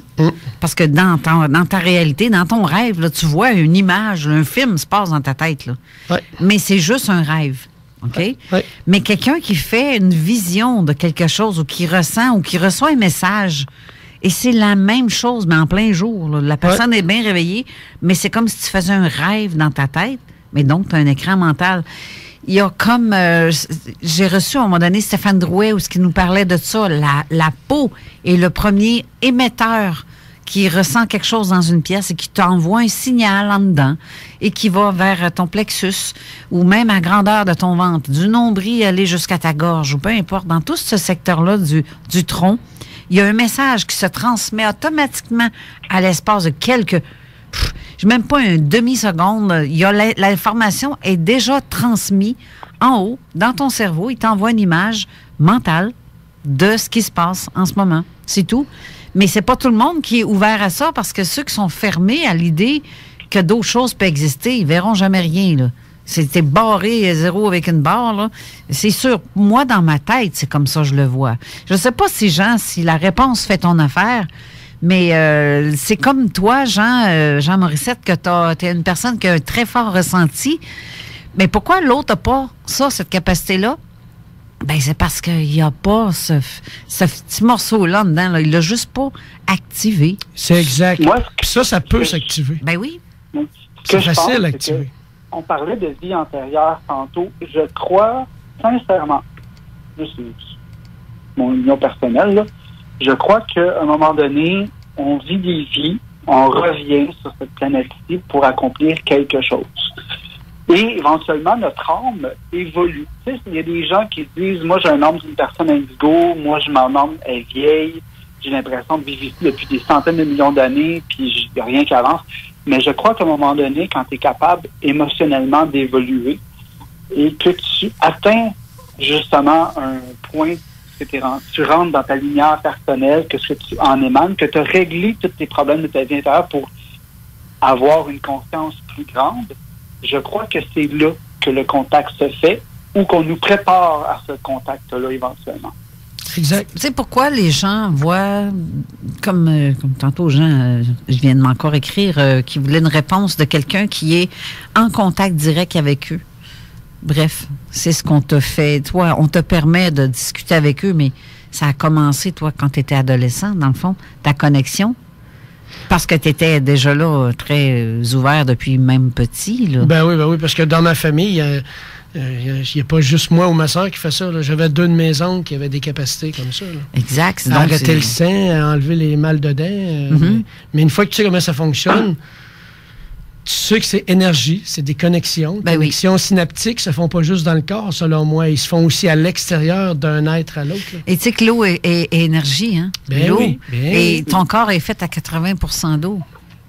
Parce que dans ta réalité, dans ton rêve, là, tu vois une image, un film se passe dans ta tête. Là. Ouais. Mais c'est juste un rêve. OK? Ouais. Mais quelqu'un qui fait une vision de quelque chose ou qui ressent ou qui reçoit un message, et c'est la même chose, mais en plein jour. Là. La personne est bien réveillée, mais c'est comme si tu faisais un rêve dans ta tête, mais donc tu as un écran mental. il y a comme... j'ai reçu à un moment donné Stéphane Drouet où ce qui nous parlait de ça. La peau est le premier émetteur qui ressent quelque chose dans une pièce et qui t'envoie un signal en dedans et qui va vers ton plexus ou même à grandeur de ton ventre, du nombril aller jusqu'à ta gorge ou peu importe, dans tout ce secteur-là du tronc, il y a un message qui se transmet automatiquement à l'espace de quelques... même pas une demi-seconde. L'information est déjà transmise en haut, dans ton cerveau. Il t'envoie une image mentale de ce qui se passe en ce moment. C'est tout. Mais c'est pas tout le monde qui est ouvert à ça parce que ceux qui sont fermés à l'idée que d'autres choses peuvent exister, ils verront jamais rien, là. C'était barré zéro avec une barre, là. C'est sûr. Moi, dans ma tête, c'est comme ça que je le vois. Je sais pas si la réponse fait ton affaire, mais c'est comme toi, Jean Morissette, que t'es une personne qui a un très fort ressenti. Mais pourquoi l'autre n'a pas ça, cette capacité-là? Ben c'est parce qu'il n'y a pas ce petit morceau-là dedans. Là. Il l'a juste pas activé. C'est exact. Moi, puis ça peut s'activer. Ben oui. C'est facile à activer. On parlait de vie antérieure tantôt. Je crois, sincèrement, c'est mon opinion personnelle, là, je crois qu'à un moment donné, on vit des vies, on revient sur cette planète-ci pour accomplir quelque chose. Et éventuellement, notre âme évolue. Tu sais, il y a des gens qui disent, moi j'ai un âme d'une personne indigo, moi mon âme est vieille, j'ai l'impression de vivre ici depuis des centaines de millions d'années, puis il n'y a rien qui avance. Mais je crois qu'à un moment donné, quand tu es capable émotionnellement d'évoluer et que tu atteins justement un point, que tu rentres dans ta lumière personnelle, que ce que tu en émanes, que tu as réglé tous tes problèmes de ta vie intérieure pour avoir une conscience plus grande, je crois que c'est là que le contact se fait ou qu'on nous prépare à ce contact-là éventuellement. Exact. Tu sais pourquoi les gens voient, comme tantôt Jean, je viens de m'encore écrire, qui voulait une réponse de quelqu'un qui est en contact direct avec eux. Bref, c'est ce qu'on te fait. Toi, on te permet de discuter avec eux, mais ça a commencé, toi, quand tu étais adolescent, dans le fond, ta connexion. Parce que tu étais déjà là très ouvert depuis même petit. Là. Ben oui, parce que dans ma famille, il n'y a pas juste moi ou ma soeur qui fait ça. Là. J'avais 2 de mes oncles qui avaient des capacités comme ça. Là. Exact. À arrêter le sang, à enlever les mal de dents. Mais une fois que tu sais comment ça fonctionne, tu sais que c'est énergie, c'est des connexions. Ben connexions synaptiques ne se font pas juste dans le corps, selon moi. Ils se font aussi à l'extérieur d'un être à l'autre. Là. Et tu sais que l'eau est énergie, hein? Ben l'eau. Oui, et ton corps est fait à 80% d'eau.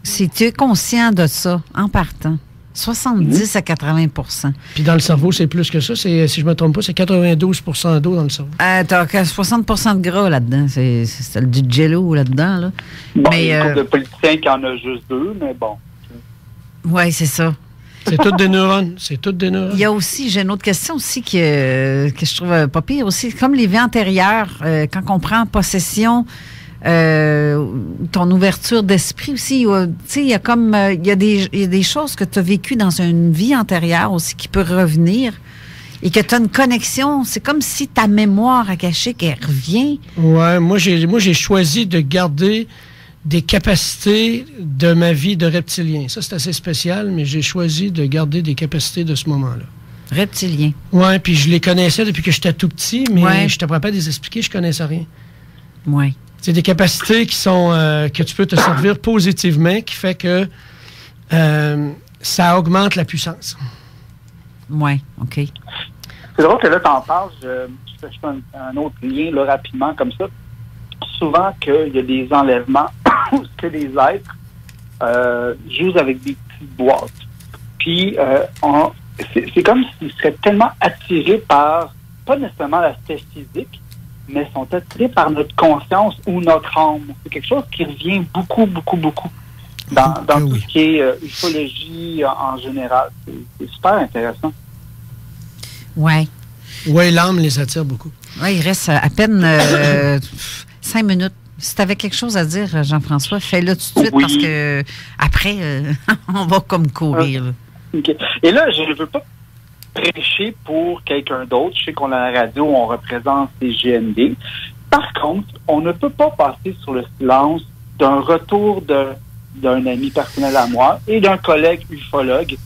Si tu es conscient de ça, en partant, 70 à 80%. Puis dans le cerveau, c'est plus que ça. Si je ne me trompe pas, c'est 92% d'eau dans le cerveau. T'as 60% de gras là-dedans. C'est du jello là-dedans. Là. Bon, il y a une couple de politiciens qui en a juste 2, mais bon. Oui, c'est ça. C'est toutes des neurones. Il y a aussi, j'ai une autre question aussi que je trouve pas pire aussi. Comme les vies antérieures, quand on prend possession, ton ouverture d'esprit aussi, tu sais, il y a comme, il y a des choses que tu as vécues dans une vie antérieure aussi qui peuvent revenir et que tu as une connexion. C'est comme si ta mémoire akashique, elle revient. Ouais, moi j'ai choisi de garder des capacités de ma vie de reptilien. Ça, c'est assez spécial, mais j'ai choisi de garder des capacités de ce moment-là. Reptilien. Oui, puis je les connaissais depuis que j'étais tout petit, mais je n'étais pas capable de les expliquer, je ne connaissais rien. Oui. C'est des capacités qui sont que tu peux te servir positivement, qui fait que ça augmente la puissance. Oui, OK. C'est drôle que là, tu en parles, je fais un autre lien là, rapidement comme ça. Souvent qu'il y a des enlèvements que les êtres jouent avec des petites boîtes. Puis, c'est comme s'ils seraient tellement attirés par, pas nécessairement l'aspect physique, mais sont attirés par notre conscience ou notre âme. C'est quelque chose qui revient beaucoup dans tout ce qui est ufologie en général. C'est super intéressant. Oui. Oui, l'âme les attire beaucoup. Oui, il reste à peine 5 minutes. Si tu avais quelque chose à dire, Jean-François, fais-le tout de suite parce que après, on va comme courir. Okay. Et là, je ne veux pas prêcher pour quelqu'un d'autre. Je sais qu'on a la radio, on représente les GND. Par contre, on ne peut pas passer sur le silence d'un retour d'un ami personnel à moi et d'un collègue ufologue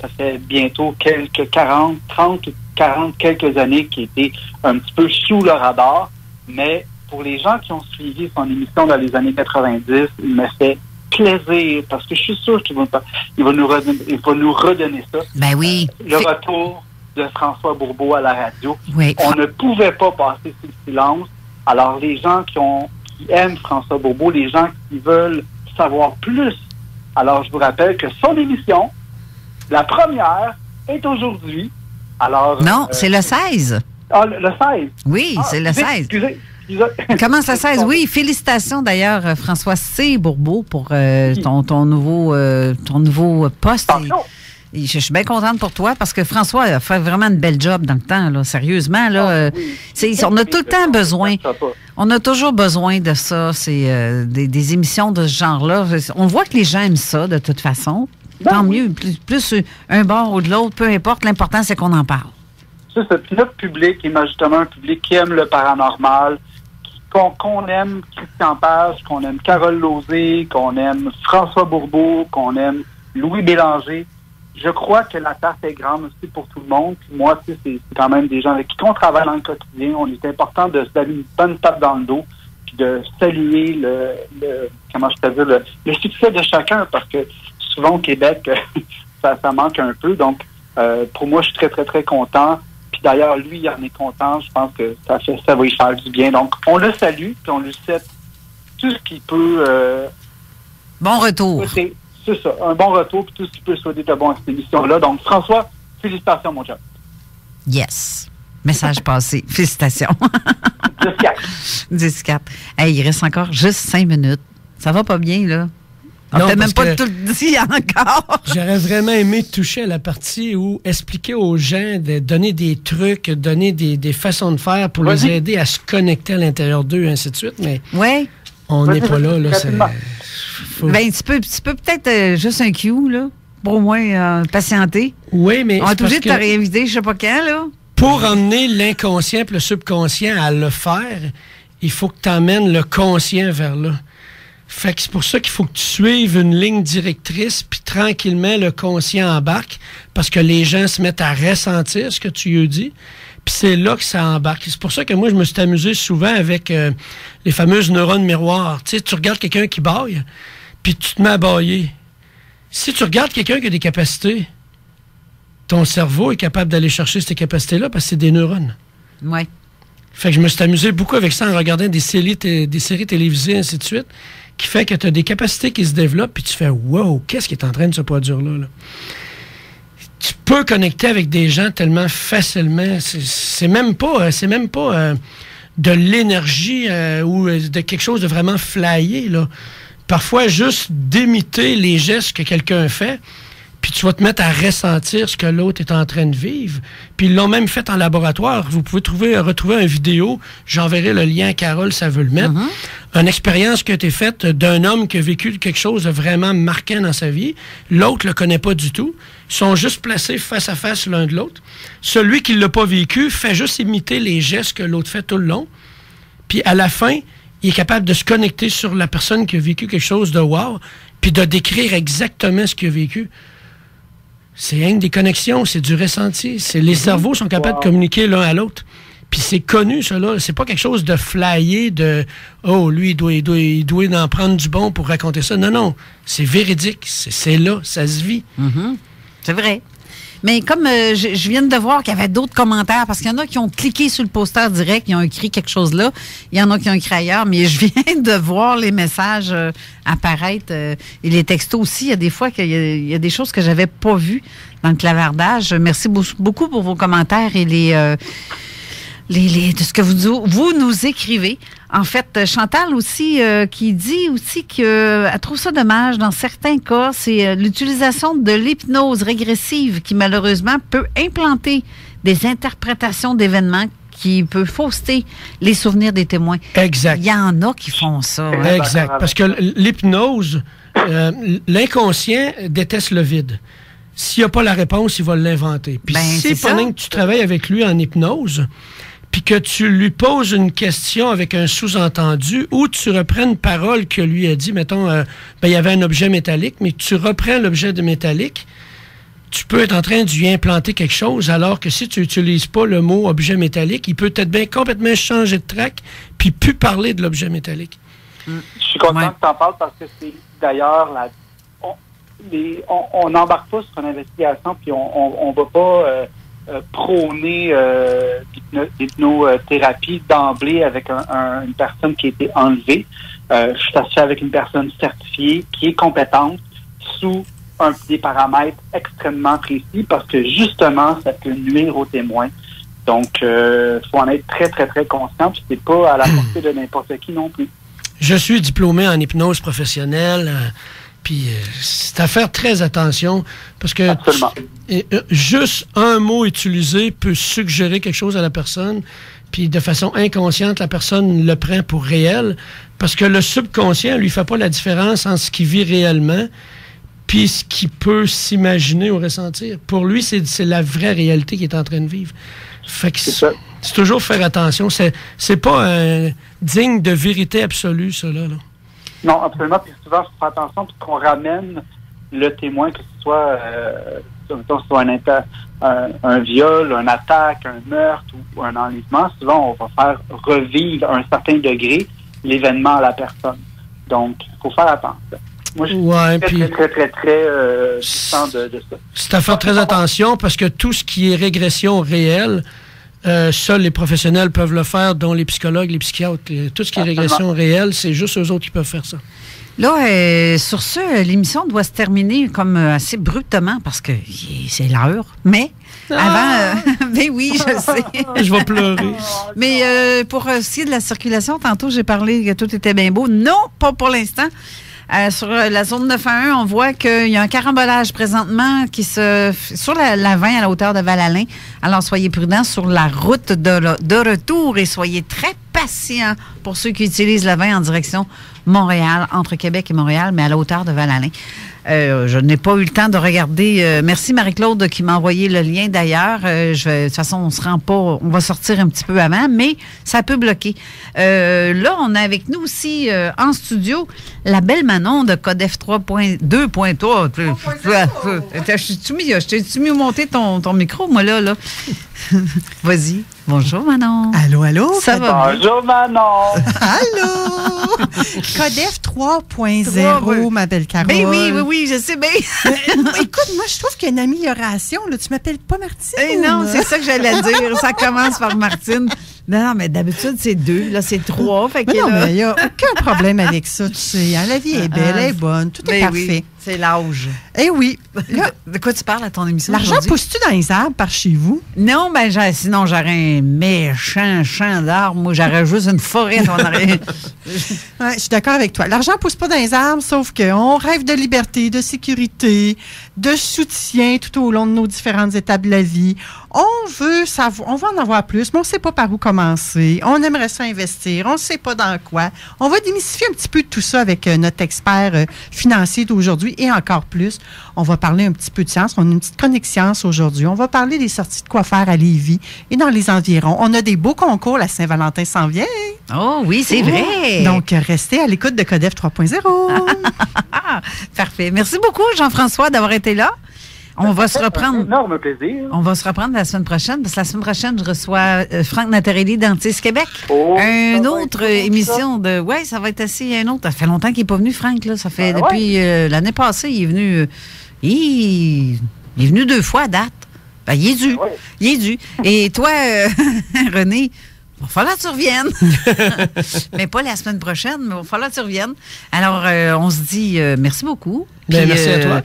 ça fait bientôt quelques 30 ou 40 quelques années qui était un petit peu sous le radar, mais pour les gens qui ont suivi son émission dans les années 90, il me fait plaisir, parce que je suis sûr qu'il va nous redonner ça. Ben oui. Le retour de François Bourbeau à la radio. Oui. On ne pouvait pas passer sous le silence. Alors, les gens qui aiment François Bourbeau, les gens qui veulent savoir plus, alors je vous rappelle que son émission, la première, est aujourd'hui. Alors, non, c'est le 16. Ah, le 16? Oui, c'est le 16. Excusez. Comment ça 16? Oui, félicitations d'ailleurs, François C. Bourbeau, pour ton nouveau poste. Et je suis bien contente pour toi parce que François a fait vraiment une belle job dans le temps, là, sérieusement. Là, on a tout le temps besoin. On a toujours besoin de ça. C'est des émissions de ce genre-là. On voit que les gens aiment ça, de toute façon. Tant mieux. Plus un bord ou de l'autre, peu importe. L'important, c'est qu'on en parle. C'est ça. Puis notre public est justement un public qui aime le paranormal, qu'on aime Christian Page, qu'on aime Carole Lauzé, qu'on aime François Bourbeau, qu'on aime Louis Bélanger. Je crois que la tarte est grande aussi pour tout le monde. Puis moi, tu sais, c'est quand même des gens avec qui on travaille dans le quotidien. On est important de se donner une bonne tape dans le dos, puis de saluer le succès de chacun, parce que souvent au Québec, ça manque un peu. Donc, pour moi, je suis très, très, très content. Puis d'ailleurs, lui, il en est content. Je pense que ça va lui faire du bien. Donc, on le salue, puis on lui souhaite tout ce qu'il peut. Bon retour. C'est ça, un bon retour, puis tout ce qu'il peut souhaiter de bon à cette émission-là. Donc, François, félicitations, mon job. Yes. Message passé. Félicitations. 10-4. Hey, il reste encore juste 5 minutes. Ça va pas bien, là? On n'a même pas tout dit encore. J'aurais vraiment aimé toucher à la partie où expliquer aux gens, de donner des trucs, donner des façons de faire pour les aider à se connecter à l'intérieur d'eux, et ainsi de suite. Mais on n'est pas là. Ben, tu peux peut-être juste un cue, là, pour au moins patienter. Oui, mais. On est obligé de te réinviter, je sais pas quand, là. Pour emmener l'inconscient et le subconscient à le faire, il faut que tu emmènes le conscient vers là. Fait que c'est pour ça qu'il faut que tu suives une ligne directrice, puis tranquillement, le conscient embarque, parce que les gens se mettent à ressentir ce que tu lui dis, puis c'est là que ça embarque. C'est pour ça que moi, je me suis amusé souvent avec les fameuses neurones miroirs. Tu sais, tu regardes quelqu'un qui bâille, puis tu te mets à bâiller. Si tu regardes quelqu'un qui a des capacités, ton cerveau est capable d'aller chercher ces capacités-là, parce que c'est des neurones. Oui. Fait que je me suis amusé beaucoup avec ça en regardant des séries télévisées, ainsi de suite, qui fait que tu as des capacités qui se développent, puis tu fais « Wow, qu'est-ce qui est en train de se produire là? » Tu peux connecter avec des gens tellement facilement. C'est même pas de l'énergie ou de quelque chose de vraiment flyé, là. Parfois, juste d'imiter les gestes que quelqu'un fait, puis tu vas te mettre à ressentir ce que l'autre est en train de vivre. Puis ils l'ont même fait en laboratoire. Vous pouvez retrouver une vidéo, j'enverrai le lien à Carole, ça veut le mettre. Une expérience qui a été faite d'un homme qui a vécu quelque chose de vraiment marquant dans sa vie. L'autre ne le connaît pas du tout. Ils sont juste placés face à face l'un de l'autre. Celui qui ne l'a pas vécu fait juste imiter les gestes que l'autre fait tout le long. Puis à la fin, il est capable de se connecter sur la personne qui a vécu quelque chose de wow, puis de décrire exactement ce qu'il a vécu. C'est rien que des connexions, c'est du ressenti. Les cerveaux sont capables de communiquer l'un à l'autre. Puis c'est connu, ça, là. C'est pas quelque chose de flyé, de « Oh, lui, il doit en prendre du bon pour raconter ça. » Non, non. C'est véridique. C'est là. Ça se vit. C'est vrai. Mais comme je viens de voir qu'il y avait d'autres commentaires, parce qu'il y en a qui ont cliqué sur le poster direct, ils ont écrit quelque chose là. Il y en a qui ont écrit ailleurs, mais je viens de voir les messages apparaître et les textos aussi. Il y a des fois qu'il y a des choses que j'avais pas vues dans le clavardage. Merci beaucoup pour vos commentaires et de ce que vous nous écrivez. En fait, Chantal aussi, qui dit aussi qu'elle trouve ça dommage. Dans certains cas, c'est l'utilisation de l'hypnose régressive qui, malheureusement, peut implanter des interprétations d'événements qui peut fausser les souvenirs des témoins. Exact. Il y en a qui font ça. Hein? Exact. Parce que l'hypnose, l'inconscient déteste le vide. S'il n'y a pas la réponse, il va l'inventer. Puis si pendant que tu travailles avec lui en hypnose, puis que tu lui poses une question avec un sous-entendu, ou tu reprends une parole que lui a dit, mettons, il y avait un objet métallique, mais tu reprends l'objet de métallique, tu peux être en train de lui implanter quelque chose, alors que si tu n'utilises pas le mot objet métallique, il peut peut-être bien complètement changer de track puis plus parler de l'objet métallique. Je suis content que tu en parles parce que c'est d'ailleurs on n'embarque pas sur une investigation puis on va pas prôner l'hypnothérapie d'emblée avec une personne qui a été enlevée. Je suis associé avec une personne certifiée qui est compétente sous des paramètres extrêmement précis parce que justement, ça peut nuire aux témoins. Donc, faut en être très, très, très conscient. Puis c'est pas à la portée de n'importe qui non plus. Je suis diplômé en hypnose professionnelle. Puis c'est à faire très attention parce que juste un mot utilisé peut suggérer quelque chose à la personne. Puis de façon inconsciente, la personne le prend pour réel parce que le subconscient lui fait pas la différence entre ce qu'il vit réellement puis ce qu'il peut s'imaginer ou ressentir. Pour lui, c'est la vraie réalité qu'il est en train de vivre. Fait que c'est toujours faire attention. C'est pas digne de vérité absolue, ça, là. Non, absolument. Puis souvent, il faut faire attention puis qu'on ramène le témoin, que ce soit, un viol, une attaque, un meurtre ou un enlèvement. Souvent, on va faire revivre à un certain degré l'événement à la personne. Donc, il faut faire attention. Moi, je suis très distant de ça. C'est à faire très attention parce que tout ce qui est régression réelle, seuls les professionnels peuvent le faire, dont les psychologues, les psychiatres. Tout ce qui est régression réelle, c'est juste eux autres qui peuvent faire ça. Là, sur ce, l'émission doit se terminer comme assez brutalement parce que c'est l'heure. Mais avant, ben oui, je sais. Je vais pleurer. Mais pour ce qui est de la circulation, tantôt j'ai parlé que tout était bien beau. Non, pas pour l'instant. Sur la zone 911, on voit qu'il y a un carambolage présentement sur la 20 à la hauteur de Val-Alain. Alors, soyez prudents sur la route de retour et soyez très patients pour ceux qui utilisent la 20 en direction Montréal, entre Québec et Montréal, mais à la hauteur de Val-Alain. Je n'ai pas eu le temps de regarder. Merci Marie-Claude qui m'a envoyé le lien d'ailleurs. De toute façon, on va sortir un petit peu avant, mais ça peut bloquer. Là, on a avec nous aussi en studio la belle Manon de Codef 3.2.3. Je t'ai mis monter ton micro, moi, là. Vas-y. Bonjour, Manon. Allô? Ça va bien? Bonjour, Manon. Allô? Codef 3.0, ma belle Carole. Ben oui, je sais bien. Écoute, moi, je trouve qu'il y a une amélioration. Là. Tu m'appelles pas Martine. Non, c'est ça que j'allais dire. Ça commence par Martine. Non, mais d'habitude, c'est 2. Là, c'est 3. Fait mais il n'y a aucun problème avec ça, tu sais. Hein? La vie est belle, elle est bonne. Tout est parfait. Oui, c'est l'âge. Eh oui. Là, de quoi tu parles à ton émission? L'argent pousse-tu dans les arbres par chez vous? Non, ben sinon, j'aurais un méchant champ d'arbres. Moi, j'aurais juste une forêt. Ouais, je suis d'accord avec toi. L'argent ne pousse pas dans les arbres, sauf qu'on rêve de liberté, de sécurité, de soutien tout au long de nos différentes étapes de la vie. On veut savoir, on veut en avoir plus, mais on ne sait pas par où commencer. On aimerait ça investir, on ne sait pas dans quoi. On va démystifier un petit peu de tout ça avec notre expert financier d'aujourd'hui et encore plus. On va parler un petit peu de science. On a une petite chronique science aujourd'hui. On va parler des sorties de quoi faire à Lévis et dans les environs. On a des beaux concours. La Saint-Valentin s'en vient. Oh oui, c'est vrai. Donc, restez à l'écoute de Codef 3.0. Parfait. Merci beaucoup, Jean-François, d'avoir été là. On va se reprendre. Un énorme plaisir. On va se reprendre la semaine prochaine, parce que la semaine prochaine, je reçois Franck Natarelli d'Antis Québec. Une autre émission de. Oui, ça va être assez un autre. Ça fait longtemps qu'il n'est pas venu, Franck, là. Ça fait depuis l'année passée, il est venu. Il est venu 2 fois à date. Ben, il est dû. Il est dû. Et toi, René, il va falloir que tu reviennes. Mais pas la semaine prochaine, mais il va falloir que tu reviennes. Alors, on se dit merci beaucoup. Puis, merci à toi.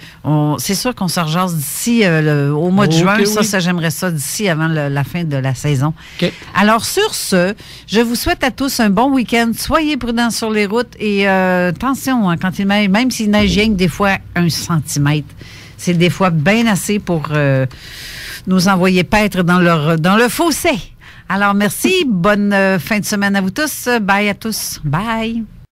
C'est sûr qu'on se rejase d'ici au mois de juin. Ça, j'aimerais ça d'ici avant la fin de la saison. Okay. Alors, sur ce, je vous souhaite à tous un bon week-end. Soyez prudents sur les routes et attention, quand il neige, même s'il neige rien que des fois 1 centimètre, c'est des fois bien assez pour nous envoyer paître dans le fossé. Alors, merci. Bonne fin de semaine à vous tous. Bye à tous. Bye.